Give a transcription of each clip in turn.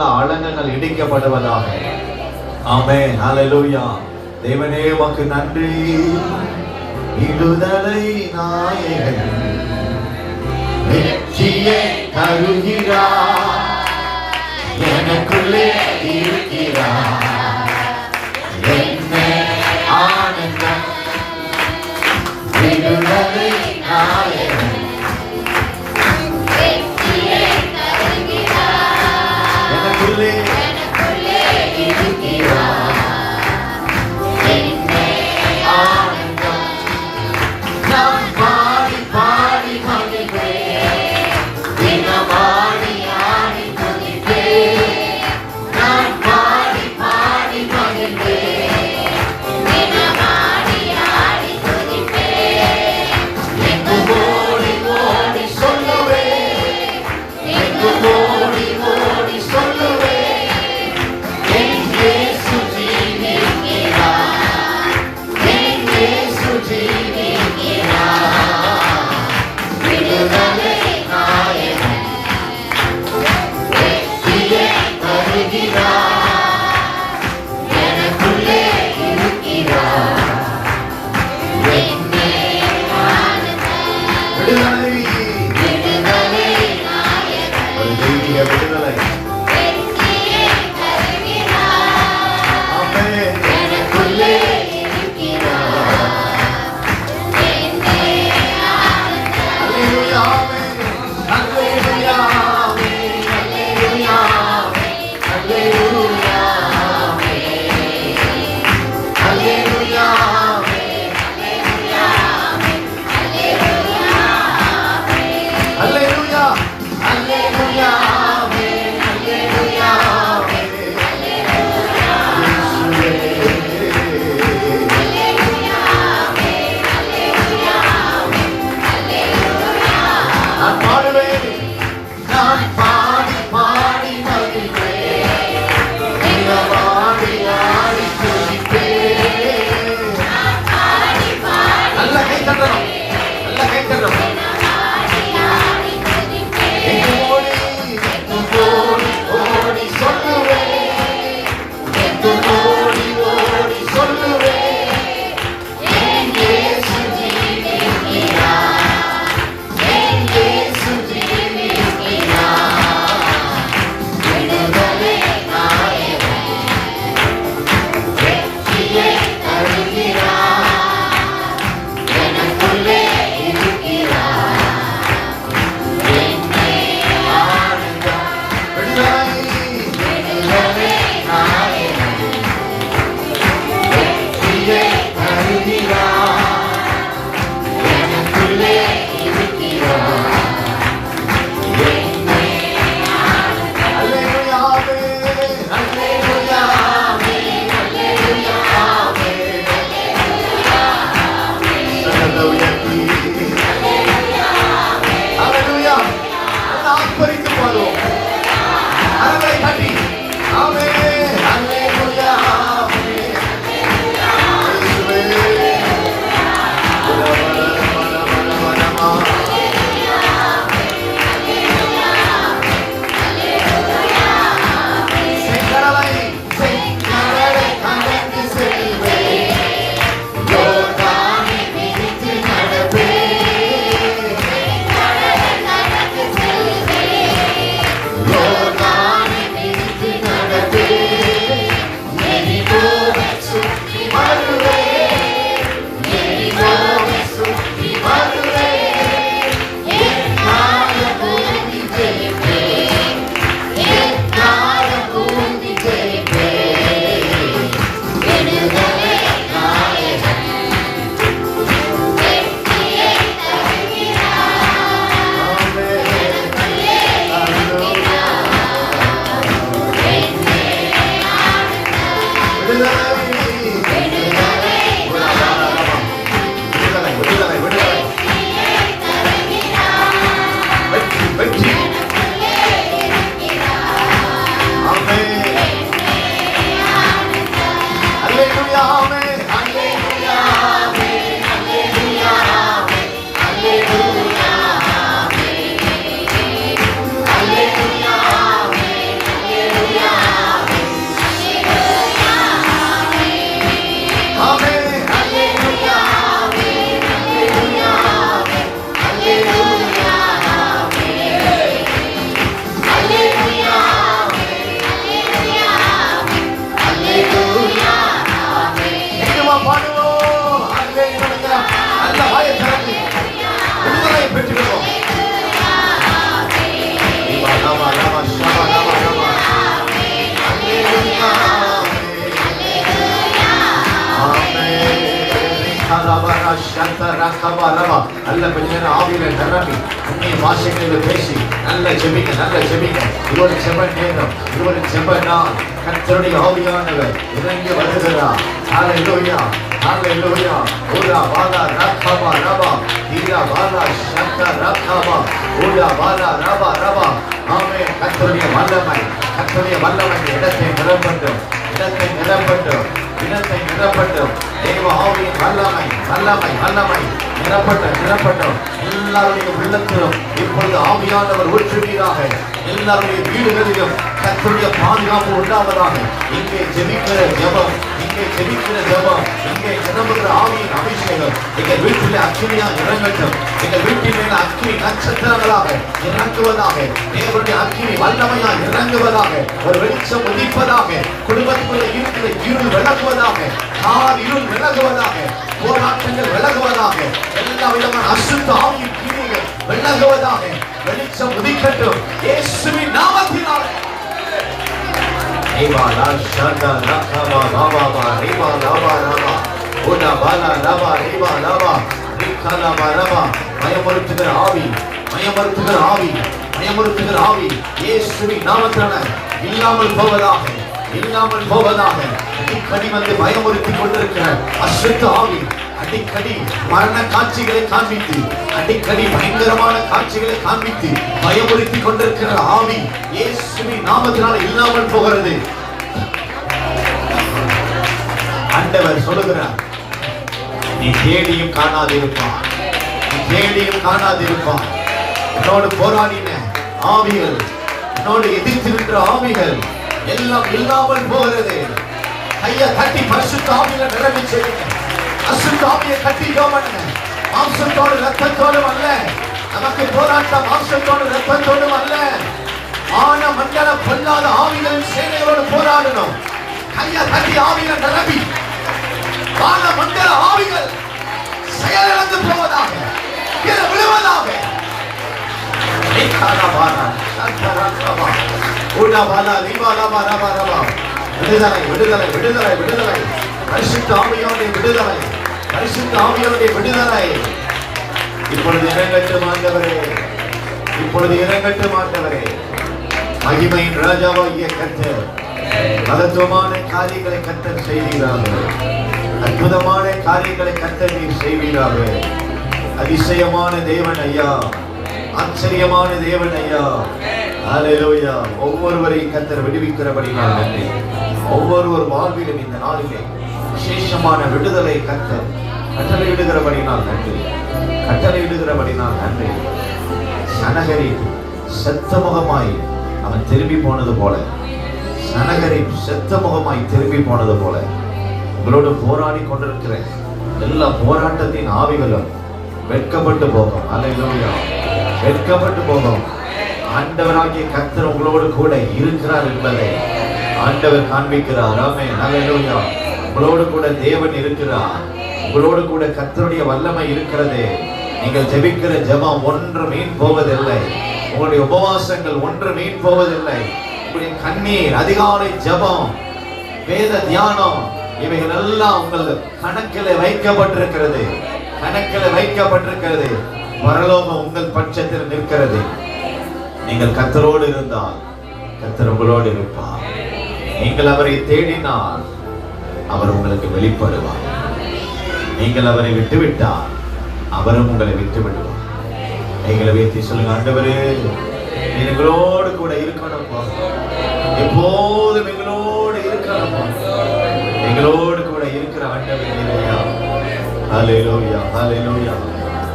சகல அலங்கங்கள் இடிக்கப்படுவதாக. ஆமென். ஹல்லேலூயா. தேவனே உமக்கு நன்றி. விடுதலை நாயகன் வெற்றியை தருகிறார், எனக்குள்ளே இருக்கிறார். என்னை ஆனந்தம் விடுதலை நாயகன் எனக்குள்ளே இருக்கிறார். என்னை ஆனந்தம் நான் பாடி பாடி மகிழ்வேன், தினமாடி ஆடி துதிப்பேன். நான் பாடி பாடி மகிழ்வேன், தினமாடி ஆடி துதிப்பேன். எங்கும் ஓடி ஓடி சொல்லுவேன், எங்கும் ஓடி ஓடி சொல்லுவேன். நல்ல கொஞ்ச நேரம் ஆவியில நிரம்பி அந்நிய பாஷைகளில் பேசி நல்ல ஜெபிங்க, நல்ல ஜெபிங்க. இது ஒரு ஜெப நேரம், இது ஒரு ஜெப நாள். கர்த்தருடைய ஆவியானவர் இறங்கி வருகிறார். ஹalleluya, ஹalleluya. ஓலா பாலா ரகபா ரபா தீரா பாலா ஷக்கா ரகபா ஓலா பாலா ரபா ரபா. ஆமென். கர்த்தருடைய வல்லமை, கர்த்தருடைய வல்லமை இடத்தை நிரப்பட்டும், இடத்தை நிரப்பட்டும், இடத்தை நிரப்பட்டும். தேவ ஆவியின் வல்லமை, வல்லமை, வல்லமை நிரப்பட்டும். எல்லாருடைய உள்ளத்திலும் இப்பொழுது ஆவியானவர் ஊற்றுவீராக. எல்லாருடைய வீடுகளிலும் கர்த்தருடைய பாதுகாப்பு உண்டாவதாக. இங்கே ஜெபிக்கிற ஜெபம், இங்கே ஜெபிக்கிற ஜெபம், இங்கே நிரம்புகிற ஆவியின் அபிஷேகம் எங்கள் வீட்டில் அக்கினியா இறங்கட்டும். எங்கள் வீட்டின் மேல அக்கினி நட்சத்திரங்களாக இறங்குவதாக. தேவனுடைய அக்கினி வல்லமையா இறங்குவதாக. ஒரு வெளிச்சம் உதிப்பதாக. குடும்பத்துக்குள்ள இருக்கிற இருள் விலகுவதாக. கார் இருள் விலகுவதாக. போராட்டங்கள் விலகுவதாக. எல்லா விதமான அசுத்த ஆவியின் கிரியைகள் விலகுவதாக. வெளிச்சம் உதிக்கட்டும் இயேசுவின் நாமத்தினாலே. ஏபாலா ஷாதா ரகபா பாபா ரேபா லாபா ரபா ஓடா பாலா லாபா ரேபா லாபா ரிகலா ரபா. பயமுறுத்துகிற ஆவி, பயமுறுத்துகிற ஆவி, பயமுறுத்துகிற ஆவி இயேசுவின் நாமத்தினாலே இல்லாமல் போவதாக, இல்லாமல் போவதாக. அடிக்கடி வந்து பயமுறுத்தி கொண்டிருக்கிற அசுத்த ஆவி, அடிக்கடி மரண காட்சிகளை காண்பித்து, அடிக்கடி பயங்கரமான காட்சிகளை காண்பித்து பயமுறுத்தி கொண்டிருக்கிற ஆவி இயேசுவின் நாமத்தினால் இல்லாமல் போகிறது. ஆண்டவர் சொல்லுகிறார், நீ தேடியும் காணாதிருப்பான், நீ தேடியும் காணாதிருப்பான். உன்னோடு போராடின ஆவிகள், உன்னோடு எதிர்த்து நின்ற ஆவிகள் எல்லாம் இல்லாமல் போகிறது. கையை தட்டி பரிசுத்த ஆவியில நிரம்பி செய்யுங்க. அசுத்த ஆவியை கட்டி ஜெபம். மாம்சத்தோடு ரத்தத்தோடும் அல்ல நமக்கு போராட்டம், மாம்சத்தோடு ரத்தத்தோடும் அல்ல. ஆன மண்டல பொல்லாத ஆவிகளின் சேனைகளோடு போராடணும். கையை தட்டி ஆவியில நிரம்பி வான மண்டல ஆவிகள் செயலிழந்து போவதாக, கீழே விழுவதாக. விடுதலை, விடுதலை, விடுதலை, விடுதலை. பரிசுத்த ஆவியோடைய விடுதலை, பரிசுத்த ஆவியோடைய விடுதலை. இப்பொழுது இறங்கட்டும் ஆண்டவரே, இப்பொழுது இறங்கட்டும் ஆண்டவரே. மகிமையின் ராஜாவாகிய கர்த்தர் மகத்துவமான காரியங்களை கர்த்தர் செய்வீராக. அற்புதமான காரியங்களை கர்த்தர் நீர் செய்வீராக. அதிசயமான தேவன் ஐயா, ஆச்சரியமான தேவன் ஐயா. ஹல்லேலூயா. ஒவ்வொருவரையும் கர்த்தர் விடுவிக்கிறபடியால் நன்றி. ஒவ்வொருவர் வாழ்விலும் இந்த நாளிலே விசேஷமான விடுதலை கர்த்தர் கட்டளையிடுகிறபடியால் நன்றி, கட்டளையிடுகிறபடியால் நன்றி. சனகரி செத்த முகமாய் அவன் திரும்பி போனது போல, சனகரி செத்த முகமாய் திரும்பி போனது போல உங்களோடு போராடி கொண்டிருக்கிற எல்லா போராட்டத்தின் ஆவிகளும் வெட்கப்பட்டு போகும். ஹல்லேலூயா. வெட்கப்பட்டு போகும். ஆண்டவராகிய கர்த்தர் உங்களோடு கூட இருக்கிறார் என்பதை ஆண்டவர் காண்பிக்கிறார். ஆமென். ஹல்லேலூயா. உங்களோடு கூட தேவன் இருக்கிறார். உங்களோடு கூட கர்த்தருடைய வல்லமை இருக்கிறது. நீங்கள் ஜெபிக்கிற ஜெபம் ஒன்று மீன் போவதில்லை. உங்களுடைய உபவாசங்கள் ஒன்று மீன் போவதில்லை. உங்களுடைய கண்ணீர், அதிகாலை ஜெபம், வேத தியானம், இவைகள் எல்லாம் உங்கள் கணக்கில் வைக்கப்பட்டிருக்கிறது, கணக்கில் வைக்கப்பட்டிருக்கிறது. பரலோகம் உங்கள் பட்சத்தில் நிற்கிறது. நீங்கள் கர்த்தரோடு இருந்தால் கர்த்தர் உங்களோடு இருப்பார். நீங்கள் அவரை தேடினால் அவர் உங்களுக்கு வெளிப்படுவார். நீங்கள் அவரை விட்டுவிட்டால் அவரும் உங்களை விட்டு விடுவார். எங்களை வைத்து சொல்லுங்க, ஆண்டவரே எங்களோடு கூட இருக்கணும்ப்பா, எப்போதும் எங்களோடு இருக்கணும்ப்பா, எங்களோடு கூட இருக்கிற ஆண்டவரே. ஹல்லேலூயா, ஹல்லேலூயா.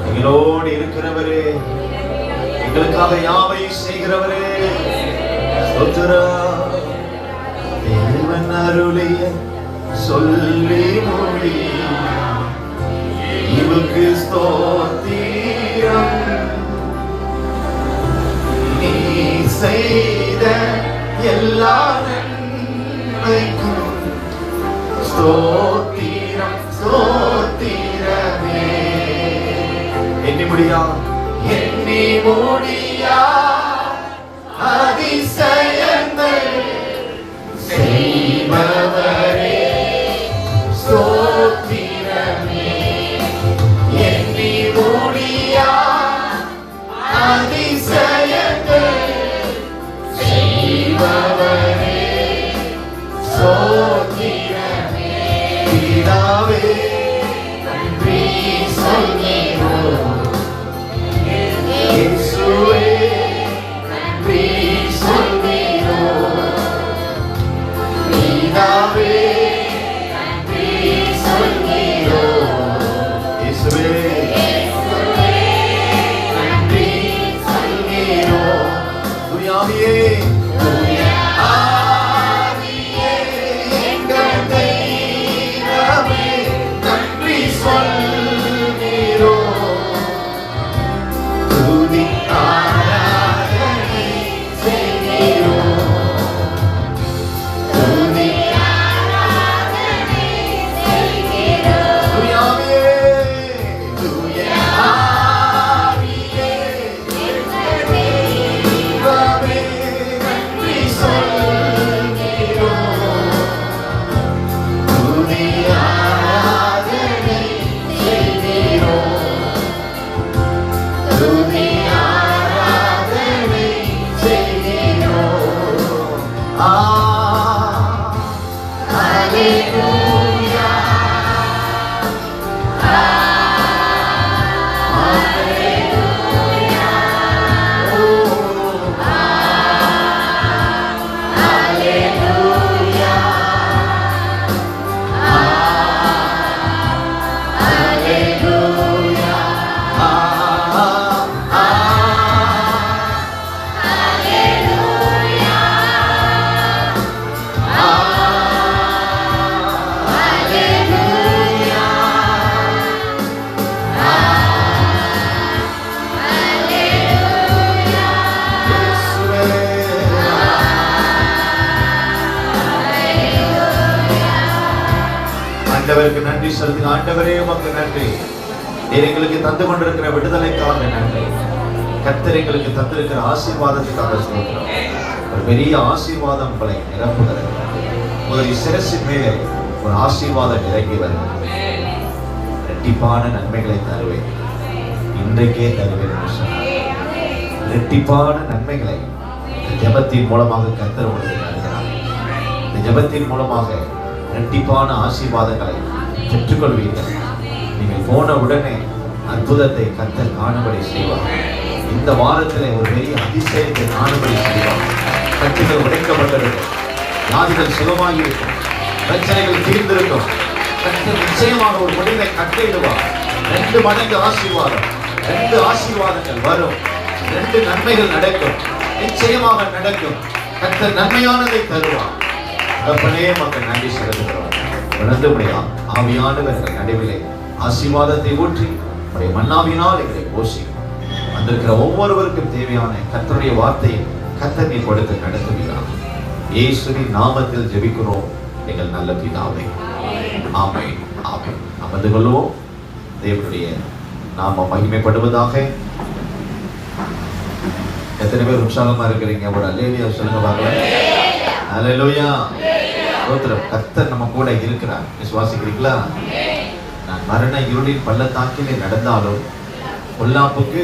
எங்களோடு இருக்கிறவரே, எங்களுக்காக யாவையும் செய்கிறவரே, ஸ்தோத்திரம். தேவன் அருளிய சொல்லி மொழி இவருக்கு ஸ்தோத்திரம். நீ செய்த எல்லா நன்மைக்கும் ஸ்தோத்திரம், ஸ்தோத்திரமே. எண்ணி முடியா, எண்ணி முடியா அதிசயங்கள் செய்பவரே, ஸ்தோத்திரமே. எண்ணி நன்றி சொல்கிறோம். இயேசுவே நன்றி சொல்கிறோம். பிதாவே நன்றி சொல்கிறோம். இயேசுவே நன்றி சொல்கிறோம். தூயாவியே தூய ஆவியே எங்கள் தெய்வமே நன்றி சொல்கிறோம். துதி ஆராதனை செய்கிறோம். துதி ஆராதனை செய்கிறோம். தூயாவியே தூய ஆவியே எங்கள் தெய்வமே நன்றி சொல்கிறோம். துதி ஆராதனை செய்கிறோம். துதி ஆராதனை செய்கிறோம். ஹல்லேலூயா. ஹல்லேலூயா. ஹல்லேலூயா. ஹல்லேலூயா. ஹல்லேலூயா. ஹல்லேலூயா. ஹல்லேலூயா. ஆண்டவருக்கு நன்றி சொல்லுங்க. ஆண்டவரே உமக்கு நன்றி. நீர் எங்களுக்கு தந்து கொண்டிருக்கிற விடுதலைக்காக நன்றி. கர்த்தர் எங்களுக்கு தந்திருக்கிற ஆசீர்வாதத்துக்காக ஸ்தோத்திரம். ஒரு பெரிய ஆசீர்வாதம் உங்களை நிரப்புகிறது. உங்களுடைய சிரசின் மேலே ஒரு ஆசீர்வாதம் இறங்கி வருகிறது. இரட்டிப்பான நன்மைகளை தருவேன், இன்றைக்கே தருவேன் என்று சொன்னார். இரட்டிப்பான நன்மைகளை இந்த ஜெபத்தின் மூலமாக கர்த்தர் உங்களுக்கு தருகிறார். இந்த ஜெபத்தின் மூலமாக இரட்டிப்பான ஆசீர்வாதங்களை பெற்றுக்கொள்வீர்கள். நீங்கள் போன உடனே அற்புதத்தை கர்த்தர் காணும்படி செய்வார். இந்த வாரத்திலே ஒரு பெரிய அதிசயத்தை காணும்படி செய்வார். கட்டுகள் உடைக்கப்பட்டிருக்கும், வியாதிகள் சுகமாகியிருக்கும், பிரச்சனைகள் தீர்ந்திருக்கும். கர்த்தர் நிச்சயமாக ஒரு முடிவை கட்டளையிடுவார். 2 மடங்கு ஆசீர்வாதம், 2 ஆசீர்வாதங்கள் வரும், 2 நன்மைகள் நடக்கும், நிச்சயமாக நடக்கும். கர்த்தர் நன்மையானதை தருவார். தகப்பனே மக்கள் நன்றி செலுத்துகிறோம். வளர்ந்து முடியாது ஆவியானவர்கள் நடுவிலே ஆசீர்வாதத்தை ஊற்றி உடைய மன்னாவினால் எங்களை போஷிக்கும். வந்திருக்கிற ஒவ்வொருவருக்கும் தேவையான கர்த்தருடைய வார்த்தையை கர்த்தர் நீ கொடுத்து நடத்துவீராக. இயேசுவின் நாமத்தில் ஜெபிக்கிறோம் எங்கள் நல்ல பிதாவே. ஆமென். ஆமென். அமர்ந்து கொள்வோம். தேவனுடைய நாமம் மகிமைப்படுவதாக. எத்தனை பேர் உற்சாகமா இருக்கிறீங்க? ஒரு அல்லேலூயா சொல்லுங்க பாருங்க. அல்லேலூயா. ஸ்தோத்திரம். கர்த்தர் நம்ம கூட இருக்கிறார். விசுவாசிக்கிறீங்களா? நான் மரண இருளின் பள்ளத்தாக்கிலே நடந்தாலும் பொல்லாப்புக்கு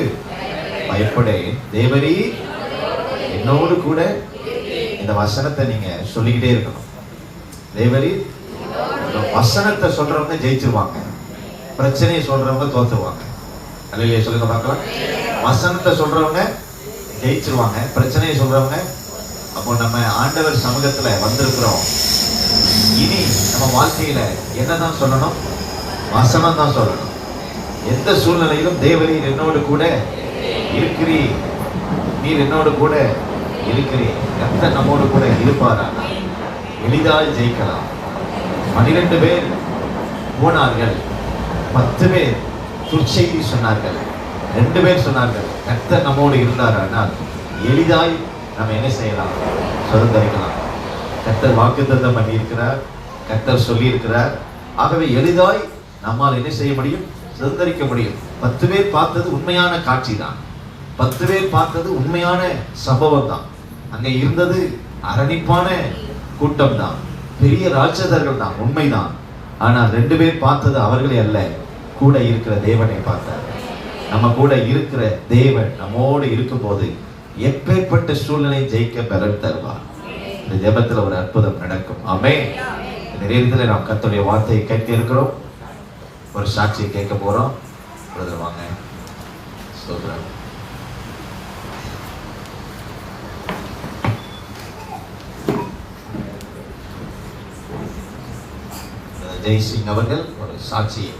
பயப்படேன், தேவரீ என்னோடு கூட. இந்த வசனத்தை நீங்க சொல்லிக்கிட்டே இருக்கணும். தேவரீ, வசனத்தை சொல்றவங்க ஜெயிச்சிருவாங்க, பிரச்சனையை சொல்றவங்க தோத்துருவாங்க. அல்லேலூயா சொல்லுங்க பார்க்கலாம். வசனத்தை சொல்றவங்க ஜெயிச்சிருவாங்க, பிரச்சனையை சொல்றவங்க. அப்போ நம்ம ஆண்டவர் சமூகத்துல வந்திருக்கிறோம். இனி நம்ம வாழ்க்கையில என்னதான் சொல்லணும்? வசனம் தான் சொல்லணும். எந்த சூழ்நிலையிலும் தேவரீர் என்னோடு கூட இருக்கிறீர், நீர் என்னோடு கூட இருக்கிறீர். கர்த்தர் நம்மோடு கூட இருப்பாரா? எளிதாக ஜெயிக்கலாம். 12 பேர் போனார்கள், 10 பேர் துர்ச்செய்தி சொன்னார்கள், 2 பேர் சொன்னார்கள் கர்த்தர் நம்மோடு இருந்தார். ஆனால் எளிதாய் நம்ம என்ன செய்யலாம்? சுதந்திரிக்கலாம். கர்த்தர் வாக்குத்தத்தம் பண்ணி இருக்கிறார், கர்த்தர் சொல்லி இருக்கிறார். ஆகவே எளிதாய் நம்மால் என்ன செய்ய முடியும்? சுதந்திரிக்க முடியும். 10 பேர் பார்த்தது உண்மையான காட்சி தான், 10 பேர் பார்த்தது உண்மையான சம்பவம் தான். அங்கே இருந்தது அரணிப்பான கூட்டம் தான், பெரிய ராட்சதர்கள் தான், உண்மைதான். ஆனால் 2 பேர் பார்த்தது அவர்களே அல்ல, கூட இருக்கிற தேவனை பார்த்தார். நம்ம கூட இருக்கிற தேவன் நம்மோடு இருக்கும்போது எப்பேற்பட்ட சூழ்நிலை ஜெயிக்க பெறல் தருவார். இந்த ஜெபத்துல ஒரு அற்புதம் நடக்கும். ஆமென். இந்த நேரத்தில் நாம் கர்த்தருடைய வார்த்தையை கேட்க இருக்கிறோம். ஒரு சாட்சியை கேட்க போறோம். பிரதர் வாங்க. ஸ்தோத்திரம். ஜெய்சிங் அவர்கள் ஒரு சாட்சியை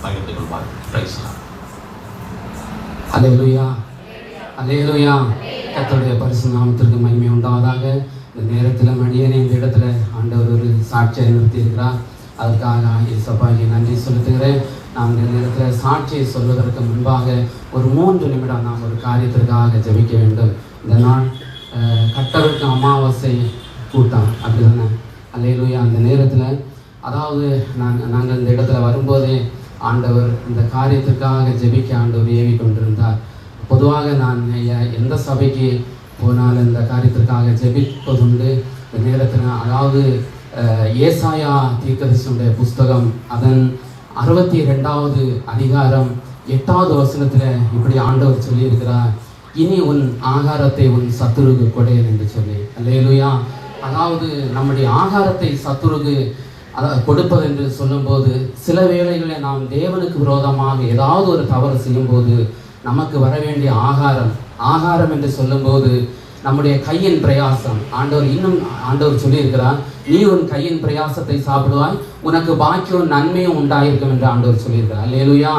பகிர்ந்து கொள்வார். Praise the Lord. Hallelujah, hallelujah. கர்த்தருடைய பரிசுத்த நாமத்திற்கு மகிமை உண்டாவதாக. இந்த நேரத்தில் மடியனை இந்த இடத்துல ஆண்டவர் ஒரு சாட்சியை நிறுத்தியிருக்கிறார். அதற்காக இயேசுவுக்கு நன்றி செலுத்துகிறேன். நாம் இந்த நேரத்தில் சாட்சியை சொல்வதற்கு முன்பாக ஒரு 3 நிமிடம் நாம் ஒரு காரியத்திற்காக ஜெபிக்க வேண்டும். இந்த நாள் கட்டவிற்கு அமாவாசை கூட்டம், அப்படிதானே? அல்லேலூயா. அந்த நேரத்தில் அதாவது நாங்கள் இந்த இடத்துல வரும்போதே ஆண்டவர் இந்த காரியத்திற்காக ஜெபிக்க ஆண்டவர் ஏவி கொண்டிருந்தார். பொதுவாக நான் எந்த சபைக்கு போனாலும் இந்த காரியத்திற்காக ஜெபிப்பதுண்டு. இந்த நேரத்தில் அதாவது ஏசாயா தீர்க்கதரிசியுடைய புஸ்தகம் அதன் 62வது அதிகாரம் 8வது வசனத்தில் இப்படி ஆண்டவர் சொல்லியிருக்கிறார், இனி உன் ஆகாரத்தை உன் சத்துருக்கு கொடையன் என்று சொல்லி. அல்லேலூயா. அதாவது நம்முடைய ஆகாரத்தை சத்துருக்கு கொடுப்பது என்று சொல்லும்போது சில வேளைகளில் நாம் தேவனுக்கு விரோதமாக ஏதாவது ஒரு தவறு செய்யும்போது நமக்கு வர வேண்டிய ஆகாரம் என்று சொல்லும்போது நம்முடைய கையின் பிரயாசம், ஆண்டவர் சொல்லியிருக்கிறார், நீ உன் கையின் பிரயாசத்தை சாப்பிடுவாய், உனக்கு பாக்கியம் நன்மையும் உண்டாயிருக்கும் என்று ஆண்டவர் சொல்லியிருக்கிறார். அல்லேலூயா.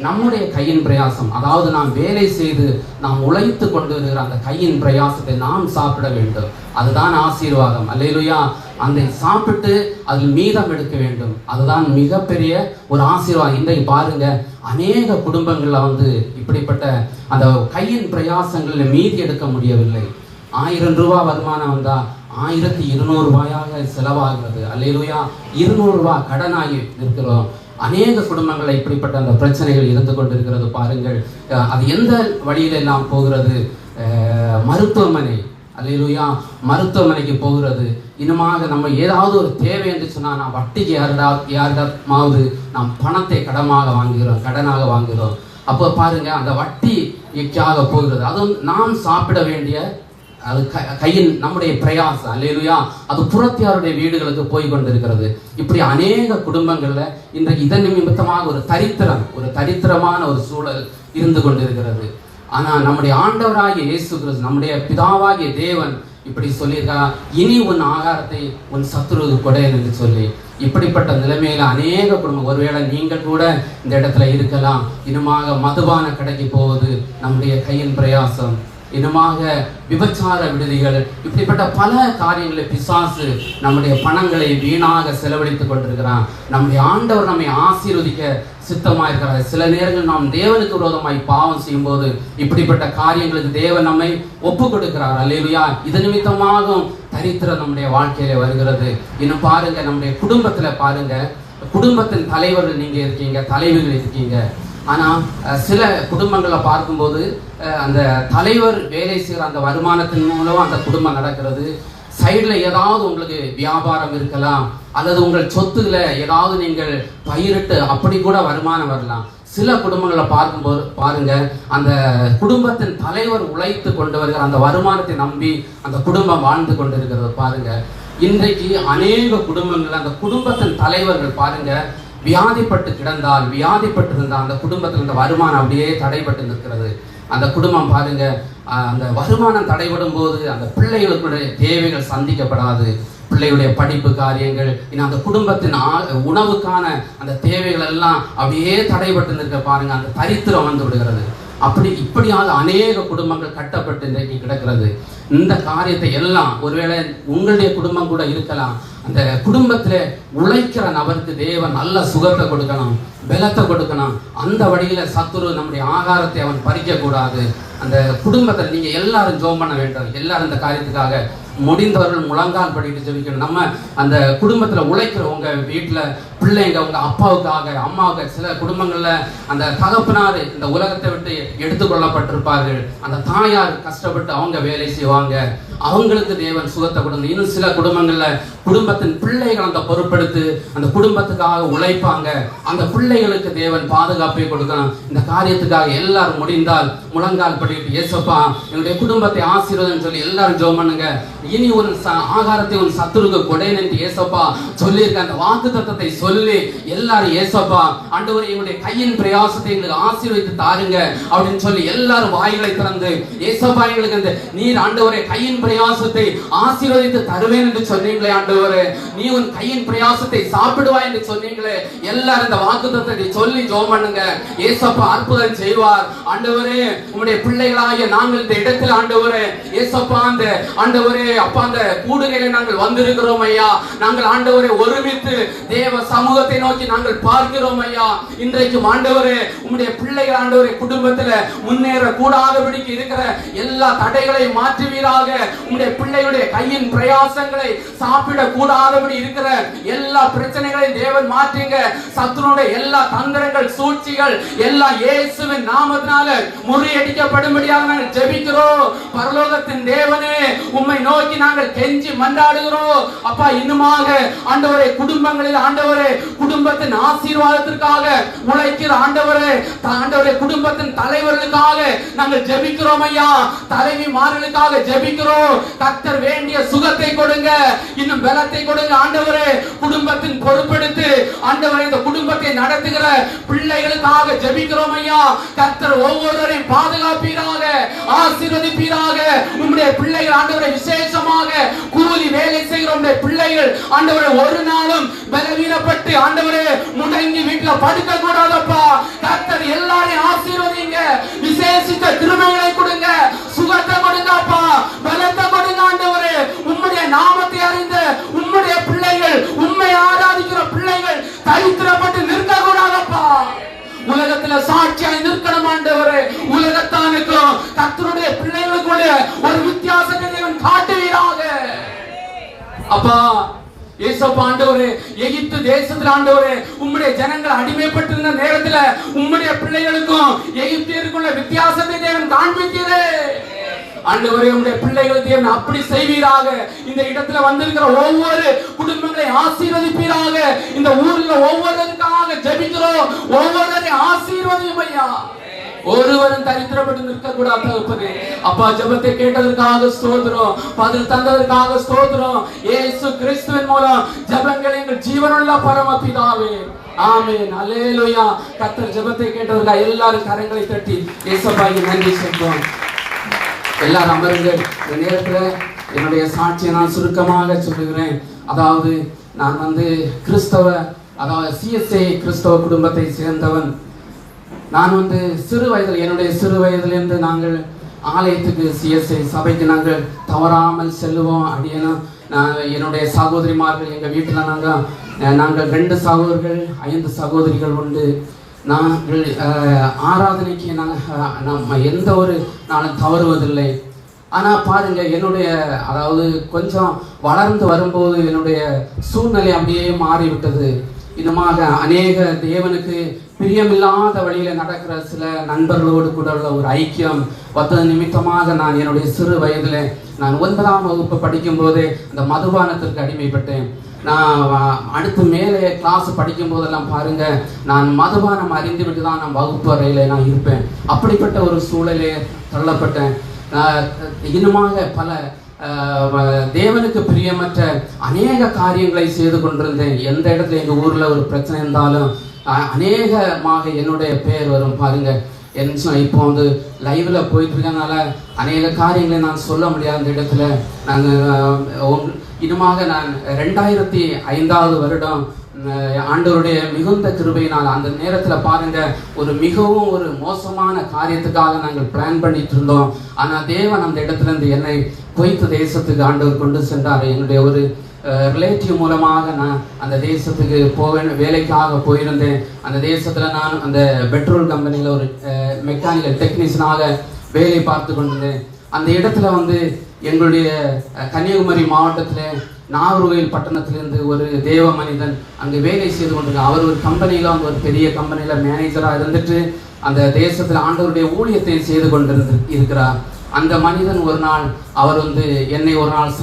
நம்முடைய கையின் பிரயாசம், அதாவது நாம் வேலை செய்து நாம் உழைத்து கொண்டு வருகிற அந்த கையின் பிரயாசத்தை நாம் சாப்பிட வேண்டும். அதுதான் ஆசீர்வாதம். அல்லேலூயா. அந்த சாப்பிட்டு அதில் மீதம் எடுக்க வேண்டும். அதுதான் மிகப்பெரிய ஒரு ஆசீர்வாதம். இன்றைக்கு பாருங்க, அநேக குடும்பங்கள்ல இப்படிப்பட்ட அந்த கையின் பிரயாசங்களில் மீதி எடுக்க முடியவில்லை. 1000 ரூபாய் வருமானம் வந்தா 1200 ரூபாயாக செலவாகிறது. அல்லேலூயா. 200 ரூபாய் கடனாகி இருக்கிறோம். அநேக குடும்பங்களில் இப்படிப்பட்ட அந்த பிரச்சனைகள் இருந்து கொண்டிருக்கிறது. பாருங்கள், அது எந்த வழியில எல்லாம் போகிறது? மருத்துவமனை. அல்லேலூயா. மருத்துவமனைக்கு போகிறது. இன்னுமாக நம்ம ஏதாவது ஒரு தேவை என்று சொன்னால் நாம் வட்டிக்கு யாரிடமாவது நாம் பணத்தை கடனாக வாங்குகிறோம். அப்போ பாருங்க, அந்த வட்டிக்காக போகிறது. அதுவும் நாம் சாப்பிட வேண்டிய அது கையின் நம்முடைய பிரயாசம். அல்லேலூயா. அது புறத்தியாருடைய வீடுகளுக்கு போய் கொண்டிருக்கிறது. இப்படி அநேக குடும்பங்கள்ல இன்றைக்கு இதன் நிமித்தமாக ஒரு தரித்திரமான ஒரு சூழல் இருந்து கொண்டிருக்கிறது. ஆனா நம்முடைய ஆண்டவராகிய இயேசு கிறிஸ்து, நம்முடைய பிதாவாகிய தேவன் இப்படி சொல்லியிருக்கார், இனி உன் ஆகாரத்தை உன் சத்துருக்கு கொடையன் என்று சொல்லி. இப்படிப்பட்ட நிலைமையில அநேக குடும்பம், ஒருவேளை நீங்கள் கூட இந்த இடத்துல இருக்கலாம். இன்னுமாக மதுபான கடைக்கு போவது நம்முடைய கையின் பிரயாசம். இன்னுமாக விபச்சார விடுதிகள், இப்படிப்பட்ட பல காரியங்களை பிசாசு நம்முடைய பணங்களை வீணாக செலவழித்துக் கொண்டிருக்கிறான். நம்முடைய ஆண்டவர் நம்மை ஆசீர்வதிக்க சித்தமாயிருக்கிறார். சில நேரங்கள் நாம் தேவனுக்கு விரோதமாய் பாவம் செய்யும் போது இப்படிப்பட்ட காரியங்களுக்கு தேவன் நம்மை ஒப்பு கொடுக்கிறார். அல்லேலூயா. இது நிமித்தமாக தரித்திரம் நம்முடைய வாழ்க்கையில வருகிறது. இன்னும் பாருங்க, நம்முடைய குடும்பத்துல பாருங்க, குடும்பத்தின் தலைவர்கள் நீங்க இருக்கீங்க, தலைவர்கள் இருக்கீங்க. ஆனால் சில குடும்பங்களை பார்க்கும்போது அந்த தலைவர் வேலை செய்கிற அந்த வருமானத்தின் மூலம் அந்த குடும்பம் நடக்கிறது. சைடில் ஏதாவது உங்களுக்கு வியாபாரம் இருக்கலாம், அல்லது உங்கள் சொத்துக்களை ஏதாவது நீங்கள் பயிரிட்டு அப்படி கூட வருமானம் வரலாம். சில குடும்பங்களை பார்க்கும்போது பாருங்க, அந்த குடும்பத்தின் தலைவர் உழைத்து கொண்டு வருகிற அந்த வருமானத்தை நம்பி அந்த குடும்பம் வாழ்ந்து கொண்டிருக்கிறது. பாருங்க, இன்றைக்கு அநேக குடும்பங்கள் அந்த குடும்பத்தின் தலைவர்கள் பாருங்க வியாதிப்பட்டு இருந்தால் அந்த குடும்பத்தில் இந்த வருமானம் அப்படியே தடைபட்டு நிற்கிறது. அந்த குடும்பம் பாருங்க, அந்த வருமானம் தடைபடும் போது அந்த பிள்ளைகளுடைய தேவைகள் சந்திக்கப்படாது. பிள்ளைகளுடைய படிப்பு காரியங்கள், இன்னும் அந்த குடும்பத்தின் உணவுக்கான அந்த தேவைகள் எல்லாம் அப்படியே தடைபட்டு நிற்க பாருங்க, அந்த தரித்திரம் வந்து விடுகிறது. இப்படியாக அநேக குடும்பங்கள் கட்டப்பட்டு இன்றைக்கு கிடக்கிறது. இந்த காரியத்தை எல்லாம், ஒருவேளை உங்களுடைய குடும்பம் கூட இருக்கலாம், அந்த குடும்பத்தில் உழைக்கிற நபருக்கு தேவன் நல்ல சுகத்தை கொடுக்கணும், பலத்தை கொடுக்கணும். அந்த வழியில சத்துரு நம்முடைய ஆகாரத்தை அவன் பறிக்க கூடாது. அந்த குடும்பத்தில் நீங்க எல்லாரும் ஜெபம் பண்ண வேண்டும். எல்லாரும் இந்த காரியத்துக்காக முடிந்தவர்கள் முழங்கால் படிட்டு ஜெபிக்கணும். நம்ம அந்த குடும்பத்துல உழைக்கிறவங்க வீட்டுல பிள்ளைங்க, உங்க அப்பாவுக்காக அம்மாவுக்கு, சில குடும்பங்கள்ல அந்த தகப்பனார் இந்த உலகத்தை விட்டு எடுத்துக்கொள்ளப்பட்டிருப்பார்கள். அந்த தாயார் கஷ்டப்பட்டு அவங்க வேலை செய்வாங்க. அவங்களுக்கு தேவன் சுகத்தை கொடுங்க. இன்னும் சில குடும்பங்கள்ல குடும்பத்தின் பிள்ளைகள் அந்த பொறுப்பெடுத்து அந்த குடும்பத்துக்காக உழைப்பாங்க. அந்த பிள்ளைகளுக்கு தேவன் பாதுகாப்பை கொடுக்கணும். இந்த காரியத்துக்காக எல்லாரும் முடிந்தால் முழங்கால் படிட்டு, ஏசப்பா என்னுடைய குடும்பத்தை ஆசீர்வாதம் சொல்லி எல்லாரும் ஜெபம் பண்ணுங்க. இனி ஒரு ஆகாரத்தை ஒரு சத்துருக்கு கொடேன் என்று ஏசப்பா சொல்லியிருக்க அந்த வாக்குத்தத்தத்தை சொல்லி எல்லாரும் ஏசப்பா ஆண்டவரே எங்களுடைய கையின் பிரயாசத்தை எங்களுக்கு ஆசீர்வதித்து தாருங்க அப்படின்னு சொல்லி எல்லாரும் வாய்களை திறந்து, ஏசப்பா எங்களுக்கு அந்த நீர் ஆண்டவரே கையின் பிரயாசத்தை ஆசீர்வதித்து தருவேன் என்று சொன்னீங்களே ஆண்டவரே, நீ உன் கையின் பிரயாசத்தை சாப்பிடுவாய் என்று சொன்னீங்களே, எல்லாரும் இந்த வாக்குத்தத்தத்தை சொல்லி ஜெபம் பண்ணுங்க. ஏசப்பா அற்புதம் செய்வார். ஆண்டவரே உம்முடைய பிள்ளைகளாகிய நாங்கள் இந்த இடத்தில் ஆண்டவரே ஏசப்பா அந்த ஆண்டவரே அப்பா அந்த கூடுகையில நாங்கள் வந்திருக்கிறோம் ஐயா. நாங்கள் ஆண்டவரை ஒருமித்து தேவ சமூகத்தை நோக்கி நாங்கள் பார்க்கிறோம் ஐயா. இன்றைக்கு ஆண்டவரே உம்முடைய பிள்ளைகள் ஆண்டவரே குடும்பத்துல முன்னேற கூடாதபடிக்கு இருக்கிற எல்லா தடைகளையும் மாற்றுவீராக. உம்முடைய பிள்ளைகளுடைய கையின் பிரயாசங்களை சாப்பிட கூடாதபடி இருக்கிற எல்லா பிரச்சனைகளையும் தேவன் மாற்றுங்க. சத்துருடைய எல்லா தந்திரங்கள் சூழ்ச்சிகள் எல்லாம் இயேசுவின் நாமத்தினால முறியடிக்கப்படும்படியாக நாங்கள் ஜெபிக்கிறோம். பரலோகத்தின் தேவனே உம்மை நோக்கி நாங்கள் கெஞ்சி மன்றாடுகிறோம் அப்பா. இன்னுமாக ஆண்டவரே குடும்பங்களில் ஆண்டவரே குடும்பத்தின் ஆசீர்வாதத்திற்காக உழைக்கிற ஆண்டவரே ஆண்டவரே குடும்பத்தின் தலைவர்களுக்காக நாங்கள் ஜெபிக்கிறோம் ஐயா. தலைவிமார்களுக்காக ஜெபிக்கிறோம். கர்த்தர் வேண்டிய சுகத்தை கொடுங்க, இன்னும் பலத்தை கொடுங்க ஆண்டவரே. குடும்பத்தின் பொறுப்பெடுத்து ஆண்டவரே இந்த குடும்பத்தை நடத்துகிற பிள்ளைகளுக்காக ஜெபிக்கிறோம் ஐயா. கர்த்தர் ஒவ்வொருவரையும் பாதுகாப்பீராக, ஆசீர்வதிப்பீராக. உம்முடைய பிள்ளைகள் ஆண்டவரை விசேஷமாக கூலி வேலை செய்கிற உம்முடைய பிள்ளைகள் ஆண்டவரே ஒரு நாளும் பலவீனப்பட்டு ஆண்டவரே முடங்கி வீட்டுல படுக்க கூடாதப்பா. கர்த்தர் எல்லாரையும் ஆசீர்வதிங்க, விசேஷித்த கிருபைகளை கொடுங்க, சுகத்தை கொடுங்கப்பா, பலத்தை கொடுங்க ஆண்டவரே. உம்முடைய நாமத்தை அறிந்த உம்முடைய பிள்ளைகள், உம்மை ஆராதிக்கிற பிள்ளைகள் தரித்திரப்பட்டு நிற்க கூடாதப்பா. உலகத்துல சாட்சியாய் நிற்கணும் ஆண்டவரே. உலகத்தானுக்கும் கர்த்தருடைய பிள்ளைகளுக்குள்ள ஒரு வித்தியாசத்தை தேவன் காட்டுவீராக அப்பா. ஏசப்பா ஆண்டவரே எகிப்து தேசத்துல ஆண்டவரே உம்முடைய ஜனங்கள் அடிமைப்பட்டிருந்த நேரத்துல உம்முடைய பிள்ளைகளுக்கும் எகிப்தியருக்குள்ள வித்தியாசத்தை தேவன் காண்பித்தீரே ஆண்டவரே. உம்முடைய பிள்ளைகள் தேவன் அப்படி செய்வீராக. இந்த இடத்துல வந்திருக்கிற ஒவ்வொரு குடும்பங்களை ஆசீர்வதிப்பீராக. இந்த ஊர்ல ஒவ்வொருவருக்காக ஜெபிக்கிறோம். ஒவ்வொருவரையும் ஆசீர்வதியும் ஐயா. ஒருவரும் தரித்திரப்பட்டு நிற்க கூடாது அப்பா. ஜெபத்தை கேட்டதற்காக ஸ்தோத்திரம், பதில் தந்ததற்காக ஸ்தோத்திரம். இயேசு கிறிஸ்துவின் மூலம் ஜெபங்கள் எங்கள் ஜீவனுள்ள பரமபிதாவே, ஆமென், அல்லேலூயா. கர்த்தர் ஜெபத்தை கேட்டதற்காக எல்லாரும் கரங்களை தட்டி இயேசுவுக்கு நன்றி சொல்றோம். எல்லாரும் அமருங்க. இந்த நேரத்தில் என்னுடைய சாட்சியை நான் சுருக்கமாக சொல்லுகிறேன். அதாவது நான் கிறிஸ்தவ, அதாவது CSA கிறிஸ்தவ குடும்பத்தை சேர்ந்தவன். நான் சிறு வயதில், என்னுடைய சிறு வயதிலிருந்து நாங்கள் ஆலயத்துக்கு CSA சபைக்கு நாங்கள் தவறாமல் செல்லுவோம். அடியனும் என்னுடைய சகோதரிமார்கள், எங்கள் வீட்டில் நாங்கள் 2 சகோதரர்கள் 5 சகோதரிகள் உண்டு. நாங்கள் ஆராதனைக்கு நம்ம எந்த ஒரு நாளும் தவறுவதில்லை. ஆனால் பாருங்க, என்னுடைய அதாவது கொஞ்சம் வளர்ந்து வரும்போது என்னுடைய சூழ்நிலை அப்படியே மாறிவிட்டது. இன்னுமாக அநேக தேவனுக்கு பிரியமில்லாத வழியில நடக்கிற சில நண்பர்களோடு கூட உள்ள ஒரு ஐக்கியம் வந்தது நிமித்தமாக நான் என்னுடைய சிறு வயதில் நான் 9ஆம் வகுப்பு படிக்கும் போதே அந்த மதுபானத்திற்கு அடிமைப்பட்டேன். நான் அடுத்து மேலே கிளாஸ் படிக்கும் போதெல்லாம் பாருங்க, நான் மதுபானம் அறிந்து விட்டு தான் நான் வகுப்பு அறையில் நான் இருப்பேன். அப்படிப்பட்ட ஒரு சூழலே தள்ளப்பட்டேன். இன்னுமாக பல தேவனுக்கு பிரியமற்ற அநேக காரியங்களை செய்து கொண்டிருந்தேன். எந்த இடத்துல எங்கள் ஊரில் ஒரு பிரச்சனை இருந்தாலும் அநேகமாக என்னுடைய பேர் வரும். பாருங்க, இப்போ லைவ்ல போயிட்டு இருக்கனால அநேக காரியங்களை நான் சொல்ல முடியாத இந்த இடத்துல. இன்னுமாக நான் 2005ஆவது வருடம் ஆண்டவருடைய மிகுந்த கிருபையினால் அந்த நேரத்தில் பாருங்க, மிகவும் ஒரு மோசமான காரியத்துக்காக நாங்கள் பிளான் பண்ணிட்டு இருந்தோம். ஆனால் தேவன் அந்த இடத்துல இருந்து என்னை குவைத் தேசத்துக்கு ஆண்டவர் கொண்டு சென்றார். என்னுடைய ஒரு ரிலேட்டிவ் மூலமாக நான் அந்த தேசத்துக்கு வேலைக்காக போயிருந்தேன். அந்த தேசத்தில் நான் அந்த பெட்ரோல் கம்பெனியில் ஒரு மெக்கானிக்கல் டெக்னீஷியனாக வேலை பார்த்து கொண்டிருந்தேன். அந்த இடத்துல எங்களுடைய கன்னியாகுமரி மாவட்டத்தில் நாகர்கோவில் பட்டணத்திலிருந்து ஒரு தேவ மனிதன் அங்கே வேலை செய்து கொண்டிருக்கார். அவர் ஒரு கம்பெனியில் ஒரு பெரிய கம்பெனியில் மேனேஜராக இருந்துட்டு அந்த தேசத்தில் ஆண்டவருடைய ஊழியத்தை செய்து கொண்டிருக்கிறார். அந்த மனிதன் ஒரு நாள் அவர் என்னை ஒரு நாள்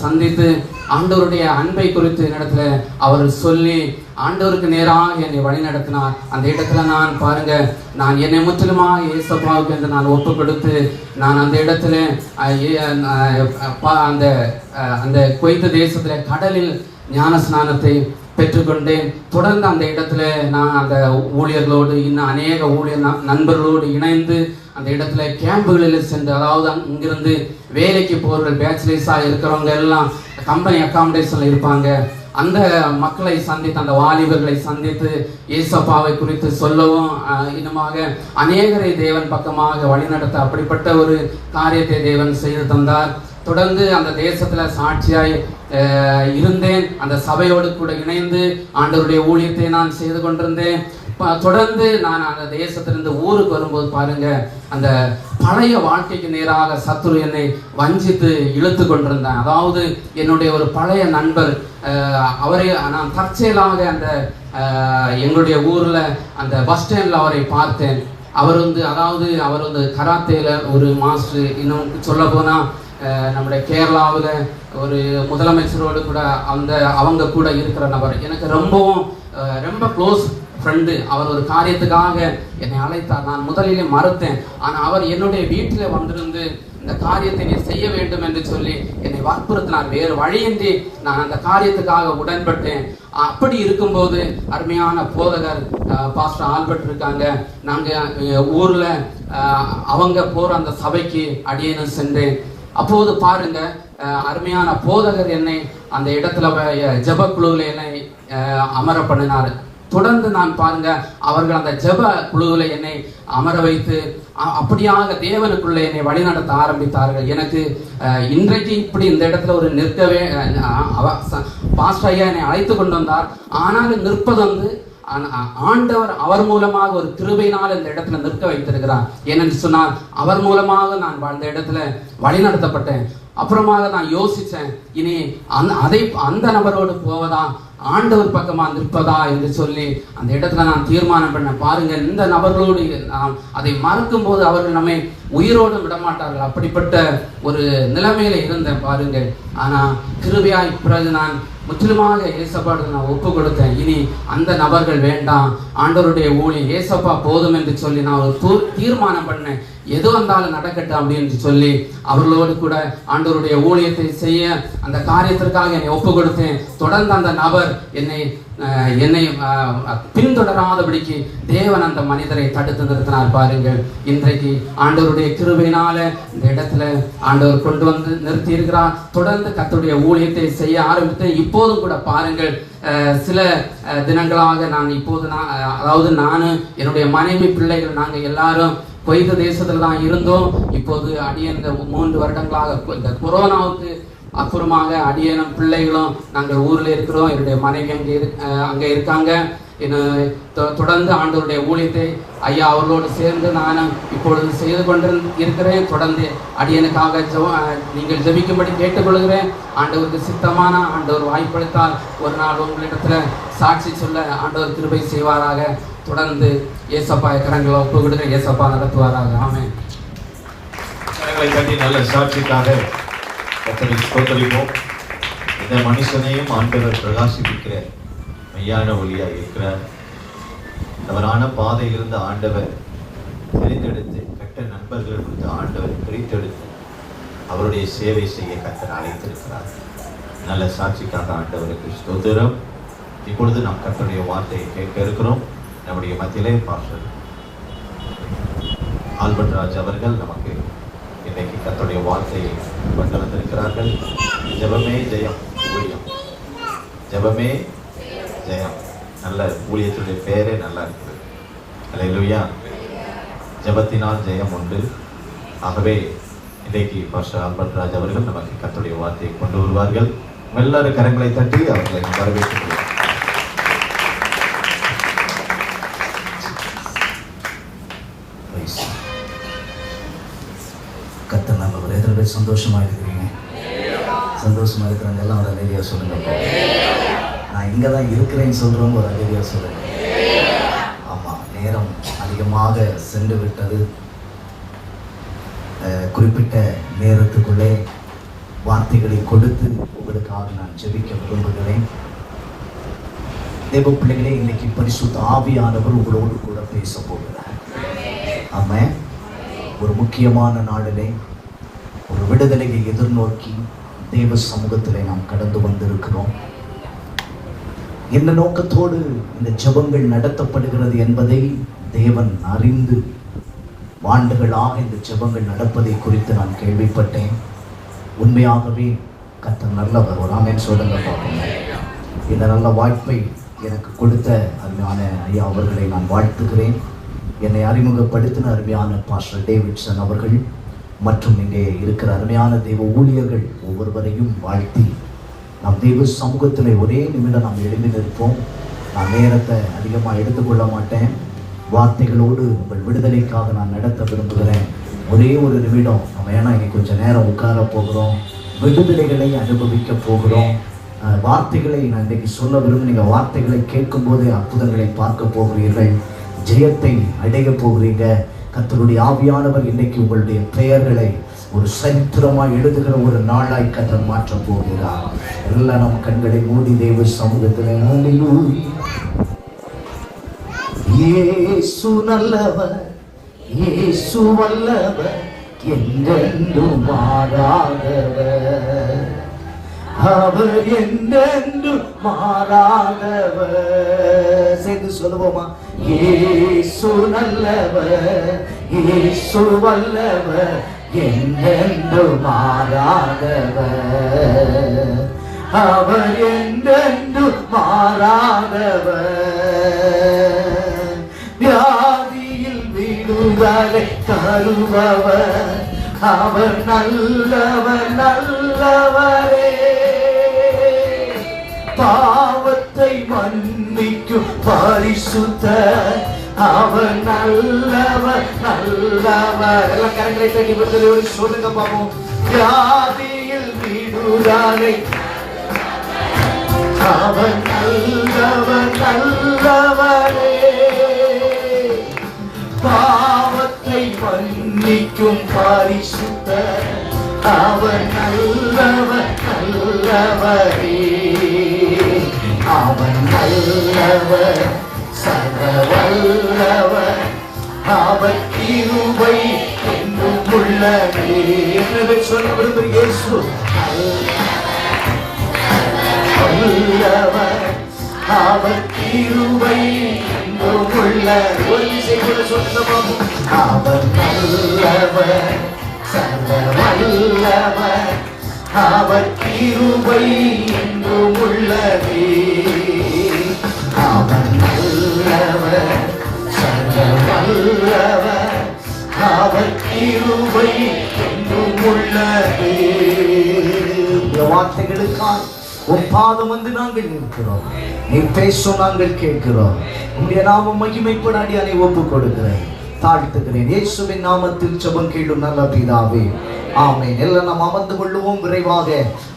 சந்தித்து ஆண்டவருடைய அன்பை குறித்து இடத்துல அவர் சொல்லி ஆண்டவருக்கு நேராக என்னை வழி நடத்தினார். அந்த இடத்துல நான் பாருங்க, நான் என்னை முற்றிலுமாக இயேசப்பாவுக்கு என்று நான் ஒப்பு கொடுத்து நான் அந்த இடத்துல அந்த குவைத் தேசத்துல கடலில் ஞான ஸ்நானத்தை பெற்றுக்கொண்டேன். தொடர்ந்து அந்த இடத்துல நான் அந்த ஊழியர்களோடு இன்னும் அநேக ஊழியர் நண்பர்களோடு இணைந்து அந்த இடத்துல கேம்புகளில் சென்று, அதாவது இங்கிருந்து வேலைக்கு போகிறவர்கள் பேச்சுலர்ஸாக இருக்கிறவங்க எல்லாம் கம்பெனி அக்காமடேஷனில் இருப்பாங்க, அந்த மக்களை சந்தித்து அந்த வாலிபர்களை சந்தித்து இயேசப்பாவை குறித்து சொல்லவும் இன்னுமாக அநேகரை தேவன் பக்கமாக வழிநடத்த அப்படிப்பட்ட ஒரு காரியத்தை தேவன் செய்து தந்தார். தொடர்ந்து அந்த தேசத்துல சாட்சியாய் இருந்தேன். அந்த சபையோடு கூட இணைந்து ஆண்டவருடைய ஊழியத்தை நான் செய்து கொண்டிருந்தேன். தொடர்ந்து நான் அந்த தேசத்திலிருந்து ஊருக்கு வரும்போது பாருங்க, அந்த பழைய வாழ்க்கைக்கு நேராக சத்துரு என்னை வஞ்சித்து இழுத்து கொண்டிருந்தேன். அதாவது என்னுடைய ஒரு பழைய நண்பர், அவரை நான் தற்செயலாக அந்த எங்களுடைய ஊர்ல அந்த பஸ் ஸ்டாண்ட்ல அவரை பார்த்தேன். அவர் அவர் கராத்தேல ஒரு மாஸ்டர். இன்னும் சொல்ல போனா நம்முடைய கேரளாவில் ஒரு முதலமைச்சரோடு கூட அவங்க கூட இருக்கிற நபர். எனக்கு ரொம்ப க்ளோஸ் ஃப்ரெண்டு. அவர் ஒரு காரியத்துக்காக என்னை அழைத்தார். நான் முதலிலே மறுத்தேன். ஆனால் அவர் என்னுடைய வீட்டில் வந்திருந்து இந்த காரியத்தை நீ செய்ய வேண்டும் என்று சொல்லி என்னை வற்புறுத்தினார். வேறு வழியின்றி நான் அந்த காரியத்துக்காக உடன்பட்டேன். அப்படி இருக்கும்போது அருமையான போதகர் பாஸ்டர் ஆல்பர்ட் இருக்காங்க. நாங்கள் ஊரில் அவங்க போகிற அந்த சபைக்கு அடியேனும் சென்றேன். அப்போது பாருங்க, அருமையான போதகர் என்னை அந்த இடத்துல ஜெப குழுவில் என்னை அமர பண்ணினார். தொடர்ந்து நான் பாருங்க, அவர்கள் அந்த ஜெப குழுவில் என்னை அமர வைத்து அப்படியாக தேவனுக்குள்ள என்னை வழிநடத்த ஆரம்பித்தார்கள். எனக்கு இன்றைக்கு இப்படி இந்த இடத்துல ஒரு நிற்கவே பாஸ்டர் ஐயா என்னை அழைத்து கொண்டு வந்தார். ஆனாலும் நிற்பது ஆண்டவர் அவர் மூலமாக ஒரு கிருபையினால் இந்த இடத்துல நிற்க வைத்திருக்கிறார். ஏனென்று சொன்னால் அவர் மூலமாக நான் வாழ்ந்த இடத்துல வழி நடத்தப்பட்டேன். அப்புறமாக நான் யோசிச்சேன், இனி அந்த நபரோடு போவதா ஆண்டவர் பக்கமா நிற்பதா என்று சொல்லி அந்த இடத்துல நான் தீர்மானம் பண்ணேன். பாருங்க, இந்த நபர்களோடு அதை மறக்கும் போது அவர்கள் நம்மை உயிரோடு விடமாட்டார்கள். அப்படிப்பட்ட ஒரு நிலைமையில இருந்தேன் பாருங்க. ஆனா கிருபையாய் பிறகு நான் முற்றிலுமாக ஏசப்பாடு நான் ஒப்பு கொடுத்தேன். இனி அந்த நபர்கள் வேண்டாம், ஆண்டவருடைய ஊழியம் ஏசப்பா போதும் என்று சொல்லி நான் ஒரு தீர்மானம் பண்ணேன். எது வந்தாலும் நடக்கட்டும் அப்படின்னு சொல்லி அவர்களோடு கூட ஆண்டவருடைய ஊழியத்தை செய்ய அந்த காரியத்திற்காக என்னை ஒப்பு கொடுத்தேன். தொடர்ந்து அந்த நபர் என்னை பின்தொடராதபடிக்கு தேவன் அந்த மனிதரை தடுத்து நிறுத்தினார். பாருங்கள், இன்றைக்கு ஆண்டவருடைய கிருபையினால இந்த இடத்துல ஆண்டவர் கொண்டு வந்து நிறுத்தி இருக்கிறார். தொடர்ந்து கர்த்தருடைய ஊழியத்தை செய்ய ஆரம்பித்து இப்போதும் கூட பாருங்கள், சில தினங்களாக நான் என்னுடைய மனைவி பிள்ளைகள் நாங்கள் எல்லாரும் குவைத் தேசத்துல தான் இருந்தோம். இப்போது அடியன் 3 வருடங்களாக இந்த கொரோனாவுக்கு அப்புறமாக அடியனும் பிள்ளைகளும் நாங்கள் ஊரில் இருக்கிறோம். என்னுடைய மனைவி அங்கே இருக்காங்க. தொடர்ந்து ஆண்டவருடைய ஊழியத்தை ஐயா அவர்களோடு சேர்ந்து நானும் இப்பொழுது செய்து கொண்டு இருக்கிறேன். தொடர்ந்து அடியனுக்காக நீங்கள் ஜெபிக்கும்படி கேட்டுக்கொள்கிறேன். ஆண்டவருக்கு சித்தமான ஆண்டவர் வாய்ப்பளித்தால் ஒரு நாள் உங்களிடத்துல சாட்சி சொல்ல ஆண்டவர் கிருபை செய்வாராக. தொடர்ந்து ஏசப்பா கரங்களை ஒப்பு கொடுக்க ஏசப்பா நடத்துவாராக. ஆமென். கரங்களை தட்டி நல்ல சாட்சிக்காக கர்த்தரை ஸ்தோத்திரிப்போம். இந்த மனுஷனையும் ஆண்டவர் பிரகாசிப்பிக்கிற மெய்யான ஒளியாக இருக்கிறார். தவறான பாதையிலிருந்து ஆண்டவர் பிரித்தெடுத்து, கெட்ட நண்பர்கள் கொடுத்து ஆண்டவர் பிரித்தெடுத்து அவருடைய சேவை செய்ய கர்த்தர் அழைத்திருக்கிறார். நல்ல சாட்சிக்காக ஆண்டவருக்கு ஸ்தோத்திரம். இப்பொழுது நாம் கர்த்தருடைய வார்த்தையை கேட்க இருக்கிறோம். நம்முடைய மத்தியிலே பாஸ்டர் ஆல்பர்ட் ராஜ் அவர்கள் நமக்கு இன்றைக்கு கர்த்தருடைய வார்த்தையை கொண்டு வந்திருக்கிறார்கள். ஜெபமே ஜெயம் ஊழியம், ஜெபமே ஜெயம். நல்ல ஊழியத்துடைய பெயரே நல்லா இருக்குது. அல்லேலூயா. ஜெபத்தினால் ஜெயம் உண்டு. ஆகவே இன்றைக்கு பாஸ்டர் ஆல்பர்ட் ராஜ் அவர்கள் நமக்கு கர்த்தருடைய வார்த்தையை கொண்டு வருவார்கள். எல்லாரும் கரங்களை தட்டி அவர்களை வரவேற்கிறோம். கர்த்தர் நம்ம ஒரு எதிர்ப்பு சந்தோஷமா இருக்கிறீங்க. சந்தோஷமா இருக்கிறவங்க எல்லாம் ஒரு அலேலியா சொல்லுங்க. நான் இங்கே தான் இருக்கிறேன்னு சொல்றவங்க ஒரு அலேலியா சொல்லுங்க. ஆமா, நேரம் அதிகமாக சென்று விட்டது. குறிப்பிட்ட நேரத்துக்குள்ளே வார்த்தைகளை கொடுத்து உங்களுக்காக நான் ஜெபிக்க விரும்புகிறேன். தேவ பிள்ளைகளே, இன்னைக்கு பரிசுத்த ஆவியானவர் உங்களோடு கூட பேச போகிறார். ஆமென். ஒரு முக்கியமான நாளிலே ஒரு விடுதலையை எதிர்நோக்கி தேவ சமூகத்திலே நாம் கடந்து வந்திருக்கிறோம். என்ன நோக்கத்தோடு இந்த ஜெபங்கள் நடத்தப்படுகிறது என்பதை தேவன் அறிந்து ஆண்டுகளாக இந்த ஜெபங்கள் நடப்பதை குறித்து நான் கேள்விப்பட்டேன். உண்மையாகவே கர்த்தர் நல்லவர். ஒரு ஆமென் சொல்லுங்க பார்ப்போம். இந்த நல்ல வாய்ப்பை எனக்கு கொடுத்த அருமையான ஐயா அவர்களை நான் வாழ்த்துகிறேன். என்னை அறிமுகப்படுத்தின அருமையான பாஸ்டர் டேவிட்சன் அவர்கள் மற்றும் இங்கே இருக்கிற அருமையான தெய்வ ஊழியர்கள் ஒவ்வொருவரையும் வாழ்த்தி நாம் தெய்வ சமூகத்தில் ஒரே நிமிடம் நாம் எழுந்து நிற்போம். நான் நேரத்தை அதிகமாக எடுத்துக்கொள்ள மாட்டேன். வார்த்தைகளோடு உங்கள் விடுதலைக்காக நான் நடத்த விரும்புகிறேன். ஒரே ஒரு நிமிடம் நம்ம ஏன்னா இன்னைக்கு கொஞ்சம் நேரம் உட்கார போகிறோம், விடுதலைகளை அனுபவிக்க போகிறோம். வார்த்தைகளை நான் இன்றைக்கு சொல்ல விரும்புகிறேன். நீங்கள் வார்த்தைகளை கேட்கும் போதே அற்புதங்களை பார்க்க போகிறீர்கள், ஜெயத்தை அடைய போகிறீங்க. கர்த்தருடைய ஆவியானவர் இன்னைக்கு உங்களுடைய பெயர்களை ஒரு சரித்திரமாய் எழுதுகிற ஒரு நாளாய் கர்த்தர் மாற்ற போகிறார். எல்லாம் நம் கண்களை மூடி தெய்வ சமூகத்தில் இயேசு நல்லவர், இயேசு வல்லவர், என்றென்றும் மாறாதவர், அவர் என்றென்றும் மாறாதவர். சேர்ந்து சொல்லுவோமா? இயேசு நல்லவர், இயேசு வல்லவர், என்றென்றும் மாறாதவர், அவர் என்றென்றும் மாறாதவர். வியாதியில் விடுதலை தருபவர், அவர் நல்லவர் நல்லவரே. பாவத்தை மன்னிக்கும் பரிசுத்தர், அவர் நல்லவர் நல்லவர். எல்லாம் கரங்களை தட்டி விடுதலை சொல்லுங்க பாப்போம். வியாதியில் விடுதலை, அவர் நல்லவர் நல்லவரே. பாவத்தை மன்னிக்கும் பரிசுத்தர், அவர் நல்லவர் நல்லவரே. அவர் நல்லவர் சர்வ வல்லவர், அவர் கிருபை என்றும் உள்ளதே. என்று சொல்ல விரும்புகிற இயேசு நல்லவர், அவர் கிருபை என்றும் உள்ளதே. ஒரு இசை கூட சொல்லுங்க பாப்போம். அவர் நல்லவர் சர்வ வல்லவர், அவர் கிருபை என்றும் உள்ளதே. அவர் நல்லவர் சர்வ வல்லவர், அவர் கிருபை என்றும் உள்ளதே. இந்த வார்த்தைகளுக்காக உன் பாதம் வந்து நாங்கள் நிற்கிறோம். நீ பேசும் நாங்கள் கேட்கிறோம். உன்னுடைய நாமம் மகிமைப்படாடி அதை ஒப்புக் கொடுக்கிறேன், தாழ்த்துகிறேன். இயேசுவின் நாமத்தில் ஜெபம் கேளும் நல்ல பிதாவே, ஆமென். எல்லாம் நாம் அமர்ந்து கொள்ளுவோம். விரைவாக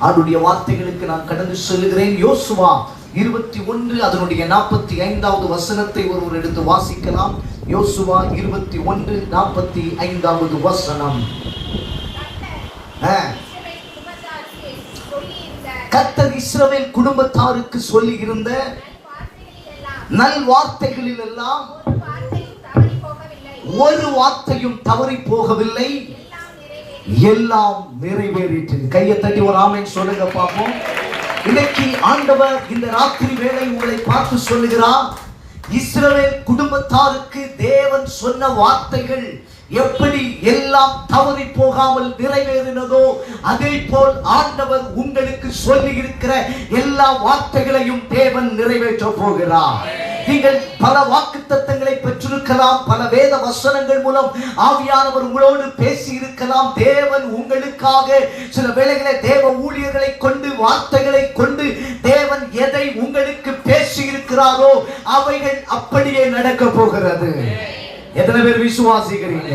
அவருடைய வார்த்தைகளுக்கு நான் கடந்து செல்கிறேன். யோசுவா 21 அதனுடைய 45வது வசனத்தை ஒருவர் எடுத்து வாசிக்கலாம். யோசுவா 21 45வது வசனம். கர்த்தர் இஸ்ரவேல் குடும்பத்தாருக்கு சொல்லி இருந்த நல் வார்த்தைகளில் எல்லாம் ஒரு வார்த்தையும் தவறி போகவில்லை, எல்லாம் நிறைவேறிற்று. கையை தட்டி ஒரு ஆமென் சொல்லுங்க பாப்போம். இன்னைக்கு ஆண்டவர் இந்த ராத்திரி வேளை உங்களை பார்த்து சொல்லுகிறார், இஸ்ரவேல் குடும்பத்தாருக்கு தேவன் சொன்ன வார்த்தைகள் எப்படி எல்லாம் தவறி போகாமல் நிறைவேறினதோ அதே போல் ஆண்டவர் உங்களுக்கு சொல்லி இருக்கிற எல்லா வார்த்தைகளையும் தேவன் நிறைவேற்ற போகிறார். நீங்கள் பல வாக்குத்தத்தங்களை பெற்றிருக்கலாம், பல வேத வசனங்கள் மூலம் ஆவியானவர் உங்களோடு பேசி இருக்கலாம். தேவன் உங்களுக்காக சில வேளைகளை தேவ ஊழியர்களை கொண்டு வார்த்தைகளை கொண்டு தேவன் எதை உங்களுக்கு பேசி இருக்கிறாரோ அவைகள் அப்படியே நடக்க போகிறது. எத்தனை பேர் விசுவாசிக்கிறீங்க?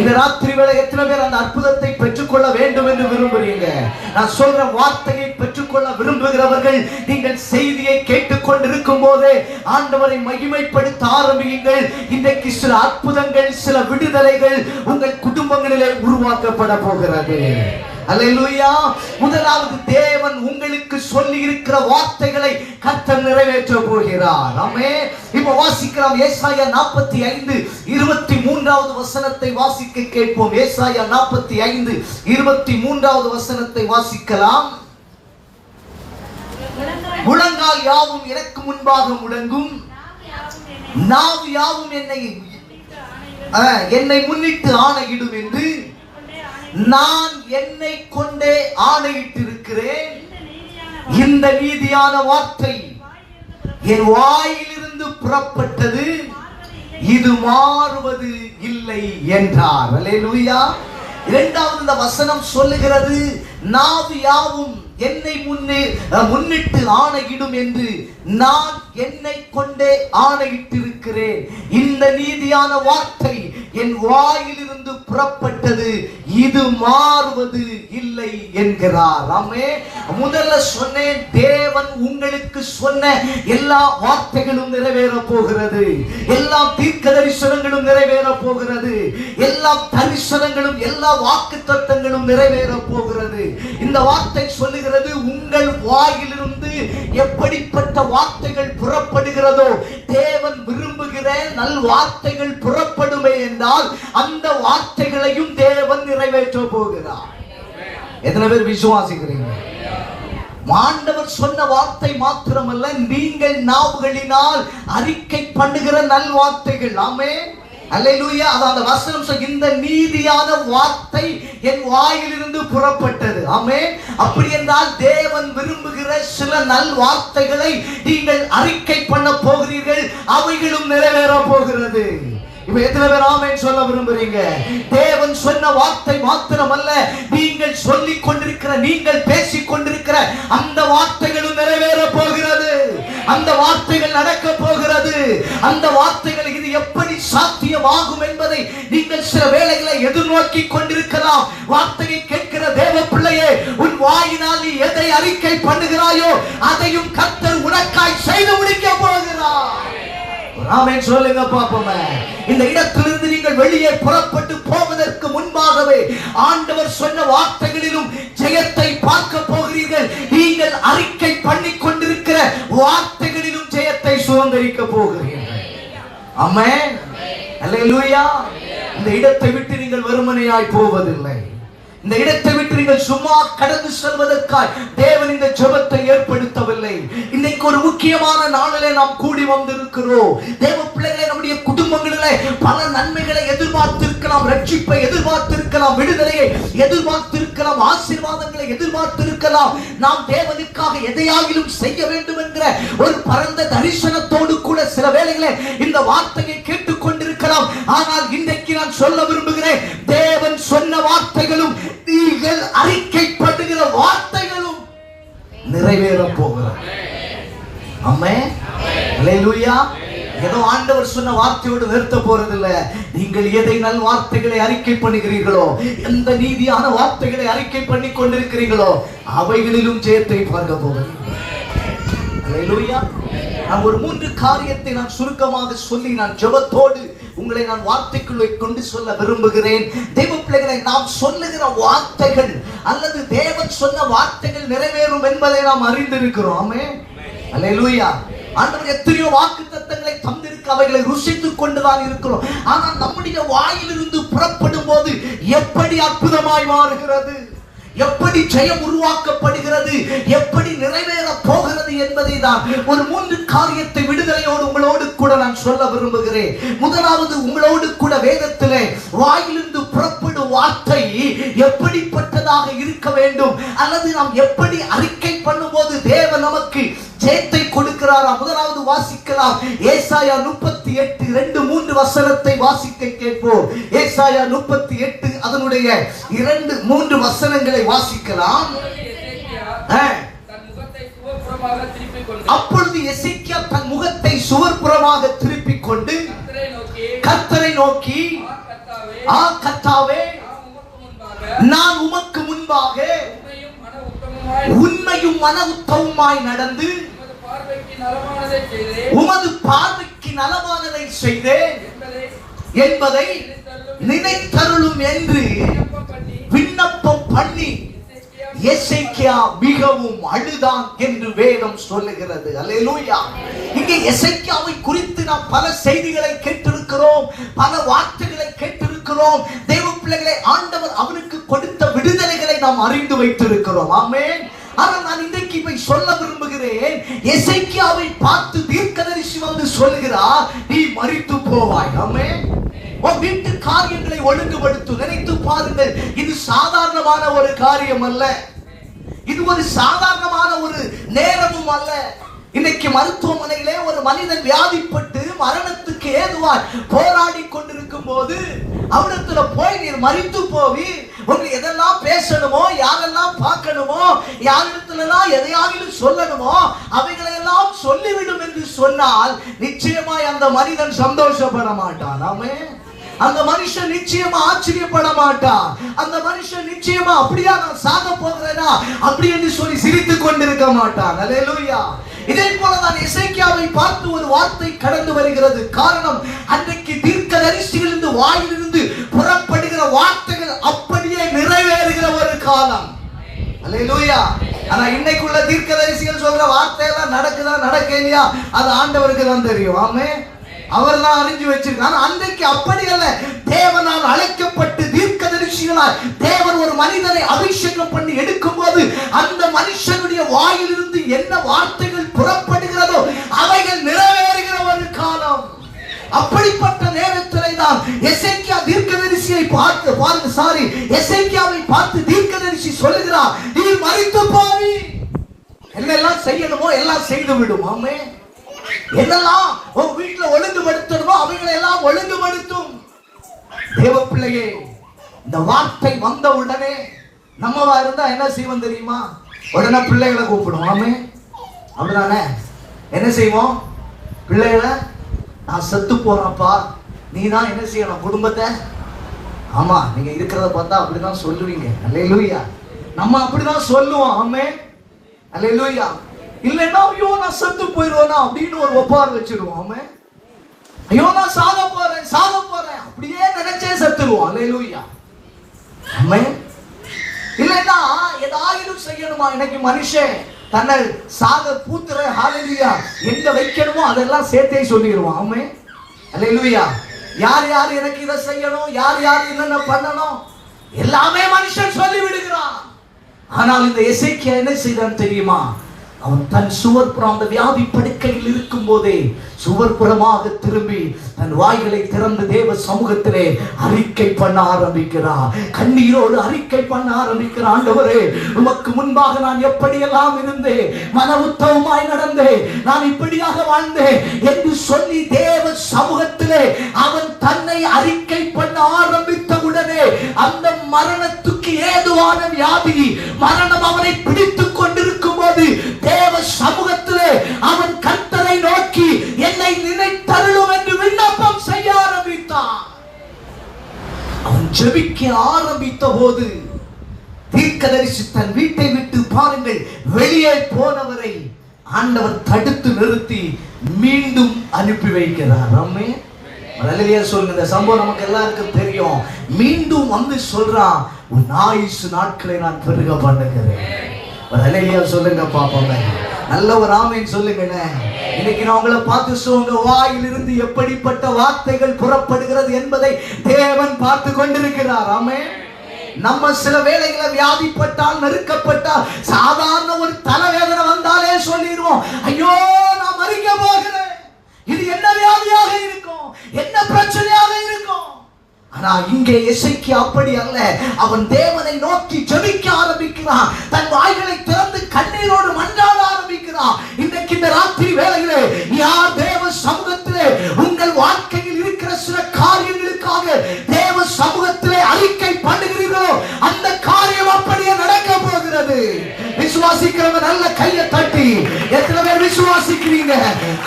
இந்த ராத்திரி வேளை எத்தனை பேர் அந்த அற்புதத்தை பெற்றுக்கொள்ள வேண்டும் என்று விரும்புறீங்க? நான் சொல்ற வார்த்தையை பெற்றுக்கொள்ள விரும்புகிறவர்கள் நீங்கள் செய்தியை கேட்டுக்கொண்டு கொண்டிருக்கும் போதே ஆண்டவரை மகிமைப்படுத்த ஆரம்பியுங்கள். இன்றைக்கு சில அற்புதங்கள், சில விடுதலைகள் உங்கள் குடும்பங்களிலே உருவாக்கப்பட போகிறது. அல்லேலூயா. முதலாவது, தேவன் உங்களுக்கு சொல்லி இருக்கிற வார்த்தைகளை கர்த்தர் நிறைவேற்ற போகிறார். ஆமென். இப்போ வாசிக்கலாம். ஏசாயா 45:23வது வசனத்தை வாசிக்க கேட்போம். ஏசாயா 45:23வது வசனத்தை வாசிக்கலாம். முழங்கால் யாவும் எனக்கு முன்பாக முடங்கும், நாவு யாவும் என்னை முன்னிட்டு ஆணையிடும் என்று நான் என்னை கொண்டே ஆணையிட்டிருக்கிறேன். இந்த நீதியான வார்த்தை என் வாயிலிருந்து புறப்பட்டது, இது மாறுவது இல்லை என்றார். அல்லேலூயா. இரண்டாவது இந்த வசனம் சொல்லுகிறது, நாவு யாவும் என்னை முன்னிட்டு ஆணையிடும் என்று நான் என்னை கொண்டே ஆணையிட்டிருக்கிறேன். இந்த நீதியான வார்த்தை என் வாயிலிருந்து புறப்பட்டது, இது மாறுவது இல்லை என்கிறார். ஆமென். முதல்ல சொன்னேன், தேவன் உங்களுக்கு சொன்ன எல்லா வார்த்தைகளும் நிறைவேற போகிறது. எல்லா தீர்க்க தரிசனங்களும் நிறைவேற போகிறது. எல்லா தரிசனங்களும், எல்லா வாக்குத்தத்தங்களும் நிறைவேற போகிறது. இந்த வார்த்தை சொல்லுகிறது, உங்கள் வாயிலிருந்து எப்படிப்பட்ட வார்த்தைகள் புறப்படுகிறதோ, தேவன் விரும்புகிற நல் வார்த்தைகள் புறப்படுமே என்றால் அந்த வார்த்தைகளையும் தேவன் நிறைவேற்ற போகிறார். எத்தனை பேர் விசுவாசிக்கிறீங்க? ஆண்டவர் சொன்ன வார்த்தை மாத்திரமல்ல, நீங்கள் நாவுகளினால் அறிக்கை பண்ணுகிற நல் வார்த்தைகள். ஆமென். அல்லேலூயா. அந்த வசனம் சொல்ல, இந்த நீதியான வார்த்தை என் வாயிலிருந்து புறப்பட்டது. ஆமென். அப்படி என்றால் தேவன் விரும்புகிற சில நல் வார்த்தைகளை நீங்கள் அறிக்கை பண்ண போகிறீர்கள். அவைகளும் நிறைவேற போகிறது. இப்ப எத்தனை பேர் ஆமென் சொல்ல விரும்புறீங்க? தேவன் சொன்ன வார்த்தை மாத்திரமல்ல, நீங்கள் சொல்லிக் கொண்டிருக்கிற, நீங்கள் பேசிக் கொண்டிருக்கிற அந்த வார்த்தைகளும் நிறைவேற போகிறது. அந்த வார்த்தைகள் நடக்க போகிறது. அந்த வார்த்தைகள் இது எப்படி சாத்தியமாகும் என்பதை நீங்கள் சில வேளைகளை எதிர்நோக்கி கொண்டிருக்கலாம். வார்த்தையை கேட்கிற தேவ பிள்ளையே, உன் வாயினால் நீ எதை அறிக்கை பண்ணுகிறாயோ அதையும் கர்த்தர் உனக்காய் செய்து முடிக்க போகிறார். ஆமென் சொல்லுங்க பாப்போமே. இந்த இடத்திலிருந்து நீங்கள் வெளியே புறப்பட்டு போவதற்கு முன்பாகவே ஆண்டவர் சொன்ன வார்த்தைகளிலும் ஜெயத்தை பார்க்க போகிறீர்கள். நீங்கள் அறிக்கை பண்ணிக் கொண்டிருக்கிற வார்த்தைகளிலும் ஜெயத்தை சுதந்திரிக்க போகிறீர்கள். ஆமென். அல்லேலூயா. இந்த இடத்தை விட்டு நீங்கள் வெறுமனையாய் போவதில்லை. இந்த இடத்தை விட்டு நீங்கள் சும்மா கடந்து செல்வதற்காய் தேவன் இந்த ஜெபத்தை ஏற்படுத்தவில்லை. இன்னைக்கு ஒரு முக்கியமான நாளிலே நாம் கூடி வந்திருக்கிறோம். தேவ பிள்ளைகளை, நம்முடைய குடும்பங்களிலே பல நன்மைகளை எதிர்பார்த்திருக்கலாம், ரட்சிப்பை எதிர்பார்த்திருக்கலாம், விடுதலையை எதிர்பார்த்திருக்கலாம், ஆசீர்வாதங்களை எதிர்பார்த்திருக்கலாம். நாம் தேவனுக்காக எதையாகிலும் செய்ய வேண்டும் என்கிற ஒரு பரந்த தரிசனத்தோடு கூட சில வேளைகளே இந்த வார்த்தையை கேட்டுக் கொண்டிருக்கலாம். ஆனால் இன்றைக்கு நான் சொல்ல விரும்புகிறேன், தேவன் சொன்ன வார்த்தைகளும் நீங்கள் அறிக்கை பண்ணுகிற வார்த்தைகளும் நிறைவேற போகிறது. ஆமென். அல்லேலூயா. ஏதோ ஆண்டவர் சொன்ன வார்த்தையோடு நிறுத்த போறதில்லை. நீங்கள் எதை நல் வார்த்தைகளை அறிக்கை பண்ணுகிறீர்களோ, எந்த நீதியான வார்த்தைகளை அறிக்கை பண்ணி கொண்டிருக்கிறீர்களோ, அவைகளிலும் ஜெயத்தை பார்க்க போகிறீர்கள். அல்லேலூயா. நான் ஒரு 3 காரியத்தை நான் சுருக்கமாக சொல்லி நான் ஜெபத்தோடு உங்களை நான் வார்த்தைக்குள்ளே கொண்டு சொல்ல விரும்புகிறேன். தேவ பிள்ளைகளை, நாம் சொல்லுகிற வார்த்தைகள் அல்லது தேவன் சொன்ன வார்த்தைகள் நிறைவேறும் என்பதை நாம் அறிந்திருக்கிறோம். ஆமென். அல்லேலூயா. ஆண்டவர் எத்தனையோ வாக்குத்தத்தங்களை தந்திருக்க, அவைகளை ருசித்துக் கொண்டுதான் இருக்கிறோம். ஆனால் நம்முடைய வாயிலிருந்து புறப்படும் போது எப்படி அற்புதமாய் மாறுகிறது, எப்படி ஜெயம் உருவாக்கப்படுகிறது, எப்படி நிறைவேற போகிறது என்பதை தான் ஒரு 3 காரியத்தை விடுதலையோடு உங்களோடு கூட நான் சொல்ல விரும்புகிறேன். முதலாவது, உங்களோடு கூட வேதத்திலே வாயிலிருந்து புறப்படும் வார்த்தை எப்படிப்பட்டதாக இருக்க வேண்டும், அல்லது நாம் எப்படி அறிக்கை பண்ணும்போது தேவன் நமக்கு ஜெயத்தை கொடுக்கிறாரா? முதலாவது வாசிக்கலாம். ஏசாயா 38:2-3 வசனத்தை வாசிக்க கேட்போம். ஏசாயா 38 அதனுடைய 2-3 வசனங்களை வாசிக்கலாம். அப்பொழுது எசேக்கியா தன் முகத்தை சுவர்புறமாக திருப்பிக் கொண்டு கர்த்தரை நோக்கி, ஆ கர்த்தாவே, நான் உமக்கு முன்பாக உண்மையும் மன உத்தமமாய் நடந்து உமது பார்வைக்கு நலமானதை செய்தேன் என்பதை நினைத்தருளும் என்று விண்ணப்பம் பண்ணி எசேக்கியா மிகவும் அழுதான் என்று வேதம் சொல்லுகிறது. அல்லேலூயா. இங்கே எசேக்கியாவை குறித்து நாம் பல செய்திகளை கேட்டிருக்கிறோம், பல வார்த்தைகளை கேட்டிருக்கிறோம். தேவ பிள்ளைகளை ஆண்டவர் அவனுக்கு கொடுத்த விடுதலைகளை நாம் அறிந்து வைத்திருக்கிறோம். ஆமென். ஆனால் நான் இன்றைக்கு இவை சொல்ல விரும்புகிறேன். எசேக்கியாவை பார்த்து தீர்க்கதரிசி வந்து சொல்லுகிறார், நீ மரித்து போவாய். ஆமென். உன் வீட்டு காரியங்களை ஒழுங்குபடுத்து. நினைத்து பாருங்கள், இது சாதாரணமான ஒரு காரியம் அல்ல, இது ஒரு சாதாரணமான ஒரு நேரமும் அல்ல. இன்னைக்கு மருத்துவமனையிலே ஒரு மனிதன் வியாதிப்பட்டு மரணத்துக்கு ஏதுவாய் போராடி கொண்டிருக்கும் போது அவரிடத்துல போய் நீர் மரித்து போவி, உங்களுக்கு எதெல்லாம் பேசணுமோ, யாரெல்லாம் பார்க்கணுமோ, யாரிடத்துலாம் எதையாவது சொல்லணுமோ அவைகளை எல்லாம் சொல்லிவிடும் என்று சொன்னால் நிச்சயமாய் அந்த மனிதன் சந்தோஷப்பட மாட்டான். ஆமென். அந்த மனுஷன் நிச்சயமா ஆச்சரியப்பட மாட்டான். அந்த மனுஷன் நிச்சயமா அப்படியா நான் சாக போகிறேனா அப்படி என்று சொல்லி சிரித்துக் கொண்டிருக்க மாட்டான். அல்லேலூயா. இதே போலதான் எசேக்கியாவை பார்த்து ஒரு வார்த்தை கடந்து வருகிறது. காரணம், அன்றைக்கு தீர்க்கதரிசிகளிலிருந்து வாயிலிருந்து புறப்படுகிற வார்த்தைகள் அப்படியே நிறைவேறுகிற ஒரு காலம். அல்லேலூயா. ஆனா இன்னைக்குள்ள தீர்க்கதரிசிகள் சொல்ற வார்த்தை எல்லாம் நடக்குதா நடக்கலையா அது ஆண்டவருக்கு தான் தெரியும். ஆமென். அவர் தான் அறிஞ்சு வச்சிருக்காங்க. அன்றைக்கு அப்படி அல்ல. தேவனால் அழைக்கப்பட்டு தீர்க்கதரிசிகளாய் தேவன் ஒரு மனிதனை அபிஷேகம் பண்ணி எடுக்கும் போது அந்த மனுஷனுடைய வாயிலிருந்து என்ன வார்த்தைகள் புறப்படுகிறதோ அவைகள் நிறைவேறுகிற ஒரு காலம். அப்படிப்பட்ட நேரத்திலே தான் எசேக்கியா தீர்க்கதரிசியை பார்த்து எசேக்கியாவை பார்த்து தீர்க்கதரிசி சொல்லுகிறார், நீ மரித்து போவி. என்னெல்லாம் செய்யணுமோ எல்லாம் செய்து விடும். ஆமென். என்னெல்லாம் உன் வீட்டுல ஒழுங்குபடுத்தணுமோ அவைகளை எல்லாம் ஒழுங்குபடுத்தும். தேவ பிள்ளையே, இந்த வார்த்தை வந்த உடனே நம்மவா இருந்தா என்ன செய்வோம் தெரியுமா? உடனே பிள்ளைகளை கூப்பிடுவோம். ஆமென். அப்படிதானே? என்ன செய்வோம்? பிள்ளைகளை, நான் செத்து போறேன்ப்பா, நீ தான் என்ன செய்யணும் குடும்பத்தை. ஆமா, நீங்க இருக்கிறத பார்த்தா அப்படிதான் சொல்லுவீங்க. அல்லேலூயா. நம்ம அப்படிதான் சொல்லுவோம். ஆமென். அல்லேலூயா. இல்லைன்னா ஐயோ நான் செத்து போயிடுவேனா அப்படின்னு ஒரு ஒப்பார் வச்சிருவோம். ஐயோ நான் சாக போறேன் அப்படியே நினைச்சே செத்துருவோம். அல்லேலூயா. ஆமென். இல்லைன்னா ஏதாவது செய்யணுமா, இன்னைக்கு மனுஷன் தன்னை சாக பூத்துற ஹalleluya எங்க வைக்கணுமோ அதெல்லாம் சேர்த்தே சொல்லிடுவான். ஆமென். அல்லேலூயா. யார் யார் எனக்கு இதை செய்யணும், யார் யார் என்னென்ன பண்ணணும் எல்லாமே மனுஷன் சொல்லி விடுகிறான். ஆனால் இந்த எசேக்கியா என்ன செய்தான் தெரியுமா? அவன் தன் சுவர்புறம் அந்த வியாதி படுக்கையில் இருக்கும் போதே சுவர்புறமாக திரும்பி தன் வாய்களை திறந்து தேவ சமூகத்திலே அறிக்கை பண்ண ஆரம்பிக்கிறார். கண்ணீரோடு அறிக்கை பண்ண ஆரம்பிக்கிறார். ஆண்டவரே, உமக்கு முன்பாக நான் எப்படியெல்லாம் இருந்தேன், மன உத்தமமாய் நடந்தேன், நான் இப்படியாக வாழ்ந்தேன் என்று சொல்லி தேவ சமூகத்திலே அவன் தன்னை அறிக்கை பண்ண ஆரம்பித்த உடனே அந்த மரணத்துக்கு ஏதுவான வியாதி மரணம் அவனை பிடித்துக் கொண்டிருக்கும் போது தேவ சமூகத்திலே அவன் கர்த்தரை நோக்கி என்னை நினைத்தருளும் என்று விண்ணப்பம் செய்ய ஆரம்பித்தான். அவன் ஜெபிக்க ஆரம்பித்த போது தீர்க்கதரிசி தன் வீட்டை விட்டு பாருங்கள் வெளியே போனவரை ஆண்டவர் தடுத்து நிறுத்தி மீண்டும் அனுப்பி வைக்கிறார். ஆமென். அல்லேலூயா சொல்லுங்க. இந்த சம்பவம் நமக்கு எல்லாருக்கும் தெரியும். மீண்டும் வந்து சொல்றான், உன் ஆயுசு நாட்களை நான் பெருக பண்ணுகிறேன். அல்லேலூயா சொல்லுங்க பாப்போம். நல்ல ஒரு ஆமென் சொல்லுங்க. இன்னைக்கு நான் உங்களை பார்த்து சொல்லுங்க, வாயிலிருந்து எப்படிப்பட்ட வார்த்தைகள் புறப்படுகிறது என்பதை தேவன் பார்த்து கொண்டிருக்கிறார். ஆமென். நம்ம சில வேளைகளை வியாதிப்பட்டால், நெருக்கப்பட்டால், சாதாரண ஒரு தலைவேதனை வந்தாலே சொல்லிடுவோம், ஐயோ நான் மரிக்க போகிறேன், இது என்ன வியாதியாக இருக்கும், என்ன பிரச்சனையாக இருக்கும். ஆனா இங்கே எசேக்கியா அப்படி அல்ல. அவன் தேவனை நோக்கி ஜெபிக்க ஆரம்பிக்கிறான். தன் வாய்களை திறந்து கண்ணீரோடு மன்றாட ஆரம்பிக்கிறான். இன்றைக்கு இந்த ராத்திரி வேளையிலே யார் தேவ சமூகத்திலே உங்கள் வாழ்க்கையில் இருக்கிற சில காரியங்களுக்காக தேவ சமூகத்திலே அறிக்கை பண்ணுகிறீர்களோ அந்த காரியம் அப்படியே நடக்க போகிறது. விசுவாசிக்கிறவங்க நல்ல கையை தட்டி எத்தனை பேர் விசுவாசிக்கிறீங்க?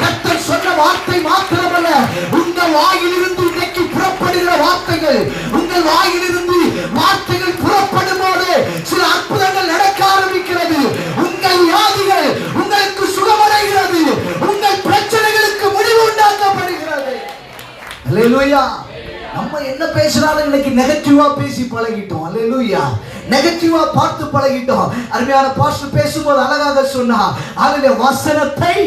கர்த்தர் சொன்ன வார்த்தை மாத்திரமல்ல, உங்கள் வாயிலிருந்து இன்றைக்கு புறப்படுகிற வார்த்தைகள், உங்கள் வாயிலிருந்து வார்த்தைகள் புறப்படும் போது சில அற்புதங்கள் நடக்க ஆரம்பிக்கிறது. உங்கள் வியாதிகள் உங்களுக்கு சுகமடைகிறது. அல்லேலூயா. நம்ம என்ன பேசினாலும் இன்னைக்கு நெகட்டிவா பேசி பழகிட்டோம். அல்லேலூயா. நெகட்டிவா பார்த்து பழகிட்டோம். அருமையான பாஸ்டர் பேசும்போது அழகாக சொன்னா, அதுல வசனத்தை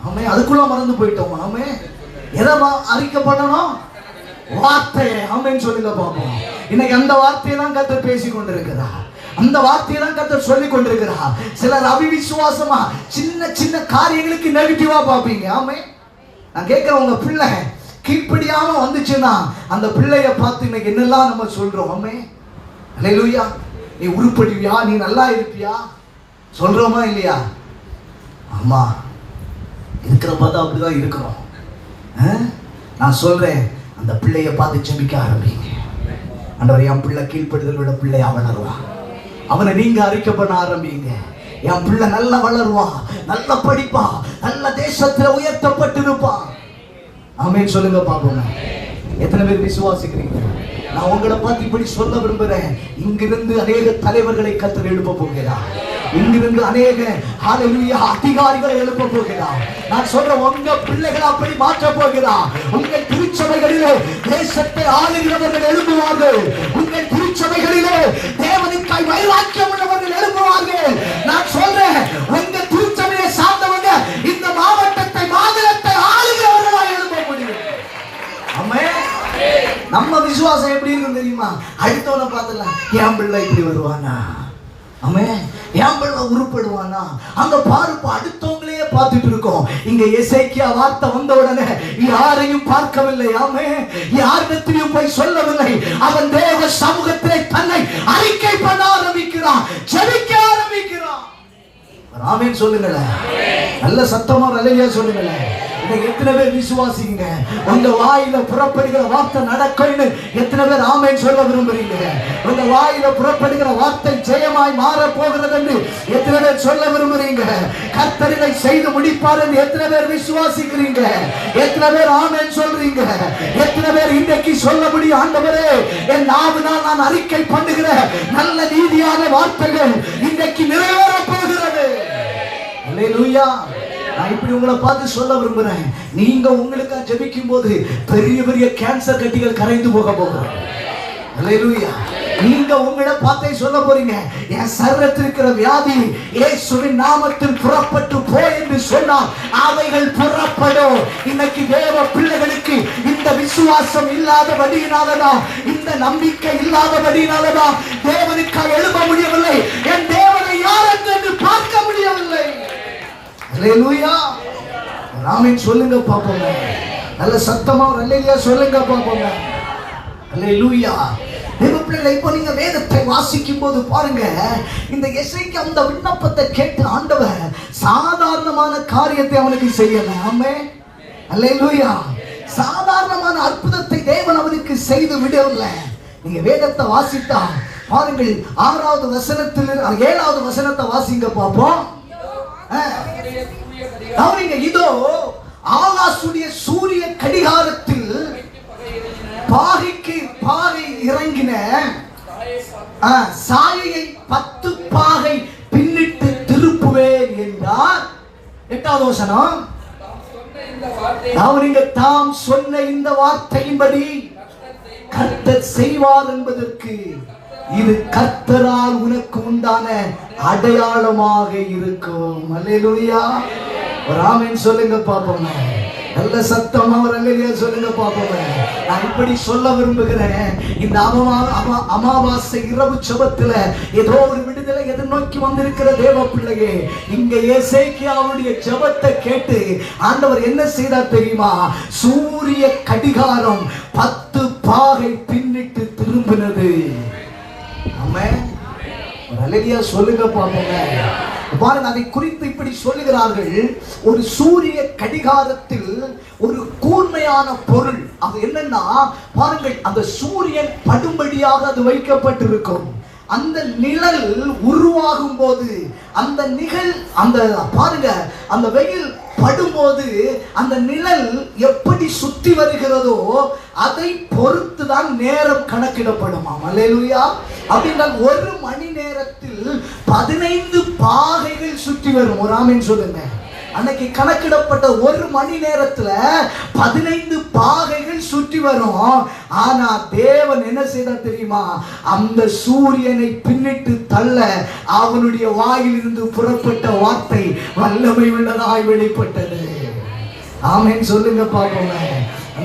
ஆமே அதுக்குள்ள மறந்து போயிட்டோம். ஆமே எதை அறிக்கை பண்ணணும்? வார்த்தையை. ஆமேன்னு சொல்லுங்க பாப்போம். இன்னைக்கு அந்த வார்த்தையை தான் கர்த்தர் பேசி கொண்டிருக்கிறார். அந்த வார்த்தையை தான் கர்த்தர் சொல்லி கொண்டிருக்கிறார். சிலர் அவிவிசுவாசமா சின்ன சின்ன காரியங்களுக்கு நெகட்டிவா பார்ப்பீங்க. ஆமே நான் கேட்கிறேன், உங்க பிள்ளை கீழ்ப்படியாம வந்துச்சுன்னா அந்த பிள்ளைய பார்த்து இன்னைக்கு என்னெல்லாம் நம்ம சொல்றோம். ஆமே அல்லேலூயா. நீ உருப்படிவியா, நீ நல்லா இருப்பியா சொல்றோமா இல்லையா? ஆமா இருக்கிற பார்த்தா அப்படிதான் இருக்கிறோம். நான் சொல்றேன், அந்த பிள்ளைய பார்த்து ஜெபிக்க ஆரம்பிங்க. ஆண்டவரே, என் பிள்ளை கீழ்ப்படுதல் விட பிள்ளையா வளருவா. அவனை நீங்க அறிக்கை பண்ண ஆரம்பிங்க. என் பிள்ளை நல்லா வளருவா, நல்லா படிப்பா, நல்ல தேசத்துல உயர்த்தப்பட்டிருப்பா. ஆமென் சொல்லுங்க பாப்போம். எத்தனை பேர் விசுவாசிக்கிறீங்க? நான் உங்களை பார்த்து இப்படி சொல்ல விரும்புறேன். இங்கிருந்து அநேக தலைவர்களை கர்த்தர் எழுப்ப போகிறார். இங்கிருந்து அநேக ஹல்லேலூயா அதிகாரிகளை எழுப்ப போகிறார். நான் சொல்ற உங்க பிள்ளைகளை அப்படி மாற்ற போகிறார். உங்கள் திருச்சபைகளிலே தேசத்தை ஆளுகிறவர்கள் எழுப்புவார்கள். உங்கள் திருச்சபைகளிலே தேவனுக்காய் வைராக்கியம் உள்ளவர்கள் எழுப்புவார்கள். நான் சொல்றேன், உங்க திருச்சபையை சார்ந்தவங்க இந்த மாவட்டத்தை மாநிலத்தை ஆளுகிறவர்களாக எழுப்ப முடியும். ஆமென். நம்ம விசுவாசம் எப்படி இருக்கும் தெரியுமா? அடுத்தவனை பார்த்துலாம், என் பிள்ளை இப்படி வருவானா, ஆமென், என் பிள்ளை உருப்படுவானா. அங்க பாருப்பா, அடுத்தவங்களையே பார்த்துட்டு இருக்கோம். இங்க எசேக்கியா வார்த்தை வந்த உடனே யாரையும் பார்க்கவில்லை. ஆமென், யாரிடத்திலும் போய் சொல்லவில்லை. அவன் தேவ சமூகத்திலே தன்னை அறிக்கை பண்ண ஆரம்பிக்கிறான், ஜெபிக்க ஆரம்பிக்கிறான். ஆமென் சொல்லுங்களேன். நல்ல சத்தமா அல்லேலூயா சொல்லுங்களேன். இன்னைக்கு எத்தனை பேர் விசுவாசிங்க? உங்க வாயில புறப்படுகிற வார்த்தை நடக்கும்னு எத்தனை பேர் ஆமென் சொல்ல விரும்புறீங்க? உங்க வாயில புறப்படுகிற வார்த்தை ஜெயமாய் மாற போகிறது என்று எத்தனை பேர் சொல்ல விரும்புறீங்க? கர்த்தர் இதை செய்து முடிப்பார் என்று எத்தனை பேர் விசுவாசிக்கிறீங்க? எத்தனை பேர் ஆமென் சொல்றீங்க? எத்தனை பேர் இன்றைக்கு சொல்ல முடியும், ஆண்டவரே என் நாவினால் நான் அறிக்கை பண்ணுகிற நல்ல நீதியான வார்த்தைகள் இன்றைக்கு நிறைவேற போகிறது. அல்லேலூயா. நான் இப்படி உங்களை பார்த்து சொல்ல விரும்புறேன், நீங்க உங்களுக்கா ஜெபிக்கும் போது பெரிய பெரிய கேன்சர் கட்டிகள் கரைந்து போக போகிறோம். அல்லேலூயா. நீங்க உங்களை பார்த்தே சொல்ல போறீங்க, என் சரீரத்தில் இருக்கிற வியாதி இயேசுவின் நாமத்தில் புறப்பட்டு போ என்று சொன்னால் அவைகள் புறப்படும். இன்னைக்கு தேவ பிள்ளைகளுக்கு இந்த விசுவாசம் இல்லாதபடியினாலதான், இந்த நம்பிக்கை இல்லாதபடியினாலதான் தேவனுக்காக எழுத முடியவில்லை. என் தேவனை யார் என்று பார்க்க முடியவில்லை. அல்லேலூயா. ஆமென் சொல்லுங்க பாப்போம். நல்ல சத்தமா அல்லேலூயா சொல்லுங்க பாப்போம். அல்லேலூயா. தேவ பிள்ளைகளை, இப்போ நீங்க வேதத்தை வாசிக்கும் போது பாருங்க, இந்த எசேக்கியா அந்த விண்ணப்பத்தை கேட்டு ஆண்டவர் சாதாரணமான காரியத்தை அவனுக்கு செய்யல. ஆமென் அல்லேலூயா. சாதாரணமான அற்புதத்தை தேவன் அவனுக்கு செய்து விடவில்லை. நீங்க வேதத்தை வாசித்தா பாருங்கள், 6வது வசனத்தில் 7வது வசனத்தை வாசிங்க பாப்போம். இதோ ஆகாசுடைய சூரிய கடிகாரத்தில் பாகைக்கு பாகை இறங்கின சாயையை 10 பாகை பின்னிட்டு திருப்புவேன் என்றார். 8வது வசனம், அவர் இங்க தாம் சொன்ன இந்த வார்த்தையின்படி கர்த்தர் செய்வார் என்பதற்கு இது கர்த்தரால் உனக்கு உண்டான அடையாளமாக இருக்கும். அல்லேலூயா. ஒரு ஆமென் சொல்லுங்க பாப்போம். நல்ல சத்தமா ஒரு அல்லேலூயா சொல்லுங்க பாப்போம். நான் இப்படி சொல்ல விரும்புகிறேன், இந்த அமாவாசை இரவு ஜெபத்துல ஏதோ ஒரு விடுதலை எதிர்நோக்கி வந்திருக்கிற தேவ பிள்ளையே, இங்க எசேக்கியாவுடைய ஜெபத்தை கேட்டு ஆண்டவர் என்ன செய்தார் தெரியுமா? சூரிய கடிகாரம் 10 பாகை பின்னிட்டு திரும்பினது. ஆமென் அல்லேலூயா சொல்லுங்க பாப்போங்க. பாருங்க, அதை குறித்து இப்படி சொல்லுகிறார்கள், ஒரு சூரிய கடிகாரத்தில் ஒரு கூர்மையான பொருள். அது என்னன்னா பாருங்கள், அந்த சூரியன் படும்படியாக அது வைக்கப்பட்டிருக்கும். அந்த நிழல் உருவாகும் போது அந்த அந்த பாருங்க, அந்த வெயில் படும்போது அந்த நிழல் எப்படி சுத்தி வருகிறதோ அதை பொறுத்து தான் நேரம் கணக்கிடப்படுமா. அல்லேலூயா. அப்படின்றால் 1 மணி நேரத்தில் 15 பாகைகள் சுற்றி வரும். ஒரு ஆமென் சொல்லுங்க. அன்னைக்கு கணக்கிடப்பட்ட 1 மணி நேரத்துல 15 பாகைகள் சுற்றி வரும். ஆனா தேவன் என்ன செய்தார் தெரியுமா? அந்த சூரியனை பின்னிட்டு தள்ள அவனுடைய வாயிலிருந்து புறப்பட்ட வார்த்தை வல்லமை உள்ளதாய் வெளிப்பட்டது. ஆமென் சொல்லுங்க பாப்போங்க.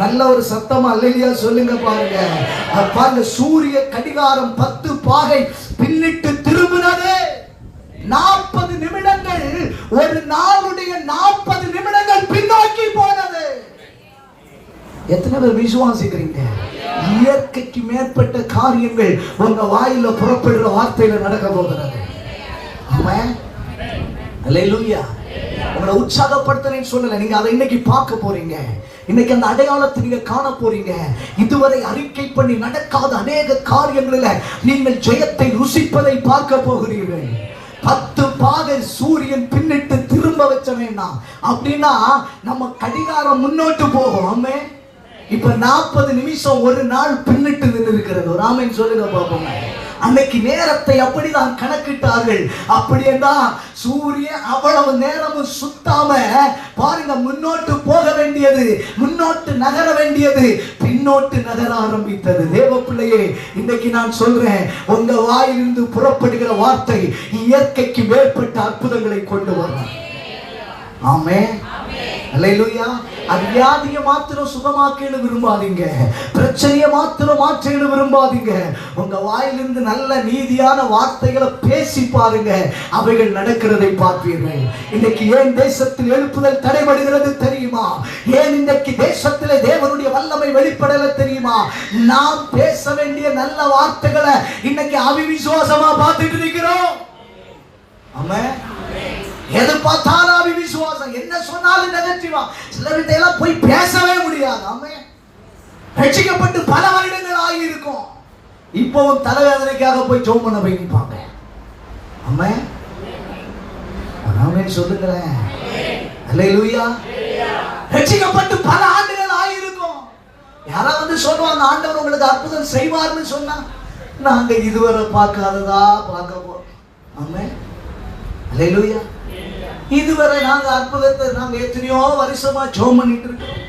நல்ல ஒரு சத்தமா அல்லேலூயா சொல்லுங்க பாருங்க. பாருங்க, சூரிய கடிகாரம் 10 பாகை பின்னிட்டு திரும்பினது. 40 நிமிடங்கள், ஒரு நாளுடைய 40 நிமிடங்கள் பின்னோக்கி போனது. எத்தனை பேர் விசுவாசிக்கிறீங்க? இயற்கைக்கு மேற்பட்ட காரியங்கள் உங்க வாயில புறப்படுற வார்த்தையில நடக்க போகிறது. ஆமென் அல்லேலூயா. உங்களை உற்சாகப்படுத்துறேன்னு சொல்லல, நீங்க அதை இன்னைக்கு பார்க்க போறீங்க. இன்னைக்கு அந்த அடையாளத்தை நீங்க காண போறீங்க. இதுவரை அறிக்கை பண்ணி நடக்காத அநேக காரியங்களில் நீங்கள் ஜெயத்தை ருசிப்பதை பார்க்க போகிறீர்கள். 10 பாகை சூரியன் பின்னிட்டு திரும்ப வச்சவேன்னா அப்படின்னா நம்ம கடிகாரம் முன்னோட்டு போகும். ஆமென். இப்ப 40 நிமிஷம் ஒரு நாள் பின்னிட்டு நின்று இருக்கிறது. ஒரு ஆமென் சொல்லுங்க பாப்போம். அன்னைக்கு நேரத்தை அப்படிதான் கணக்கிட்டார்கள். அப்படின்னா சூரியன் அவ்வளவு நேரமும் சுத்தாம பாருங்க, முன்னோட்டு போக வேண்டியது, முன்னோட்டு நகர வேண்டியது பின்னோட்டு நகர ஆரம்பித்தது. தேவ பிள்ளையே, இன்னைக்கு நான் சொல்றேன், உங்க வாயிலிருந்து புறப்படுகிற வார்த்தை இயற்கைக்கு மேற்பட்ட அற்புதங்களை கொண்டு வரும். ஆமென் அல்லேலூயா. அது வியாதியை மாத்திரம் சுகமாக்க விரும்பாதீங்க, பிரச்சனையை மாத்திரம் மாற்ற விரும்பாதீங்க. உங்க வாயிலிருந்து நல்ல நீதியான வார்த்தைகளை பேசி பாருங்க, அவைகள் நடக்கிறதை பார்ப்பீர்கள். இன்னைக்கு ஏன் தேசத்தில் எழுப்புதல் தடைபடுகிறது தெரியுமா? ஏன் இன்னைக்கு தேசத்திலே தேவனுடைய வல்லமை வெளிப்படல தெரியுமா? நாம் பேச வேண்டிய நல்ல வார்த்தைகளை இன்னைக்கு அவிசுவாசமா பார்த்துட்டு இருக்கிறோம். ஆமென். எது பார்த்தாலும் விசுவாசம், என்ன சொன்னாலும் நெகட்டிவா. சிலர்கிட்ட எல்லாம் போய் பேசவே முடியாது. ஆமென். ரட்சிக்கப்பட்டு பல வருடங்கள் ஆகியிருக்கும், இப்பவும் தலைவேதனைக்காக போய் ஜெபம் பண்ண போய் நிற்பாங்க. ஆமென். ஆமென் சொல்லுங்களேன். அல்லேலூயா. ரட்சிக்கப்பட்டு பல ஆண்டுகள் ஆகியிருக்கும். யாராவது வந்து சொல்லுவாங்க, ஆண்டவர் உங்களுக்கு அற்புதம் செய்வார்னு சொன்னா, நாங்க இதுவரை பார்க்காததா பார்க்க போறோம். ஆமென் அல்லேலூயா. இதுவரை நாங்க அற்புதத்தை நாங்க எத்தனையோ வருஷமா ஜெபம் பண்ணிட்டு இருக்கிறோம்,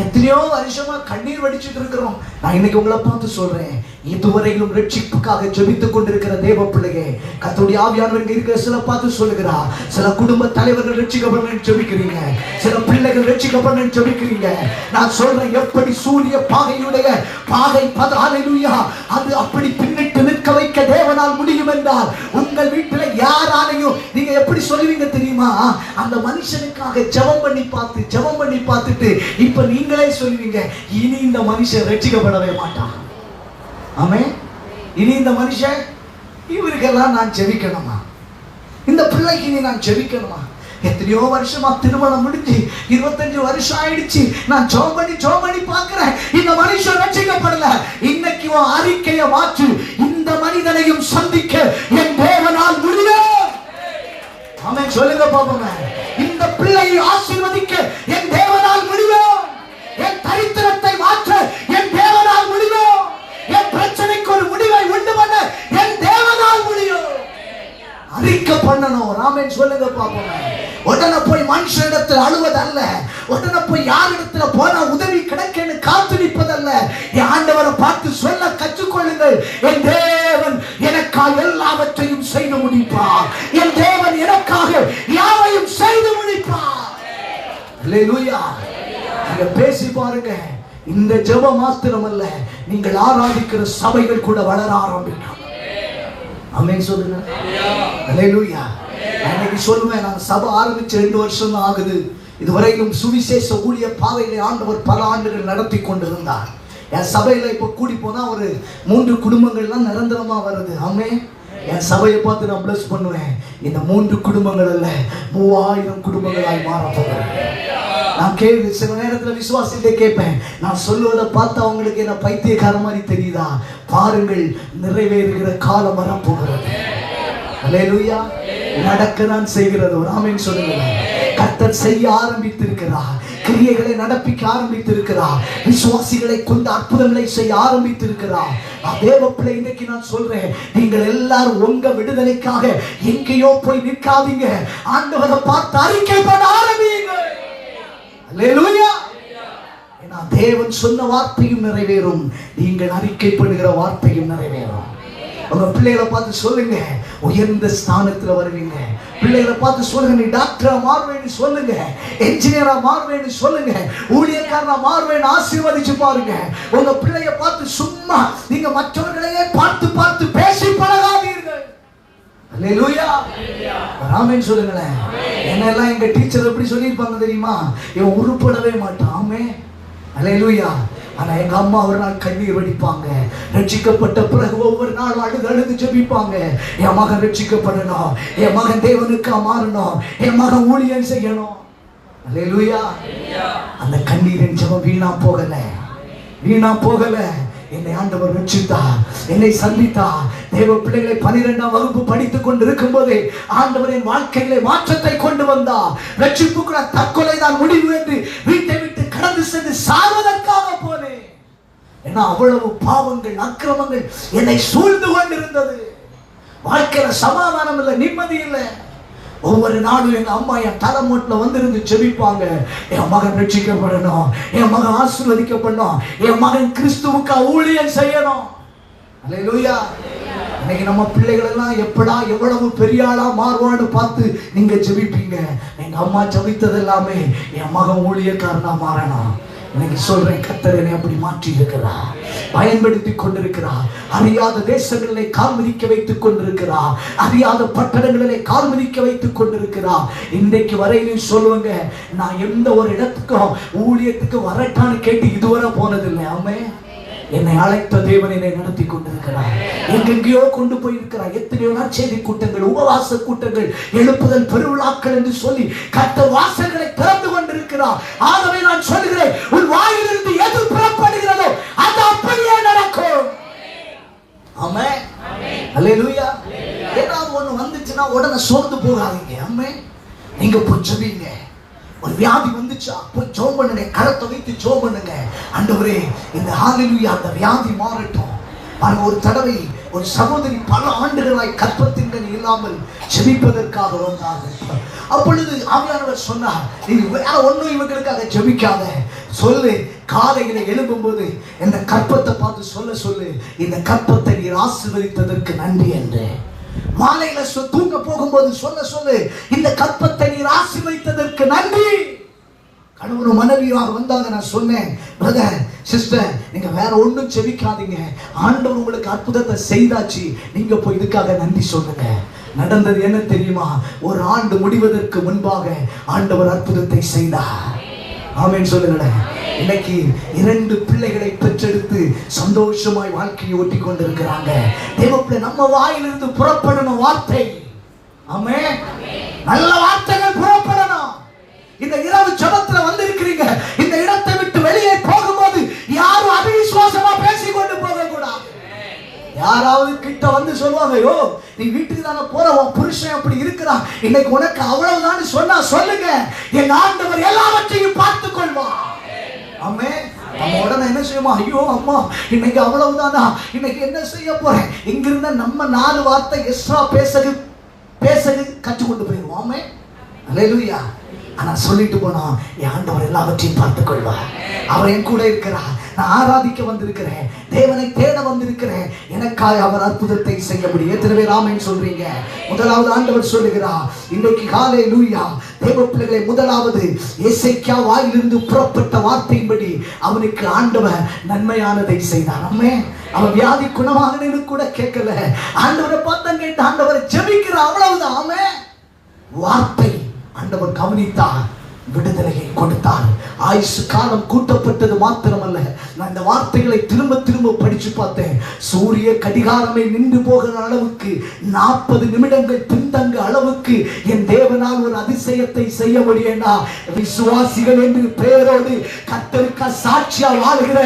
எத்தனையோ வருஷமா கண்ணீர் வடிச்சிட்டு இருக்கிறோம். நான் இன்னைக்கு உங்களை பார்த்து சொல்றேன், இதுவரையிலும் ரட்சிப்புக்காக ஜெபித்துக் கொண்டிருக்கிற தேவ பிள்ளையே, கர்த்தருடைய ஆவியானவர் இருக்கிற சில பார்த்து சொல்லுகிறா, சில குடும்ப தலைவர்கள் ரட்சிக்கப்படணும்னு ஜெபிக்கிறீங்க, சில பிள்ளைகள் ரட்சிக்கப்படணும்னு ஜெபிக்கிறீங்க. நான் சொல்றேன், எப்படி சூரிய பாகையுடைய பாகை ஹல்லேலூயா அது அப்படி பின்னிட்டு நிற்க வைக்க தேவனால் முடியும் என்றால், உங்கள் வீட்டில் யாராலையும் நீங்க எப்படி சொல்லுவீங்க தெரியுமா? அந்த மனுஷனுக்காக ஜெபம் பண்ணி பார்த்துட்டு இப்ப நீங்களே சொல்லுவீங்க, இனி இந்த மனுஷன் ரட்சிக்கப்படவே மாட்டான். ஆமென். இனி இந்த மனுஷன், இவருக்கெல்லாம் நான் ஜெபிக்கணுமா? இந்த பிள்ளைக்கு இனி நான் ஜெபிக்கணுமா? எத்தனையோ வருஷமா திருமணம் முடிஞ்சு 25 வருஷம் ஆயிடுச்சு, நான் ஜெபம் பண்ணி பார்க்கிறேன், இந்த மனுஷன் ரட்சிக்கப்படல. இன்னைக்கு அறிக்கையை மாற்று, இந்த மனிதனையும் சந்திக்க என் தேவனால் முடியும். ஆமென் சொல்லுங்க பாப்போங்க. இந்த பிள்ளையை ஆசீர்வதிக்க என் தேவனால் முடியும். என் தரித்திரத்தை மாற்ற என் தேவனால் முடியும். என் பிரச்சனைக்கு ஒரு முடிவை உண்டு பண்ண என் தேவனால் முடியும். அறிக்கை பண்ணணும். ஆமென் சொல்லுங்க பாப்போம். உடனே போய் மனுஷனிடத்தில் அழுவதல்ல, உடனே போய் யாரிடத்துல போனா உதவி கிடைக்கன்னு காத்து நிற்பதல்ல. என் ஆண்டவரை பார்த்து சொல்ல கற்றுக்கொள்ளுங்கள், என் தேவன் எனக்காக எல்லாவற்றையும் செய்து முடிப்பார். என் தேவன் எனக்காக யாவையும் செய்து முடிப்பார். அல்லேலூயா. நீங்க பேசி பாருங்க. இந்த ஜெபம் மாத்திரமல்ல, நீங்கள் ஆராதிக்கிற சபைகள் கூட வளர ஆரம்பிக்கும். ஆமென் சொல்லுங்க. அல்லேலூயா. அன்னைக்கு சொல்லுவேன், நான் சபை ஆரம்பிச்சு 2 வருஷம் தான் ஆகுது. இதுவரையிலும் சுவிசேஷ ஊழிய பாதையிலே ஆண்டவர் பல ஆண்டுகள் நடத்தி கொண்டிருந்தார். என் சபையில இப்ப கூடி போனா ஒரு 3 குடும்பங்கள்லாம் நிரந்தரமா வருது. ஆமென். என் சபையை பார்த்து நான் பிளஸ் பண்ணுவேன். இந்த 3 குடும்பங்கள் அல்ல, 3000 குடும்பங்களாய் மாற போகிறேன். நான் சில நேரத்தில் விசுவாசத்தை கேட்பேன், நான் சொல்லுவதை பார்த்து அவங்களுக்கு என்ன பைத்தியக்கார மாதிரி தெரியுதா? பாருங்கள், நிறைவேறுகிற காலம் வரப்போகிறது. அல்லேலூயா. நடக்க நான் செய்கிறது. ஆமென் சொல்லுங்க. கர்த்தர் செய்ய ஆரம்பித்திருக்கிறார், கிரியைகளை நடப்பிக்க ஆரம்பித்திருக்கிறார், விசுவாசிகளை கொண்டு அற்புதங்களை செய்ய ஆரம்பித்திருக்கிறார். தேவ பிள்ளை, இன்னைக்கு நான் சொல்றேன், நீங்கள் எல்லாரும் உங்க விடுதலைக்காக எங்கேயோ போய் நிற்காதீங்க. ஆண்டவரை பார்த்து அறிக்கை பண்ண ஆரம்பிங்க. அல்லேலூயா. ஏன்னா தேவன் சொன்ன வார்த்தையும் நிறைவேறும், நீங்கள் அறிக்கை பண்ணுகிற வார்த்தையும் நிறைவேறும். உங்க பிள்ளைகளை பார்த்து சொல்லுங்க, உயர்ந்த ஸ்தானத்துல வருவீங்க. பிள்ளைகளை பார்த்து சொல்லுங்க, நீ டாக்டரா மாறுவேன்னு சொல்லுங்க, என்ஜினியரா மாறுவேன்னு சொல்லுங்க, ஊழியக்காரனா மாறுவேன்னு ஆசீர்வதிச்சு பாருங்க. உங்க பிள்ளைய பார்த்து சும்மா நீங்க மற்றவர்களையே பார்த்து பார்த்து பேசி பழகாதீர்கள். அல்லேலூயா. ஆமென் சொல்லுங்களேன். என்னெல்லாம் எங்க டீச்சர் எப்படி சொல்லியிருப்பாங்க தெரியுமா? இவன் உருப்படவே மாட்டான். ஆமென். அல்லேலூயா. ஆனா எங்க அம்மா ஒரு நாள் கண்ணீர் வடிப்பாங்க. ரட்சிக்கப்பட்ட பிறகு ஒவ்வொரு நாளும் அழுது அழுது ஜெபிப்பாங்க. என் மகன் ரட்சிக்கப்படணும், என் மகன் தேவனுக்கா மாறணும், என் மகன் ஊழியம் செய்யணும். அல்லேலூயா. அந்த கண்ணீரின் ஜெபம் வீணா போகல, வீணா போகல. என்னை ஆண்டவர் ரட்சித்தார், என்னை சந்தித்தார். தேவ பிள்ளைகளை 12ஆம் வகுப்பு படித்துக் கொண்டு இருக்கும் போதே ஆண்டவர் என் வாழ்க்கையிலே மாற்றத்தை கொண்டு வந்தார். ரட்சிப்புக்குள்ள தற்கொலை தான் முடிவு என்று வீட்டை விட்டு கடந்து சென்று சாவதற்காக போனேன். ஏன்னா அவ்வளவு பாவங்கள் அக்கிரமங்கள் என்னை சூழ்ந்து கொண்டிருந்தது. வாழ்க்கையில சமாதானம் இல்லை, நிம்மதி இல்லை. ஒவ்வொரு நாளும் எங்க அம்மா என் தலைமோட்டில் வந்திருந்து ஜெபிப்பாங்க, என் மகன் ரட்சிக்கப்படணும், என் மகன் ஆசீர்வதிக்கப்படணும், என் மகன் கிறிஸ்துவுக்கு ஊழியம் செய்யணும். அல்லேலூயா. இன்னைக்கு நம்ம பிள்ளைகள் எல்லாம் எப்படா எவ்வளவு பெரிய ஆளா மாறுவான்னு பார்த்து நீங்க ஜெபிப்பீங்க. எங்க அம்மா ஜெபித்தது எல்லாமே என் மகன் ஊழியக்காரனா மாறணும். இன்னைக்கு சொல்றேன், கர்த்தர் என்னை அப்படி மாற்றி இருக்கிறார், பயன்படுத்தி கொண்டிருக்கிறார். அறியாத தேசங்களிலே கால் மிதிக்க வைத்துக் கொண்டிருக்கிறார், அறியாத பட்டணங்களிலே கால் மிதிக்க வைத்துக் கொண்டிருக்கிறார். இன்றைக்கு வரையிலும் சொல்லுவாங்க, நான் எந்த ஒரு இடத்துக்கும் ஊழியத்துக்கு வரட்டான்னு கேட்டு இதுவரை போனதில்லை. ஆமென். என்னை அழைத்த தேவன் என்னை நடத்தி கொண்டிருக்கிறார், எங்கெங்கேயோ கொண்டு போயிருக்கிறார். எத்தனையோ நற்செய்தி கூட்டங்கள், உபவாச கூட்டங்கள், எழுப்புதல் பெருவிழாக்கள் என்று சொல்லி கர்த்தர் வாசல்களை திறந்து கொண்டிருக்கிறார். ஆகவே நான் சொல்கிறேன், உன் வாயிலிருந்து எது புறப்படுகிறதோ அது அப்படியே நடக்கும். ஆமென். அல்லேலூயா. ஏதாவது ஒண்ணு வந்துச்சுன்னா உடனே சோர்ந்து போகாதீங்க. ஆமென். நீங்க போய் ஜெபிங்க. ஒரு வியாதி வந்துச்சா போய் ஜெபம் பண்ணுங்க, கரத்தை வைத்து ஜெபம் பண்ணுங்க. ஆண்டவரே இந்த ஹalleluya அந்த வியாதி மாறட்டும். ஒரு தடவை ஒரு சகோதரி பல ஆண்டுகளாய் கற்பத்தின் கனி இல்லாமல் ஜெபிப்பதற்காக வந்தார்கள். அப்பொழுது ஆவியானவர் சொன்னார், நீ வேற ஒன்றும் இவங்களுக்காக ஜெபிக்காத, சொல்லு, காலையில எழும்பும்போது இந்த கற்பத்தை பார்த்து சொல்லு, இந்த கற்பத்தை நீர் ஆசீர்வதித்ததற்கு நன்றி என்று. மாலையில தூங்க போகும்போது சொல்லு, இந்த கற்பத்தை நீர் ஆசீர்வதித்ததற்கு நன்றி. கணவன் மனைவியார் வந்தாங்க. நான் சொன்னேன், பிரதர் சிஸ்டர், நீங்க வேற ஒண்ணும் செபிக்காதீங்க, ஆண்டவர் உங்களுக்கு அற்புதத்தை செய்தாச்சு, நீங்க போய் இதுக்காக நன்றி சொல்லுங்க. நடந்தது என்ன தெரியுமா? ஒரு ஆண்டு முடிவதற்கு முன்பாக ஆண்டவர் அற்புதத்தை செய்தார். ஆமென் சொல்லுங்களேன். இன்னைக்கு 2 பிள்ளைகளை பெற்றெடுத்து சந்தோஷமாய் வாழ்க்கையை ஓட்டி கொண்டிருக்கிறாங்க. தேவப்பிள்ளை நம்ம வாயிலிருந்து புறப்படணும் வார்த்தை. ஆமென். நல்ல வார்த்தைகள் புறப்படணும். இந்த இரவு ஜெபத்துல வந்திருக்கிறீங்க, இந்த இடத்தை விட்டு வெளியே போகும்போது யாரும் அவிசுவாசமா பேசிக்கொண்டு போக கூடாது. யாராவது கிட்ட வந்து சொல்லுவாங்க, ஐயோ நீ வீட்டுக்கு தானே போற, உன் புருஷன் அப்படி இருக்கிறான், இன்னைக்கு உனக்கு அவ்வளவுதான் சொன்னா சொல்லுங்க, என் ஆண்டவர் எல்லாவற்றையும் பார்த்துக் கொள்வார். ஆமென். நம்ம உடனே என்ன செய்யுமா, ஐயோ அம்மா இன்னைக்கு அவ்வளவுதானா, இன்னைக்கு என்ன செய்ய போறேன், இங்கிருந்த நம்ம 4 வார்த்தை எக்ஸ்ட்ரா பேசகு கற்றுக்கொண்டு போயிருவோம். ஆமென். அல்லேலூயா. ஆனா சொல்லிட்டு போனா என் ஆண்டவர் எல்லாவற்றையும் பார்த்துக் கொள்வார். அவர் என் கூட இருக்கிறார். நான் ஆராதிக்க வந்திருக்கிறேன், தேவனை தேட வந்திருக்கிறேன், எனக்காக அவர் அற்புதத்தை செய்ய முடியும். எத்தனை பேர் ஆமென் சொல்றீங்க? முதலாவது ஆண்டவர் சொல்லுகிறார், இன்றைக்கு ஹalleluya, தேவ பிள்ளைகளை, முதலாவது எசேக்கியா வாயிலிருந்து புறப்பட்ட வார்த்தையின்படி அவனுக்கு ஆண்டவர் நன்மையானதை செய்தார். ஆமென். அவன் வியாதி குணமாகனு கூட கேட்கல, ஆண்டவரை பார்த்தா கேட்ட, ஆண்டவரை ஜெபிக்கிற, அவ்வளவுதான். ஆமென். வார்த்தை ஆண்டவர் கவனித்தார், விடுதலையை கொடுத்தார். ஆயுசு காலம் கூட்டப்பட்டது மாத்திரமல்ல, நான் இந்த வார்த்தைகளை திரும்ப திரும்ப படிச்சு பார்த்தேன். சூரிய கடிகாரமே நின்று போகிற அளவுக்கு 40 நிமிடங்கள் பின்தங்க அளவுக்கு என் தேவனால் ஒரு அதிசயத்தை செய்ய முடியும்னா, விசுவாசிகள் என்று பெயரோடு கர்த்தருக்கு சாட்சியா வாழ்கிற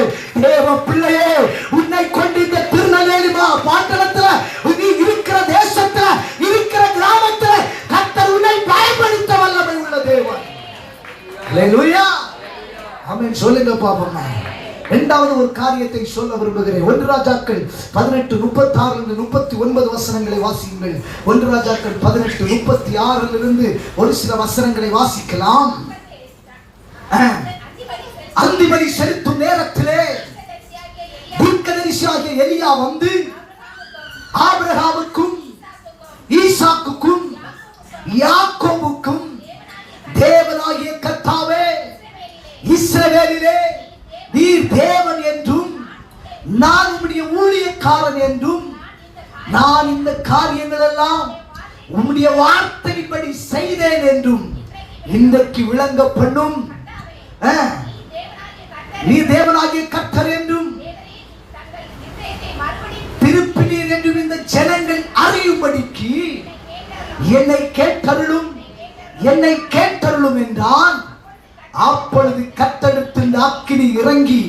தேவ பிள்ளையே, உன்னை கொண்டு இந்த திருநெல்வேலி பாட்டணத்துல, நீ இருக்கிற தேசத்துல, இருக்கிற கிராமத்துல கர்த்தர் உன்னை பயன்படுத்த வல்லமை உள்ள தேவன். அல்லேலூயா. ஆமென் சொல்லுங்க பாப்போம். இரண்டாவது ஒரு காரியத்தை சொல்ல விரும்புகிறேன். 1 ராஜாக்கள் 18:36-39 வசனங்களை வாசியுங்கள். 1 ராஜாக்கள் 18:36 ஒரு சில வசனங்களை வாசிக்கலாம். அந்திபலி செலுத்தும் நேரத்திலே தீர்க்கதரிசியாகிய எலியா வந்து ஆபிரகாமுக்கும் ஈசாக்குக்கும் யாக்கோபுக்கும் தேவனாகிய கர்த்தாவே, இஸ்ரவேலிலே நீர் தேவன் என்றும் நான் உம்முடைய ஊழியக்காரன் என்றும் நான் இந்த காரியங்கள் எல்லாம் உம்முடைய வார்த்தையின்படி செய்தேன் என்றும் இன்றைக்கு விளங்க பண்ணும். நீ தேவனாகிய கர்த்தர் என்றும் திருப்பினீர் என்றும் இந்த ஜனங்கள் அறியும்படிக்கு என்னை கேட்டருளும் என்றான். அப்பொழுது கர்த்தரிடத்தில் அக்கினி இறங்கி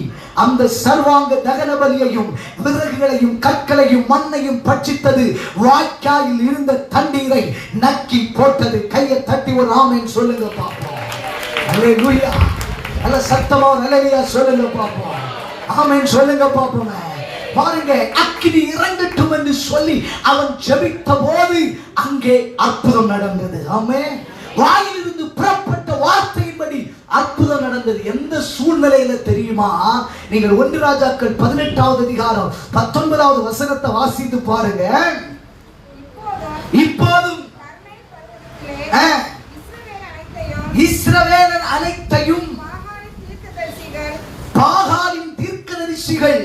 அந்த சர்வாங்க தகன பலியையும் விறகுகளையும் கற்களையும் மண்ணையும் பட்சித்தது. வாய்க்காலில் இருந்த தண்ணீரை நக்கி போட்டது. கையை தட்டி ஒரு ஆமென் சொல்லுங்க பாப்போம். அல்லேலூயா. நல்ல சத்தமா அல்லேலூயா சொல்லுங்க பாப்போம். ஆமென் சொல்லுங்க பாப்போம். பாருங்க, அக்கினி இறங்கட்டும் என்று சொல்லி அவன் ஜெபித்த போது அங்கே அற்புதம் நடந்தது. ஆமென். வாயிலிருந்து புறப்பட்ட வார்த்தையின்படி அற்புதம் நடந்தது. எந்த சூழ்நிலையில தெரியுமா? நீங்கள் 1 ராஜாக்கள் 18வது அதிகாரம் 19வது வசனத்தை வாசித்து பாருங்க. இப்போதும் இஸ்ரவேலர் அனைத்தையும் பாகாலின் தீர்க்கதரிசிகள்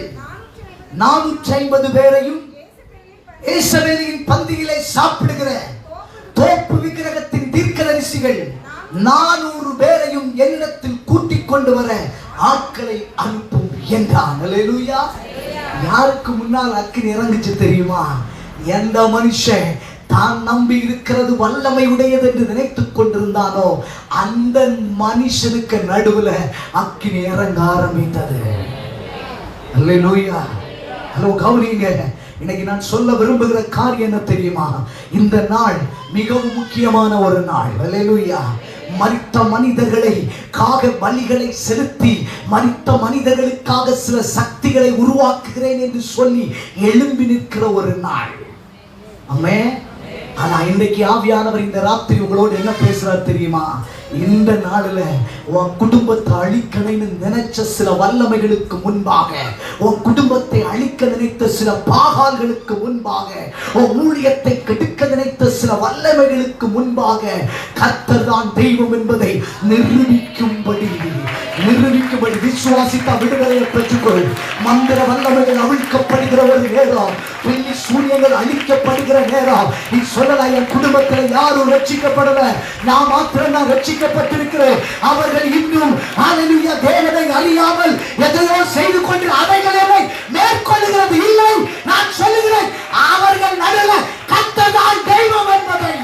450 பேரையும் இஸ்ரவேலின் பந்தியிலே சாப்பிடுகிற தோப்பு விக்கிரகத்தின் தீர்க்கதரிசிகள் 400 பேரையும் என்னிடத்தில் கூட்டிக் கொண்டு வர ஆட்களை அனுப்பும் என்றான். அல்லேலூயா. யாருக்கு முன்னால் அக்கினி இறங்குச்சு தெரியுமா? எந்த மனுஷன் தான் நம்பி இருக்கிறது வல்லமை உடையது என்று நினைத்துக் கொண்டிருந்தானோ அந்த மனுஷனுக்கு நடுவுல அக்கினி இறங்க ஆரம்பித்தது. அல்லேலூயா. ஹலோ, கவனிங்க. இன்னைக்கு நான் சொல்ல விரும்புகிற காரியம் என்ன தெரியுமா? இந்த நாள் மிகவும் முக்கியமான ஒரு நாள். அல்லேலூயா. மரித்த மனிதர்களை பலிகளை செலுத்தி மரித்த மனிதர்களுக்காக சில சக்திகளை உருவாக்குகிறேன் என்று சொல்லி எழும்பி நிற்கிற ஒரு நாள். ஆமென். ஆனா இன்றைக்கு ஆவியானவர் இந்த ராத்திரி உங்களோடு என்ன பேசுறார் தெரியுமா? இந்த நாளில் உன் குடும்பத்தை அழிக்கணும்னு நினைச்ச சில வல்லமைகளுக்கு முன்பாக, உன் குடும்பத்தை அழிக்க நினைத்த சில பாகால்களுக்கு முன்பாக, உன் ஊழியத்தை கெடுக்க நினைத்த சில வல்லமைகளுக்கு முன்பாக கர்த்தர் தான் தெய்வம் என்பதை நிரூபிக்கும்படி விசுவாசித்த விடுதலையை பெற்றுக்கொள். மந்திர வல்லமைகள் அவிழ்க்கப்படுகிற ஒரு நேரம், வெள்ளி சூரியங்கள் அழிக்கப்படுகிற நேரம். நீ சொல்லலாம், என் குடும்பத்தில் யாரும் ரட்சிக்கப்படல, நான் மாத்திரம் நான் ரட்சிக்கப்பட்டிருக்கிறேன். அவர்கள் இன்னும் ஹல்லேலூயா தேவனை அறியாமல் எதையோ செய்து கொண்டு அவைகளை மேற்கொள்ளுகிறது இல்லை. நான் சொல்லுகிறேன், அவர்கள் நடுவில் கர்த்தர் தான் தெய்வம் என்பதை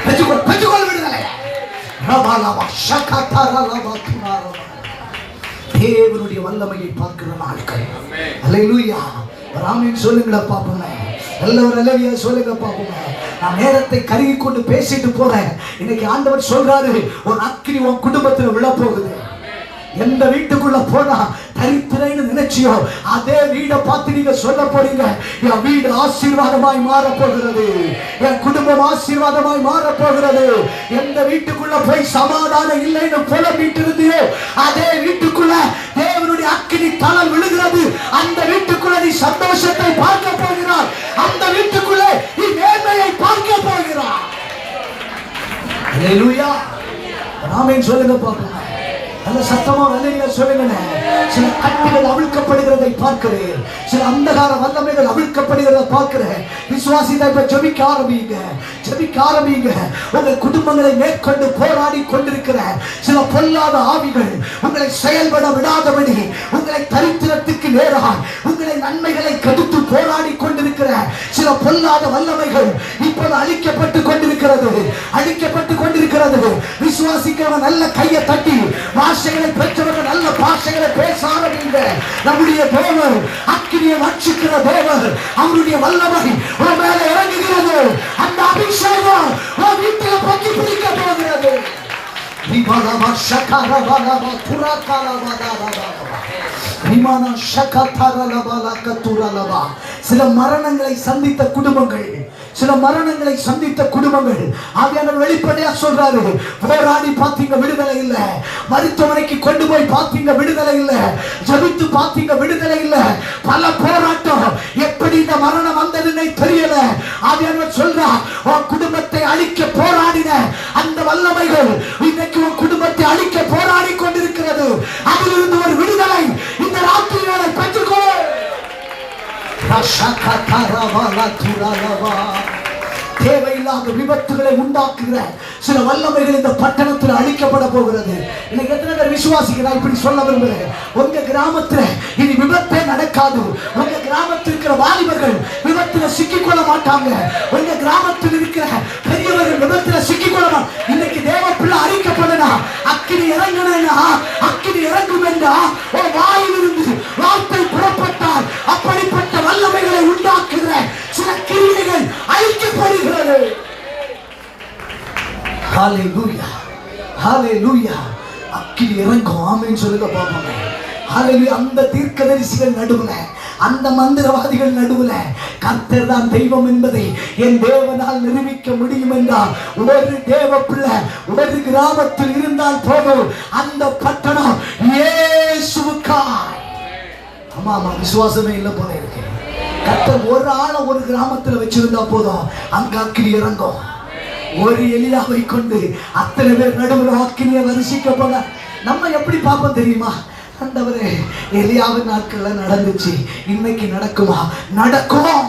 பெற்றுக்கொள் விடுதலை. தேவனுடைய வல்லமையை பார்க்கிற நாட்கள். அல்லேலூயா. ஆமென் சொல்லுங்க பாப்போம். எல்லாரும் அல்லேலூயா சொல்லுங்க பாப்போம். நான் நேரத்தை கருகி கொண்டு பேசிட்டு போறேன். இன்னைக்கு ஆண்டவர் சொல்றாரு, ஒரு அக்கினி உன் குடும்பத்தில் விழ போகுது. எந்த வீட்டுக்குள்ள போனா தரித்திரைன்னு நினைச்சியோ அதே வீடை பார்த்து நீங்க சொல்ல போறீங்க, என் வீடு ஆசீர்வாதமாய் மாற போகிறது, என் குடும்பம் ஆசீர்வாதமாய் மாற போகிறது. எந்த வீட்டுக்குள்ள போய் சமாதானம் இல்லைன்னு புலம்பிட்டு இருந்தியோ அதே வீட்டுக்குள்ள தேவனுடைய அக்கினி தணல் விழுகிறது. அந்த வீட்டுக்குள்ள நீ சந்தோஷத்தை பார்க்க போகிறார். அந்த வீட்டுக்குள்ள நீ மேன்மையை பார்க்க போகிறார். அல்லேலூயா. ஆமென் சொல்லுங்க பாப்போம். அந்த சத்தமா அல்லேலூயா சொல்லுங்க. சில கட்டுகள் அவிழ்க்கப்படுகிறதை பார்க்கிறேன். சில அந்தகார வல்லமைகள் அவிழ்க்கப்படுகிறதை பார்க்கிறேன். விசுவாசித்தை இப்ப ஜெபிக்க ஆரம்பிங்க. உங்கள் குடும்பங்களை மேற்கொண்டு போராடி கொண்டிருக்கிற சில பொல்லாத ஆவிகள் உங்களை செயல்பட விடாதபடி, உங்களை தரித்திரத்துக்கு நேராக உங்களை நன்மைகளை கடுத்து போராடி கொண்டிருக்கிற சில பொல்லாத வல்லமைகள் இப்போது அழிக்கப்பட்டு கொண்டிருக்கிறது. விசுவாசிக்கிறவன் நல்ல கையை தட்டி பாஷைகளை பெற்றவர்கள் நல்ல பாஷைகளை பேச ஆரம்பிங்க. நம்முடைய தேவர் அக்கினியை வச்சிக்கிற தேவர், அவருடைய வல்லமை உன் மேல இறங்குகிறது. அந்த அபிஷேகம் உன் வீட்டில் பக்கி பிடிக்க போகிறது. சில மரணங்களை சந்தித்த குடும்பங்கள், சில மரணங்களை சந்தித்த குடும்பங்கள். ஆவியானவர் வெளிப்படையா சொல்றாரு, போராடி பார்த்தீங்க விடுதலை இல்ல, மருத்துவமனைக்கு கொண்டு போய் பார்த்தீங்க விடுதலை இல்ல, ஜபித்து பார்த்தீங்க விடுதலை இல்ல, பல போராட்டம். எப்படி இந்த மரணம் வந்ததுன்னு தெரியல. ஆவியானவர் சொல்றா, உன் குடும்பத்தை அழிக்க போராடின அந்த வல்லமைகள் இன்னைக்கு உன் குடும்பத்தை அழிக்க போராடி கொண்டிருக்கிறது. அதிலிருந்து ஒரு விடுதலை இந்த ராத்திரியை பெற்றுக்கொள். தேவையில்லாத விபத்துகளை உண்டாக்குகிற சில வல்லமைகள் இந்த பட்டணத்தில் அழிக்கப்பட போகிறது. எனக்கு எத்தனை பேர் விசுவாசிக்கிறா? இப்படி சொல்ல விரும்புகிறேன். உங்க கிராமத்துல இனி விபத்தே நடக்காது. உங்க கிராமத்தில் இருக்கிற வாலிபர்கள் விபத்துல சிக்கிக்கொள்ள மாட்டாங்க. உங்க கிராமத்தில் இருக்கிற பெரியவர்கள் விபத்துல சிக்கிக்கொள்ள மாட்டாங்க. இன்னைக்கு தேவ பிள்ளை அறிக்கப்படனா, அக்கினி இறங்கினா, அக்கினி இறங்கும் என்றா ஒரு வாயிலிருந்து வார்த்தை புறப்பட்டால் அப்படிப்பட்ட வல்லமைகளை உண்டாக்குகிற சில கிரியைகள் அழிக்கப்படுகிறது. ஹalleluya, ஹalleluya. அக்கினி இறங்கும். ஆமென் சொல்லுங்க பாப்போம். ஹalleluya. அந்த தீர்க்கதரிசிகள் நடுவுல, அந்த மந்திரவாதிகள் நடுவுல கர்த்தர் தான் தெய்வம் என்பதை என் தேவனால் நிரூபிக்க முடியும் என்றால் ஒரு தேவ பிள்ளை ஒரு கிராமத்தில் இருந்தால் போதும், அந்த பட்டணம் இயேசுவுக்காய். ஆமா ஆமா, விசுவாசமே இல்லை போல இருக்கு. கர்த்தர் ஒரு ஆளை ஒரு கிராமத்தில் வச்சிருந்தா போதும், அங்க அக்கினி இறங்கும். ஒரு எலியாவை கொண்டு அத்தனை பேர் நடுவில் அக்கினியை வரிசிக்க போல. நம்ம எப்படி பார்ப்போம் தெரியுமா? ஆண்டவரே, எலியாவின் நாட்கள்ல நடந்துச்சு, இன்னைக்கு நடக்குமா? நடக்கும்.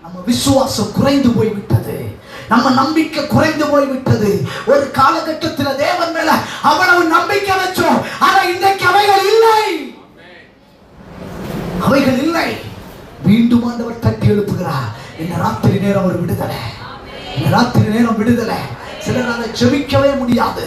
நம்ம விசுவாசம் குறைந்து போய்விட்டது, நம்ம நம்பிக்கை குறைந்து போய்விட்டது. ஒரு காலகட்டத்தில் தேவன் மேல அவ்வளவு நம்பிக்கை வச்சோம், ஆனா இன்றைக்கு அவைகள் இல்லை, அவைகள் இல்லை. மீண்டும் ஆண்டவர் தட்டி எழுப்புகிறார். இந்த ராத்திரி நேரம் ஒரு விடுதலை, இந்த ராத்திரி நேரம் விடுதலை. சிலர் அதை ஜெபிக்கவே முடியாது,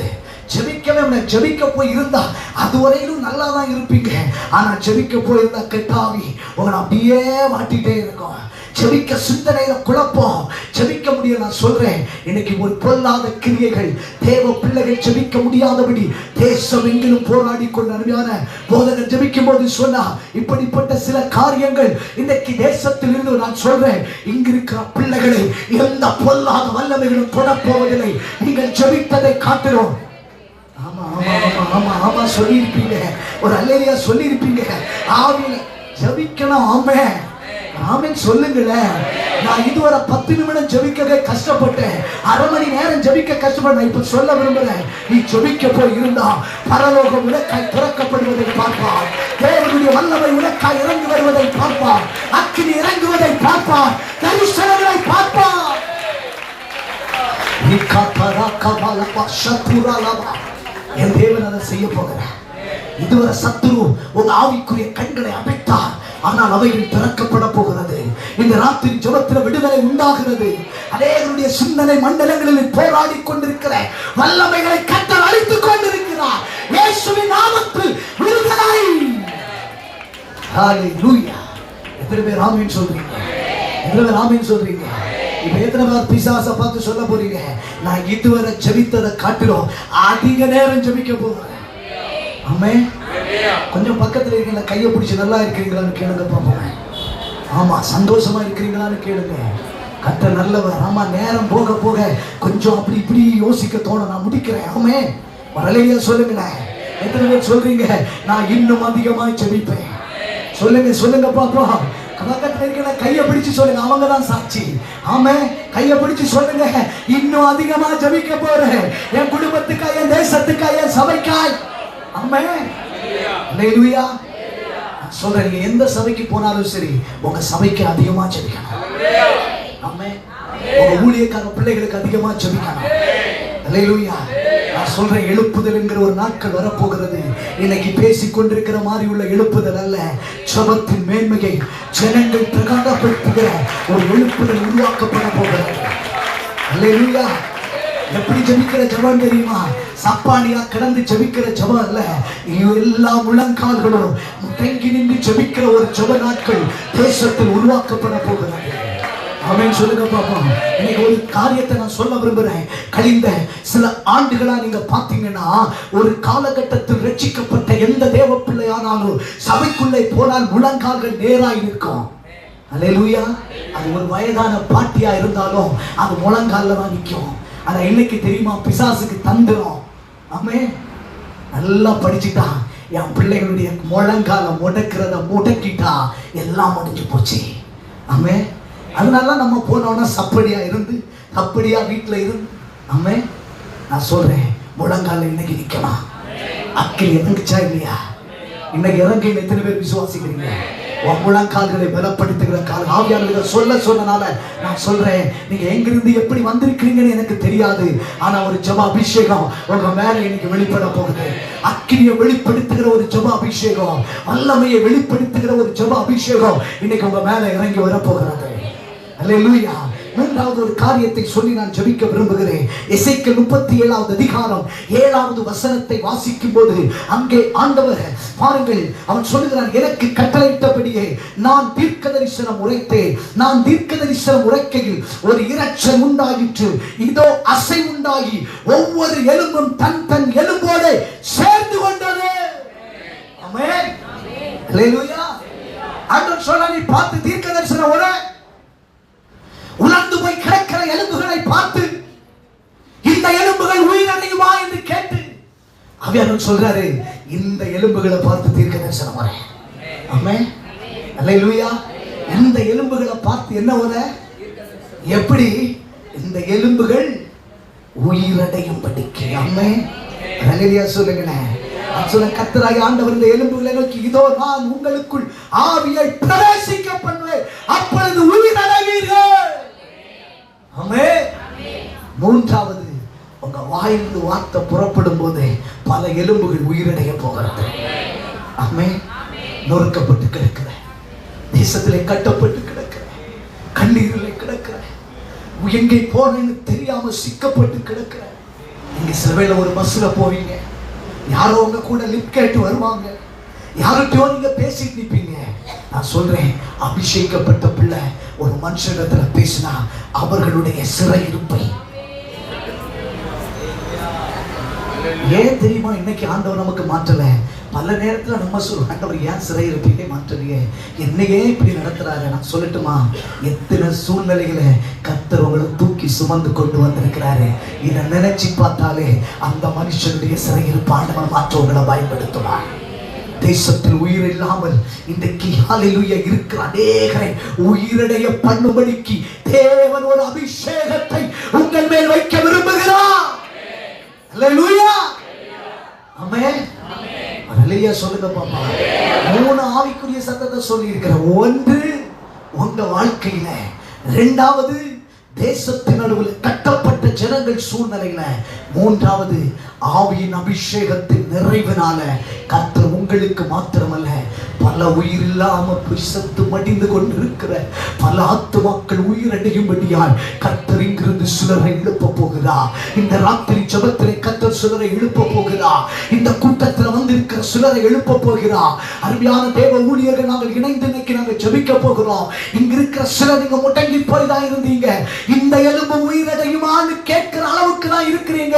ஜெபிக்கவே முடியாது. ஜெபிக்க போய் இருந்தா அதுவரையிலும் நல்லா தான் இருப்பீங்க, ஆனா ஜெபிக்க போய் இருந்தா கெட்டாவி உங்களை அப்படியே மாட்டிட்டே இருக்கும். ஜெபிக்க சிந்தனையில குழப்பம், ஜெபிக்க முடியும். நான் சொல்றேன், இன்னைக்கு ஒரு பொல்லாத கிரியைகள் தேவ பிள்ளைகள் ஜெபிக்க முடியாதபடி தேசம் எங்கிலும் போராடி கொண்டு அருமையான போதகர் ஜெபிக்கும் போது சொன்னா, இப்படிப்பட்ட சில காரியங்கள் இன்னைக்கு தேசத்தில் இருந்து நான் சொல்றேன், இங்க இருக்கிற பிள்ளைகளை எந்த பொல்லாத வல்லமைகளும் தொடப்போவதில்லை. நீங்கள் ஜெபித்ததை காட்டுறோம். ஆமா ஆமா ஆமா ஆமா ஆமா சொல்லியிருப்பீங்க, ஒரு அல்லேலியா சொல்லியிருப்பீங்க. ஆவியில ஜெபிக்கணும். ஆமே ஆமென் சொல்லுங்களேன். நான் இதுவரை 10 நிமிடம் ஜெபிக்கவே கஷ்டப்பட்டேன், அரை மணி நேரம் ஜெபிக்க கஷ்டப்பட்டேன். இப்ப சொல்ல விரும்புறேன், நீ ஜெபிக்க போய் இருந்தா பரலோகம் உனக்காய் திறக்கப்படுவதை பார்ப்பார், தேவனுடைய வல்லமை உனக்காய் இறங்கி வருவதை பார்ப்பார், அக்கினி இறங்குவதை பார்ப்பார், தரிசனங்களை பார்ப்பார். என் தேவன் அதை செய்ய போகிறார். இதுவரை சத்துரு உங்க ஆவிக்குரிய கண்களை அடைத்தார், ஆனால் அவைகள் திறக்கப்பட போகிறது. இந்த ராத்திரி ஜெபத்தில் விடுதலை உண்டாகிறது. அநேகருடைய சிந்தனை மண்டலங்களில் போராடி கொண்டிருக்கிற வல்லமைகளை கர்த்தர் அழித்துக் கொண்டிருக்கிறார். இயேசுவின் நாமத்தில் விடுதலை. ஹalleluya. எத்தனை பேர் ஆமென் சொல்றீங்க? எத்தனை பேர் ஆமென் சொல்றீங்க? இப்ப எத்தனை பேர் பிசாசை பார்த்து சொல்ல போறீங்க, நான் இதுவரை ஜெபித்ததை காட்டிலும் அதிக நேரம் ஜெபிக்க போகிறேன். ஆமென். கொஞ்சம் பக்கத்தில் இருக்கீங்களா, கையை பிடிச்சி நல்லா இருக்கிறீங்களான்னு கேளுங்க பாப்போம். ஆமா, சந்தோஷமா இருக்கிறீங்களான்னு கேளுங்க. கர்த்தர் நல்லவர். ஆமா, நேரம் போக போக கொஞ்சம் அப்படி இப்படி யோசிக்க தோணும். நான் முடிக்கிறேன். ஆமே, வரலையா சொல்லுங்களேன். எத்தனை பேர் சொல்றீங்க, நான் இன்னும் அதிகமாக ஜெபிப்பேன்? சொல்லுங்க சொல்லுங்க பாப்போம். பக்கத்தில் இருக்கிற கையை பிடிச்சு சொல்லுங்க, அவங்க தான் சாட்சி. ஆமே, கையை பிடிச்சு சொல்லுங்க, இன்னும் அதிகமா ஜெபிக்க போறேன், என் குடும்பத்துக்காய், என் தேசத்துக்காய், என் சபைக்காய். ஆமே, அல்லேலூயா. சொல்றேன், நீங்க எந்த சபைக்கு போனாலும் சரி, உங்க சபைக்கு அதிகமா ஜெபிக்கணும். ஆமே, உங்க ஊழியக்கார பிள்ளைகளுக்கு அதிகமா ஜெபிக்கணும். அல்லேலூயா. நான் சொல்றேன், எழுப்புதல் என்கிற ஒரு நாட்கள் வரப்போகிறது. இன்னைக்கு பேசிக் கொண்டிருக்கிற மாதிரி உள்ள எழுப்புதல் அல்ல, ஜெபத்தின் மேன்மையை ஜனங்கள் பிரகாசப்படுத்துகிற ஒரு எழுப்புதல் உருவாக்கப்பட போகிறது. அல்லேலூயா. எப்படி ஜெபிக்கிற ஜெபம் தெரியுமா? சப்பானியா கிடந்து ஜெபிக்கிற ஜெபம் அல்ல, எல்லா முழங்கால்களும் தங்கி நின்று ஜெபிக்கிற ஒரு ஜெப நாட்கள் தேசத்தில் உருவாக்கப்பட போகிறது. ஆமென் சொல்லுங்க பாப்போம். இன்னைக்கு ஒரு காரியத்தை நான் சொல்ல விரும்புறேன். கழிந்த சில ஆண்டுகளா நீங்க பாத்தீங்கன்னா, ஒரு காலகட்டத்தில் ரட்சிக்கப்பட்ட எந்த தேவ பிள்ளையானாலும் சபைக்குள்ளே போனால் முழங்கால்கள் நேராய் நிற்கும். அல்லேலூயா. அது ஒரு வயதான பாட்டியா இருந்தாலும் அது முழங்கால தான் நிற்கும். ஆனா இன்னைக்கு தெரியுமா, பிசாசுக்கு தந்திரம். ஆமே, நல்லா படிச்சுட்டா என் பிள்ளைகளுடைய முழங்கால முடக்கிறத முடக்கிட்டா எல்லாம் முடிஞ்சு போச்சு. ஆமே, அதனால நம்ம போனோம்னா சப்படியா இருந்து அப்படியா வீட்டில் இருந்து. ஆமே, நான் சொல்றேன், முழங்கால இன்னைக்கு நிக்கலாம். அக்கில் இறங்குச்சா இல்லையா? இன்னைக்கு இறங்கி எத்தனை பேர் விசுவாசிக்கிறீங்க? உன் முழங்கால்களை பலப்படுத்துகிற கால ஆவியானவர்கள் சொன்னனால நான் சொல்றேன், நீங்க எங்கிருந்து எப்படி வந்திருக்கிறீங்கன்னு எனக்கு தெரியாது. ஆனா ஒரு ஜெப அபிஷேகம் உங்க மேல இன்னைக்கு வெளிப்பட போகுது. அக்கினியை வெளிப்படுத்துகிற ஒரு ஜெப அபிஷேகம், வல்லமையை வெளிப்படுத்துகிற ஒரு ஜெப அபிஷேகம் இன்னைக்கு உங்க மேல இறங்கி வரப்போகிறது. அல்லேலூயா. மூன்றாவது ஒரு காரியத்தை சொல்லி நான் ஜெபிக்க விரும்புகிறேன். எசேக்கியேல் 37வது அதிகாரம் 7வது வசனத்தை வாசிக்கும் போது அங்கே ஆண்டவர் பாருங்கள், அவன் சொல்லுகிறான், எனக்கு கட்டளையிட்டபடியே நான் தீர்க்கதரிசனம் உரைத்தேன். நான் தீர்க்கதரிசனம் உரைக்கையில் ஒரு இரைச்சல் உண்டாயிற்று. இதோ அசை உண்டாகி ஒவ்வொரு எலும்பும் தன் தன் எலும்போடு சேர்ந்து கொண்டது. ஆமென். அல்லேலூயா. ஆண்டவர் சொல்றார், நீ பார்த்து தீர்க்கதரிசனம் உரை, உலர்ந்து போய் கிடக்கிற எலும்புகளை பார்த்து இந்த எலும்புகள் உயிரடையுமா என்று கேட்டு ஆவியானவர் சொல்றாரு, இந்த எலும்புகளை பார்த்து தீர்க்க தரிசனம் வர. ஆமென். அல்லேலூயா. இந்த எலும்புகளை பார்த்து என்ன வர? எப்படி இந்த எலும்புகள் உயிரடையும்படிக்கு. ஆமென். அல்லேலூயா. சொல்லுங்களேன். கர்த்தராகிய ஆண்டவர் இந்த எலும்புகளை நோக்கி, இதோ நான் உங்களுக்குள் ஆவியை பிரவேசிக்க பண்ணுவேன், அப்பொழுது உயிரடைவீர்கள். ஆமென். மூன்றாவது, உங்க வாயிலிருந்து வார்த்தை புறப்படும் போது பல எலும்புகள் உயிரடைய போகிறது. ஆமென். நொறுக்கப்பட்டு கிடக்கிற, தேசத்திலே கட்டப்பட்டு கிடக்கிற, கண்ணீரிலே கிடக்கிற, எங்கே போனேன்னு தெரியாம சிக்கப்பட்டு கிடக்கிற. நீங்க சில வேளை ஒரு பஸ்ல போவீங்க, யாரோ உங்க கூட லிப் கேட்டு வருவாங்க, யார்கிட்டயோ நீங்க பேசிட்டு நிப்பீங்க. நான் சொல்றேன், அபிஷேகப்பட்ட பிள்ளை ஒரு மனுஷனிடத்துல பேசினா அவர்களுடைய சிறையிருப்பை ஏன் தெரியுமா இன்னைக்கு ஆண்டவர் நமக்கு மாற்றல. பல நேரத்துல நம்ம சொல்றோம், ஆண்டவர் ஏன் சிறையிருப்பையே மாற்றலையே, என்னையே இப்படி நடத்துறாரு. நான் சொல்லட்டுமா, எத்தனை சூழ்நிலைகளை கர்த்தர் உங்களை தூக்கி சுமந்து கொண்டு வந்திருக்கிறாரு. இதை நினைச்சு பார்த்தாலே அந்த மனுஷனுடைய சிறையிருப்பு ஆண்டவர் மாற்ற உங்களை பயன்படுத்துவார். தேசத்தில் உயிர் இல்லாமல் இன்றைக்கு ஹல்லேலூயா இருக்கிற அநேகரை உயிரடைய பண்ணும்படிக்கு தேவன் ஒரு அபிஷேகத்தை உங்கள் மேல் வைக்க விரும்புகிறார். ஹல்லேலூயா. ஆமென். ஹல்லேலூயா. சொல்லுங்க பாப்பா. 3 ஆவிக்குரிய சத்தத்தை சொல்லி இருக்கிற. 1 உங்க வாழ்க்கையில, 2வது தேசத்தின் நடுவில் கட்டப்பட்ட ஜனங்கள் சூழ்நிலையில, 3வது ஆவியின் அபிஷேகத்தின் நிறைவினால கர்த்தர் உங்களுக்கு மாத்திரமல்ல பல உயிர் இல்லாம பிசத்து மடிந்து கொண்டிருக்கிற பல ஆத்துமாக்கள் உயிரடையும்படியால் கர்த்தர் இங்கிருந்து சிலரை எழுப்ப போகிறார். இந்த ராத்திரி ஜெபத்திலே கர்த்தர் சிலரை எழுப்ப போகிறார். இந்த கூட்டத்தில் வந்திருக்கிற சிலரை எழுப்ப போகிறார். அருமையான தேவ ஊழியர்கள், நாங்கள் இணைந்து இன்னைக்கு நாங்கள் ஜெபிக்க போகிறோம். இங்க இருக்கிற சிலர் நீங்க முடங்கி போய்தான் இருந்தீங்க, இந்த எலும்பு உயிரடையுமான்னு கேட்கிற அளவுக்கு தான் இருக்கிறீங்க.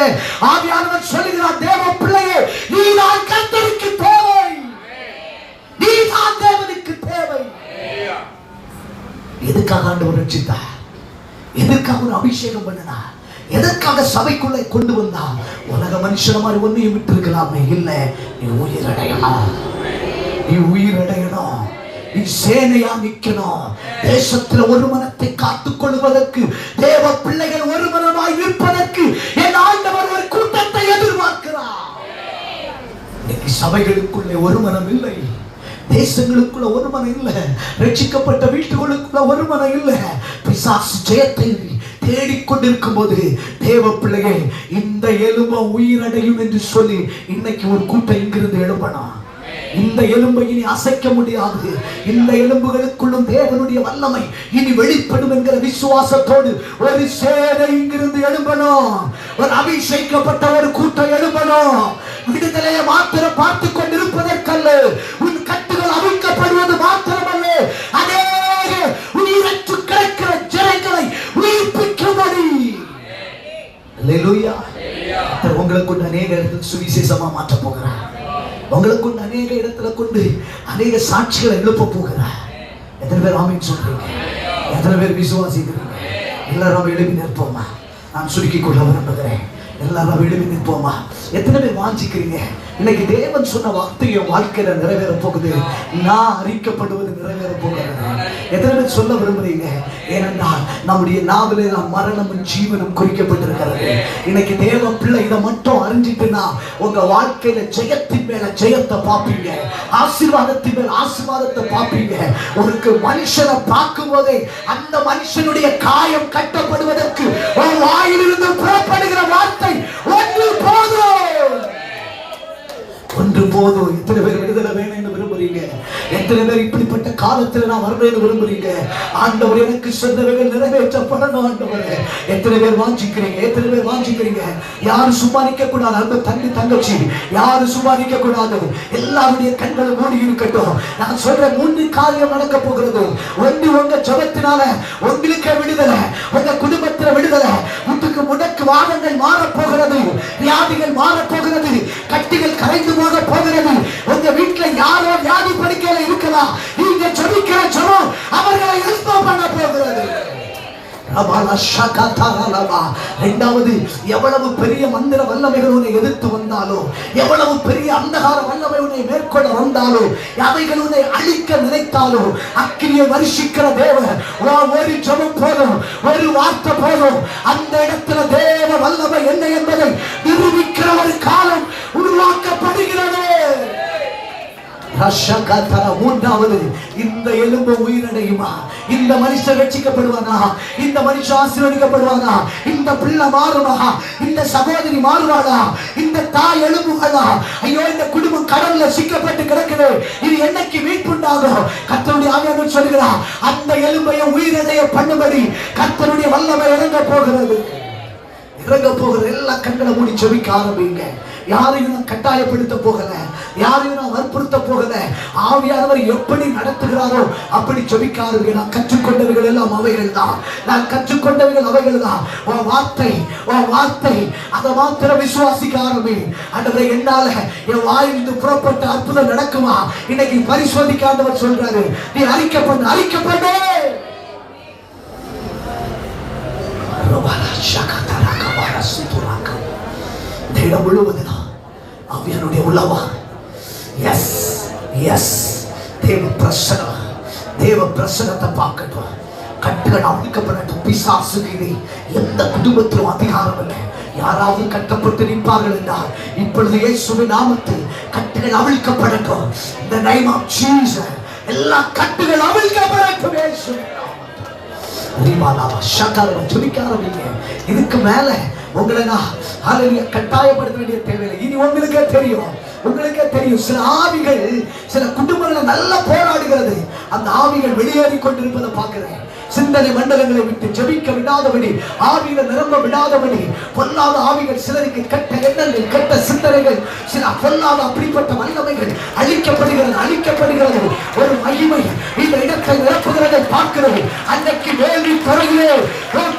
ஆவியானவர் சொல்லுகிறார், தேவ பிள்ளையே, நீதான் கர்த்தருக்கு தேவை, நீதான் தேவனுக்கு தேவை. எதுக்காக ஆண்டவர் ரட்சித்தார்? எதற்காக ஒரு அபிஷேகம் பண்ணினார்? எதற்காக சபைக்குள்ளே கொண்டு வந்தார்? உலக மனுஷன மாதிரி ஒன்னையும் விட்டு இருக்கலாமே. இல்ல, நீ உயிரடையணும், நீ உயிரடையணும், நீ சேனையா நிக்கணும். தேசத்துல ஒரு மனத்தை காத்துக் கொள்வதற்கு, தேவ பிள்ளைகள் ஒரு மனமாய் நிற்பதற்கு என் ஆண்டவர் ஒரு கூட்டத்தை எதிர்பார்க்கிறார். இன்னைக்கு சபைகளுக்குள்ளே ஒரு மனம் இல்லை, தேசங்களுக்குள்ள ஒரு மனம் இல்லை, ரட்சிக்கப்பட்ட வீட்டுகளுக்குள்ள ஒரு மனம் இல்லை. பிசாசு ஜெயத்தை தேடிக்கொண்டிருக்கும் போது தேவ பிள்ளையை இந்த எலும்பை உயிரடையும் என்று சொல்லி இன்னைக்கு ஒரு கூட்டம் இங்கிருந்து எழுப்பணும். இந்த எலும்பை இனி அசைக்க முடியாது. இந்த எலும்புகளுக்குள்ளும் தேவனுடைய வல்லமை இனி வெளிப்படும் என்கிற விசுவாசத்தோடு ஒரு சேனை இங்கிருந்து எழும்பணும். ஒரு அபிஷேகப்பட்ட ஒரு கூட்டம் எழும்பணும். விடுதலையை மாத்திரம் பார்த்து கொண்டிருப்பதற்கல்ல, உன் கட்டுகள் அவிழ்க்கப்படுவது மாத்திரமல்ல, அநேக உயிரற்று கிடக்கிற ஜனங்களை உயிர்ப்பிக்கும்படி. அல்லேலூயா. உங்களை கொண்டு அநேக இடத்தில் சுவிசேஷமா மாற்ற போகிறார். உங்களை கொண்டு அநேக இடத்துல கொண்டு அநேக சாட்சிகளை எழுப்ப போகிறார். எத்தனை பேர் ஆமீன் சொல்றீங்க? எத்தனை பேர் விசுவாசிக்கிறீங்க? எல்லாரும் எழுப்பி நிற்போமா? நான் சுருக்கி கொள்ள விரும்புகிறேன். எல்லாரும் எழுப்பி நிற்போமா? எத்தனை பேர் வாஞ்சிக்கிறீங்க? இன்னைக்கு தேவன் சொன்ன வார்த்தையை வாழ்க்கையில நிறைவேற போகுது. நான் அறிக்கப்படுவது நிறைவேற போகிறது. எத்தனை பேர் சொல்ல விரும்புறீங்க? ஏனென்றால் நம்முடைய நாவிலே நாம் மரணமும் ஜீவனும் குறிக்கப்பட்டிருக்கிறது. இன்னைக்கு தேவ பிள்ளை இதை மட்டும் அறிஞ்சிட்டுனா உங்க வாழ்க்கையில ஜெயத்தின் மேல ஜெயத்தை பார்ப்பீங்க, ஆசீர்வாதத்தின் மேல ஆசீர்வாதத்தை பார்ப்பீங்க. ஒரு மனுஷனை பார்க்கும் போதே அந்த மனுஷனுடைய காயம் கட்டப்படுவதற்கு ஒரு வாயிலிருந்து புறப்படுகிற வார்த்தை ஒன்று போதும், ஒன்று போதும். எத்தனை பேர் விடுதலை வேணும் என்று விரும்புறீங்க? எத்தனை பேர் இப்படிப்பட்ட காலத்துல நான் வரணும்னு விரும்புறீங்க? ஆண்டவர் எனக்கு சொன்னவைகள் நிறைவேற்றப்படணும் ஆண்டவரே. எத்தனை பேர் வாஞ்சிக்கிறீங்க? எத்தனை பேர் வாஞ்சிக்கிறீங்க? யாரும் சும்மா நிற்க கூடாது. அந்த தம்பி தங்கச்சி யாரும் சும்மா நிற்க கூடாது. எல்லாருடைய கண்களும் மூடி இருக்கட்டும். நான் சொல்ற 3 காரியம் நடக்க போகிறது. ஒன்று, உங்க ஜெபத்தினால உங்களுக்கு விடுதலை, உங்க குடும்பத்துல விடுதலை, முட்டுக்கு முடக்கு வாதங்கள் மாறப் போகிறது, வியாதிகள் மாறப் போகிறது, கட்டிகள் கரைந்து போக போகிறது. உங்க வீட்டுல யாரோ வியாதி படுக்கையில இருக்கலாம். நீங்க ஜெபிக்கிற ஜெபம் அவர்களை எழுப்ப பண்ண போகிறது. இரண்டாவது, எவ்வளவு பெரிய மந்திர வல்லமைகள் உன்னை எதிர்த்து வந்தாலும், எவ்வளவு பெரிய அந்தகார வல்லமை உன்னை மேற்கொள்ள வந்தாலும், அவைகள் உன்னை அழிக்க நினைத்தாலும், அக்கினியை வருஷிக்கிற தேவன் ஒரு ஜெபம் போதும், ஒரு வார்த்தை போதும். அந்த இடத்துல தேவ வல்லமை என்ன என்பதை நிரூபிக்கிற ஒரு காலம் உருவாக்கப்படுகிறது. மூன்றாவது, இந்த எலும்பு உயிரடையுமா? இந்த மனுஷன் ரட்சிக்கப்படுவானா? இந்த மனுஷன் ஆசீர்வதிக்கப்படுவானா? இந்த பிள்ளை மாறுமா? இந்த சகோதரி மாறுவாளா? இந்த தாய் எலும்புகளா? ஐயோ, இந்த குடும்பம் கடல்ல சிக்கப்பட்டு கிடக்குது, இது என்னைக்கு மீட்புண்டாகும்? கர்த்தருடைய ஆவியானவர் சொல்கிறார், அந்த எலும்பையை உயிரடைய பண்ணும்படி கர்த்தருடைய வல்லமை இறங்க போகிறது. இறங்க போகிற எல்லா கண்களை மூடி ஜெபிக்க ஆரம்பிங்க. யாரையும் நான் கட்டாயப்படுத்த போகல, யாரையும் நான் வற்புறுத்த போகல. ஆவியானவர் எப்படி நடத்துகிறாரோ அப்படி ஜெபிக்காருங்க. நான் கற்றுக்கொண்டவைகள் எல்லாம் அவைகள் தான். நான் கற்றுக்கொண்டவைகள் அவைகள் தான். உன் வார்த்தை, உன் வார்த்தை, அதை மாத்திரம் விசுவாசிக்க ஆரம்பி. ஆண்டவரே, என்னால என் வாயிலிருந்து புறப்பட்ட அற்புதம் நடக்குமா? இன்னைக்கு பரிசோதிக்க ஆண்டவர் சொல்றாரு. நீ அறிக்கப்பட்டு அறிக்கப்பட்டு இடம் முழுவதுதான் ஆவியானுடைய உலவா. எஸ் எஸ், தேவ பிரசனம், தேவ பிரசனத்தை பார்க்கட்டும். கட்டுகள் அவிழ்க்கப்படட்டும். பிசாசுக்கு எந்த குடும்பத்திலும் அதிகாரம் இல்லை. யாராவது கட்டப்பட்டு நிற்பார்கள் என்றால் இப்பொழுது இயேசுவின் நாமத்தில் கட்டுகள் அவிழ்க்கப்படட்டும். இந்த நேம் ஆஃப் ஜீசஸ் எல்லா கட்டுகள் அவிழ்க்கப்படட்டும். இயேசுவின் இதுக்கு மேல உங்களை நான் கட்டாயப்படுத்த வேண்டிய தேவையில்லை. இனி உங்களுக்கே தெரியும், உங்களுக்கே தெரியும். சில ஆவிகள் சில குடும்பங்களை நல்லா போராடுகிறது. அந்த ஆவிகள் வெளியேறி கொண்டிருப்பதை பார்க்கிறேன். சிந்தனை மண்டலங்களை விட்டு ஜெபிக்க விடாதபடி, ஆவியில நிரம்ப விடாதபடி பொல்லாத ஆவிகள் சிலருக்கு கெட்ட எண்ணங்கள், கெட்ட சிந்தனைகள், சில பொல்லாத அப்படிப்பட்ட வல்லமைகள் அழிக்கப்படுகிறது, அழிக்கப்படுகிறது. ஒரு மகிமை இந்த இடத்தை நிரப்புகிறதை பார்க்கிறது. அன்னைக்கு வேள்வி துறையிலே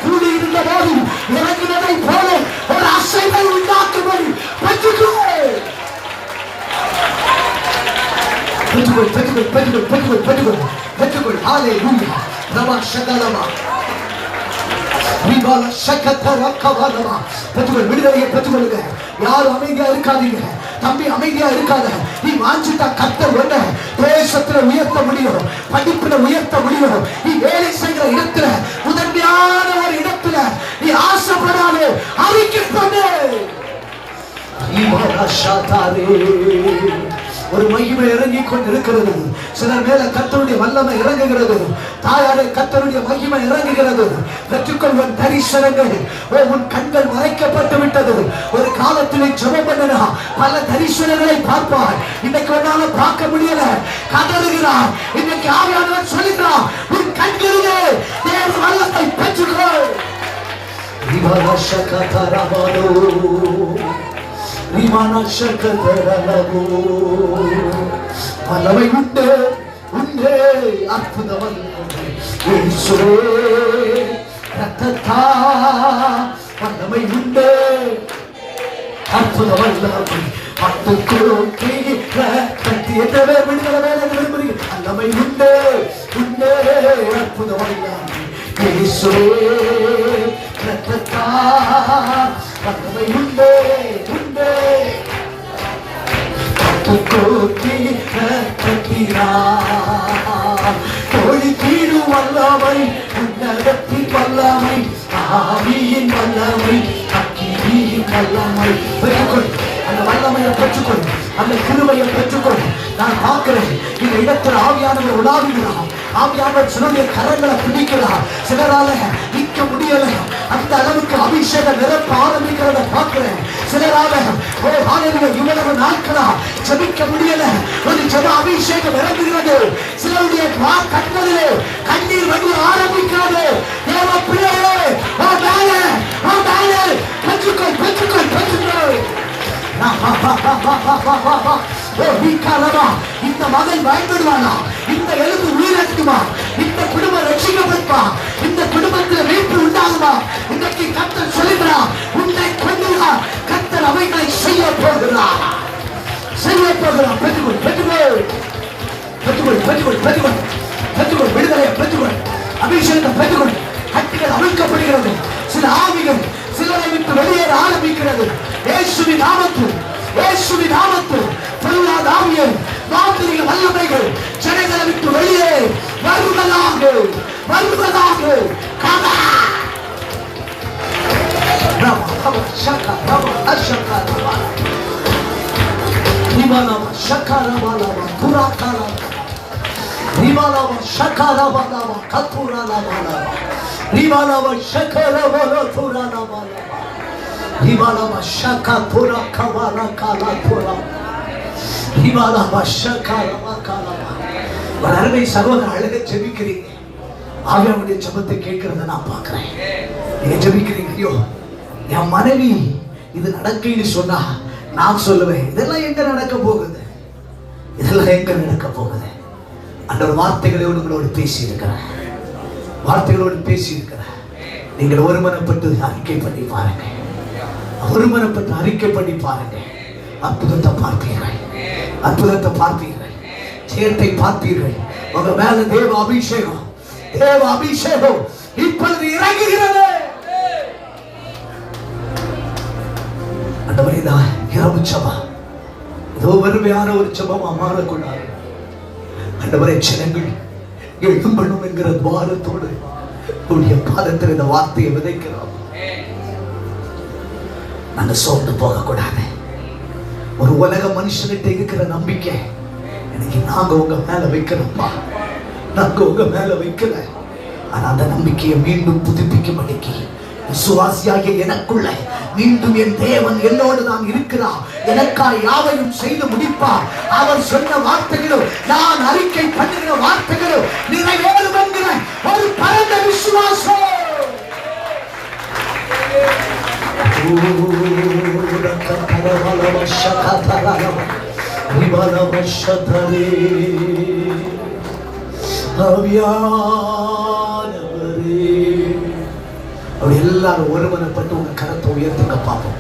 கூடி இருந்த போது இறங்கினதை போல ஒரு அசைவை உண்டாக்கும்படி பெற்றுக்கொள். ஹல்லேலூயா. ரமா ஷகலமா விபால ஷகதர கவலமா. விடுதலையை பெற்றுக்கொள்ளுங்க. யாரும் அமைதியா இருக்காதீங்க. தம்பி, அமைதியா இருக்காத. நீ வாஞ்சிட்டா கர்த்தர் உன்னை தேசத்துல உயர்த்த முடியும், படிப்புல உயர்த்த முடியும். நீ வேலை செய்கிற இடத்துல, முதன்மையான ஒரு இடத்துல நீ ஆசைப்படாதே, அறிக்கை பண்ணு. ஒரு மகிமை இறங்கி கொண்டிருக்கிறது. சிலர் மேல கர்த்தருடைய வல்லமை இறங்குகிறது. தாயாரை கர்த்தருடைய மகிமை இறங்குகிறது. பெற்றுக்கொள்வன் தரிசனங்கள். உன் கண்கள் மறைக்கப்பட்டு விட்டது. ஒரு காலத்திலே ஜெபம் பண்ணினா பல தரிசனங்களை பார்ப்பார். இன்னைக்கு உன்னால பார்க்க முடியல, கதறுகிறார். இன்னைக்கு ஆவியானவர் சொல்லுகிறார், உன் கண்களிலே தேவ வல்லமை பெற்றுக்கொள். வல்லமை உண்டு, உண்டே அற்புதம். வல்லமை உண்டு, அற்புதம். விடுதலை விரும்புகிறீங்க. வல்லமை உண்டு, உண்டே அற்புதம் இயேசுவே இரத்தத்தால் வல்லமை உண்டே உண்டே கோட்டி தோழி கீழு வல்லமை உன்னதத்தின் வல்லமை ஆவியின் வல்லமை அக்கினியின் வல்லமை பெற்றுக்கொள். அந்த வல்லமையை பெற்றுக்கொள், அந்த கிருபையை பெற்றுக்கொள். நான் பார்க்கிறேன் இந்த இடத்தில் ஆவியானவர் உலாவுகிறார். ஆவியானவர் சிலருடைய கரங்களை பிடிக்கிறார். சிலரால நிற்க முடியல. அந்த அளவுக்கு அபிஷேக நிரப்ப ஆரம்பிக்கிறத பார்க்கிறேன். சிலரால இவ்வளவு நாட்களா ஜெபிக்க முடியல. ஒரு ஜெப அபிஷேகம் இறங்குகிறது. சிலருடைய கண்களிலே கண்ணீர் வந்து ஆரம்பிக்கிறது. தேவ பிள்ளைகளே, பெற்றுக்கொள் பெற்றுக்கொள் பெற்றுக்கொள். இந்த மகன் பயன்படுவானா? இந்த எலும்பு உயிரிழக்குமா? இந்த குடும்பம் ரட்சிக்கப்படுமா? இந்த குடும்பத்தில் மீட்பு உண்டாகுமா? இன்றைக்கு கர்த்தர் சொல்லுகிறார், உன்னை கொண்டுவா கர்த்தர் அவைகளை செய்ய போகிறார். செய்ய போகிறார். பெற்றுக்கொள் பெற்றுக்கொள் பெற்றுக்கொள் பெற்றுக்கொள் பெற்றுக்கொள் பெற்றுக்கொள். விடுதலையை பெற்றுக்கொள். அபிஷேகத்தை பெற்றுக்கொள். கட்டுகள் அவிழ்க்கப்படுகிறது. சில ஆவிகள் சிலரை விட்டு வெளியேற ஆரம்பிக்கிறது. இயேசுவின் நாமத்தில், இயேசுவின் நாமத்தில் பொல்லாத ஆவிகள், மாந்திரீக வல்லமைகள் ஜனங்களை விட்டு வெளியே வருவதாக வருவதாக. அருமை சகோதரர் அழக ஜெபிக்கிறீங்க. ஆவியானுடைய ஜெபத்தை கேட்கிறத நான் பார்க்கிறேன். நீங்க ஜெபிக்கிறீங்க, ஐயோ என் மனைவி இது நடக்கைன்னு சொன்னா நான் சொல்லுவேன், இதெல்லாம் எங்க நடக்க போகுது? இதெல்லாம் எங்க நடக்க போகுது? அந்த வார்த்தைகளோடு உங்களோடு பேசி இருக்கிறேன். வார்த்தைகளோடு பேசி இருக்கிறேன். நீங்கள் ஒருமனப்பட்டு அறிக்கை பண்ணி பாருங்க. ஒருமனப்பட்டு அறிக்கை பண்ணி பாருங்க. அற்புதத்தை பார்ப்பீர்கள். அற்புதத்தை பார்ப்பீர்கள். ஜெயத்தை பார்ப்பீர்கள். உங்க மேல தேவ அபிஷேகம், தேவ அபிஷேகம் இப்பொழுது இறங்குகிறது. ஆண்டவரே, இரவு ஜெபம் ஏதோ வறுமையான ஒரு ஜெபமா மாறக்கூடாது. ஆண்டவரே, ஜனங்கள் எழும்பணும் என்கிற துவாரத்தோடு உடைய பாதத்தில் இந்த வார்த்தையை விதைக்கிறோம். நாங்க சோர்ந்து போக கூடாது. ஒரு உலக மனுஷன்கிட்ட இருக்கிற நம்பிக்கை இன்னைக்கு நாங்க உங்க மேல வைக்கிறோம்ப்பா. நாங்க உங்க மேல வைக்கல. ஆனா அந்த நம்பிக்கையை மீண்டும் புதுப்பிக்கும் அன்னைக்கு விசுவாசியாகிய எனக்குள்ள மீண்டும் என் தேவன் என்னோடு தான் இருக்கிறார், எனக்காய் யாவையும் செய்து முடிப்பார். அவர் சொன்ன வார்த்தைகளும் நான் அறிக்கை பண்ணுகிற வார்த்தைகளும் நிறைவேறும் என்கிற ஒரு பரந்த விசுவாசம். எல்லாரும் ஒருமனப்பட்டு உங்க கரத்தை உயர்த்துங்க பார்ப்போம்.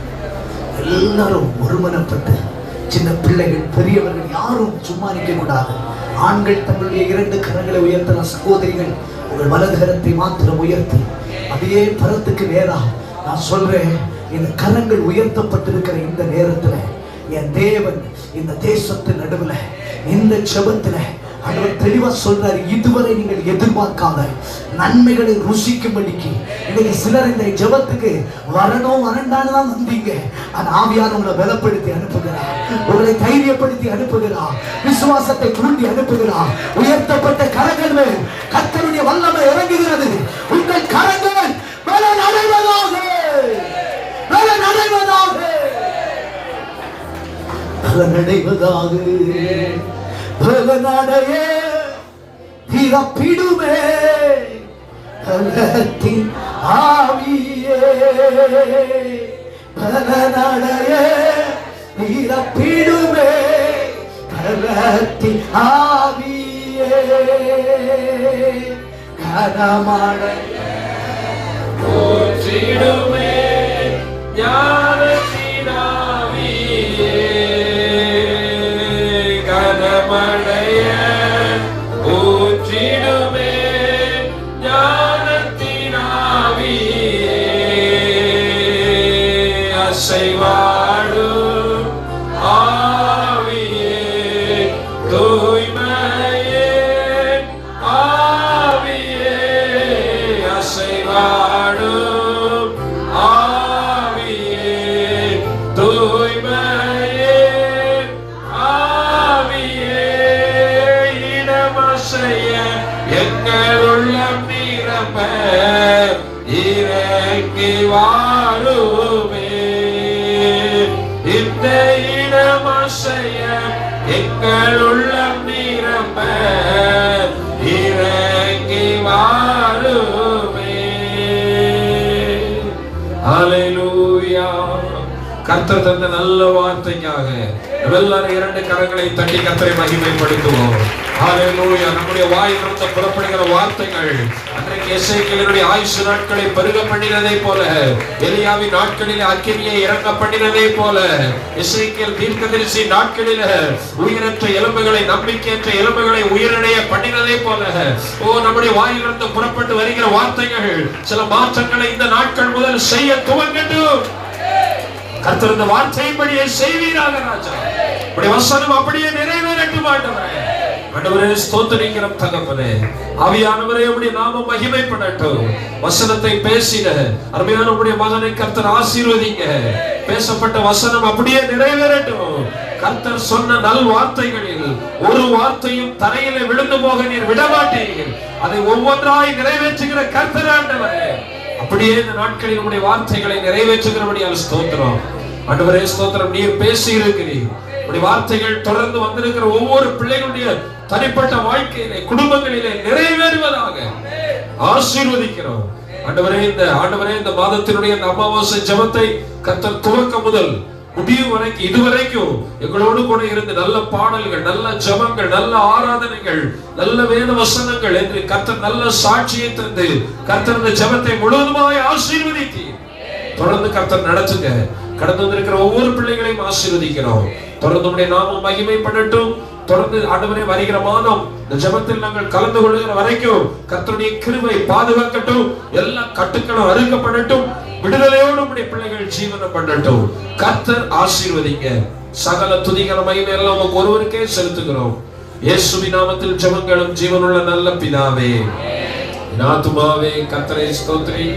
எல்லாரும் ஒருமனப்பட்டு, சின்ன பிள்ளைகள் பெரியவர்கள் யாரும் சும்மா நிற்க கூடாது. ஆண்கள் தங்களுடைய 2 கரங்களை உயர்த்தின, சகோதரிகள் உங்கள் வலது கரத்தை மாத்திரம் உயர்த்தி அதே பரத்துக்கு நேரா நான் சொல்றேன், இந்த கரங்கள் உயர்த்தப்பட்டிருக்கிற இந்த நேரத்துல என் தேவன் இந்த தேசத்தின் நடுவுல இந்த ஜெபத்துல ஆண்டவர் தெளிவா சொல்றாரு, இதுவரை நீங்கள் எதிர்பார்க்காத நன்மைகளை ருசிக்கும்படிக்கு இன்னைக்கு சிலர் இந்த ஜெபத்துக்கு வரணும் வரண்டான்னு தான் வந்தீங்க. ஆனா ஆவியார் உங்களை பலப்படுத்தி அனுப்புகிறார், உங்களை தைரியப்படுத்தி அனுப்புகிறார், விசுவாசத்தை தூண்டி அனுப்புகிறார். உயர்த்தப்பட்ட கரங்கள் மேல் கர்த்தருடைய வல்லமை இறங்குகிறது. உங்கள் கரங்கள் பலன் அடைவதாக, பலன் அடைவதாக, பலன் அடைவதாக. பலனடைய திறப்பிடுமே பலத்தின் ஆவியே, பலனடைய திறப்பிடுமே பலத்தின் ஆவியே, கனமடைய போற்றிடுமே ஞானத்தின் ஆவியே, கனமடைய போற்றிடுமே ஆசையம் எங்கள் உள்ளம் நிரம்ப இறங்கி வாருமே. ஹல்லேலூயா. கர்த்தர் தந்த நல்ல வார்த்தைக்காக எல்லாரும் இரண்டு கரங்களை தட்டி கர்த்தரை மகிமைப்படுத்துவோம். ஹல்லேலூயா. நம்முடைய வாயிலிருந்து புறப்படுகிற வார்த்தைகள் அன்றைக்கு எசேக்கியேலுடைய ஆயுசு நாட்களை பருக பண்ணினதை போல, எலியாவின் நாட்களில் அக்கினியை இறங்க பண்ணினதை போல, எசேக்கியேல் தீர்க்கதரிசி நாட்களில் உயிரற்ற எலும்புகளை, நம்பிக்கையற்ற எலும்புகளை உயிரடைய பண்ணினதை போல, நம்முடைய வாயிலிருந்து புறப்பட்டு வருகிற வார்த்தைகள் சில மாற்றங்களை இந்த நாட்கள் முதல் செய்ய துவங்கட்டும். கர்த்தர் இந்த வார்த்தையின்படியே செய்வீராக ராஜா. உம்முடைய வசனம் அப்படியே நிறைவேறட்டும் ஆண்டவரே. ஆண்டவரே ஸ்தோத்திரிக்கிறோம் தகப்பனே. ஆவியானவரே உம்முடைய நாமம் மகிமைப்படட்டும். வசனத்தை பேசின அருமையான உம்முடைய மகனை கர்த்தர் ஆசீர்வதிங்க. பேசப்பட்ட வசனம் அப்படியே நிறைவேறட்டும். கர்த்தர் சொன்ன நல் வார்த்தைகளில் ஒரு வார்த்தையும் தரையிலே விழுந்து போக நீர் விடமாட்டீர்கள். அதை ஒவ்வொன்றாய் நிறைவேற்றுகிற கர்த்தர் ஆண்டவரே. அப்படியே இந்த நாட்களில் நம்முடைய வார்த்தைகளை நிறைவேற்றுகிறபடியால் ஸ்தோத்திரம் ஆண்டவரே. ஸ்தோத்திரம். நீர் பேசி இருக்கிறீர். உடைய வார்த்தைகள் தொடர்ந்து வந்திருக்கிற ஒவ்வொரு பிள்ளைகளுடைய தனிப்பட்ட வாழ்க்கையிலே, குடும்பங்களிலே நிறைவேறுவதாக ஆசீர்வதிக்கிறோம் ஆண்டவரே. இந்த மாதத்தினுடைய அமாவாசை ஜெபத்தை கர்த்தர் துவக்க முதல் முடிவு வரைக்கும் இதுவரைக்கும் எங்களோடு கூட இருந்து நல்ல பாடல்கள், நல்ல ஜெபங்கள், நல்ல ஆராதனைகள், நல்ல வேத வசனங்கள் என்று கர்த்தர் நல்ல சாட்சியை தந்து கர்த்தர் இந்த ஜெபத்தை முழுவதுமாய் ஆசீர்வதித்தீர். தொடர்ந்து கர்த்தர் நடத்துங்க. கடந்து வந்திருக்கிற ஒவ்வொரு பிள்ளைகளையும் ஆசீர்வதிக்கிறோம். தொடர்ந்து உம்முடைய நாமம் மகிமைப்படட்டும். தொடர்ந்து ஆண்டவரே வருகிற மாதம் இந்த ஜெபத்தில் நாங்கள் கலந்து கொள்கிற வரைக்கும் கர்த்தருடைய கிருபை பாதுகாக்கட்டும். எல்லா கட்டுக்களும் அறுக்கப்படட்டும். விடுதலையோடு உம்முடைய பிள்ளைகள் ஜீவனம் பண்ணட்டும். கர்த்தர் ஆசீர்வதிங்க. சகல துதிகர மகிமை எல்லாம் உமக்கு ஒருவருக்கே செலுத்துகிறோம். இயேசுவின் நாமத்தில் ஜெபங்களும் ஜீவனுள்ள நல்ல பிதாவே. என் ஆத்துமாவே கர்த்தரை ஸ்தோத்திரி,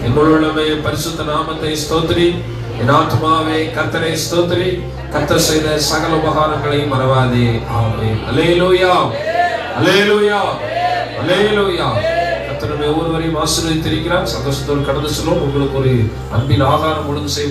என் உள்ளமே பரிசுத்த நாமத்தை ஸ்தோத்திரி. என் ஆத்துமாவே கர்த்தரை ஸ்தோத்திரி, கர்த்தர் செய்த சகல உபகாரங்களை மறவாதே. ஆமென். அல்லேலூயா, அல்லேலூயா, அல்லேலூயா. கர்த்தர் ஒவ்வொருவரையும் ஆசீர்வதித்திருக்கிறார். சந்தோஷத்தோடு கடந்து செல்வோம். உங்களுக்கு ஒரு அன்பின் ஆகாரம் ஒழுங்கு செய்வோம்.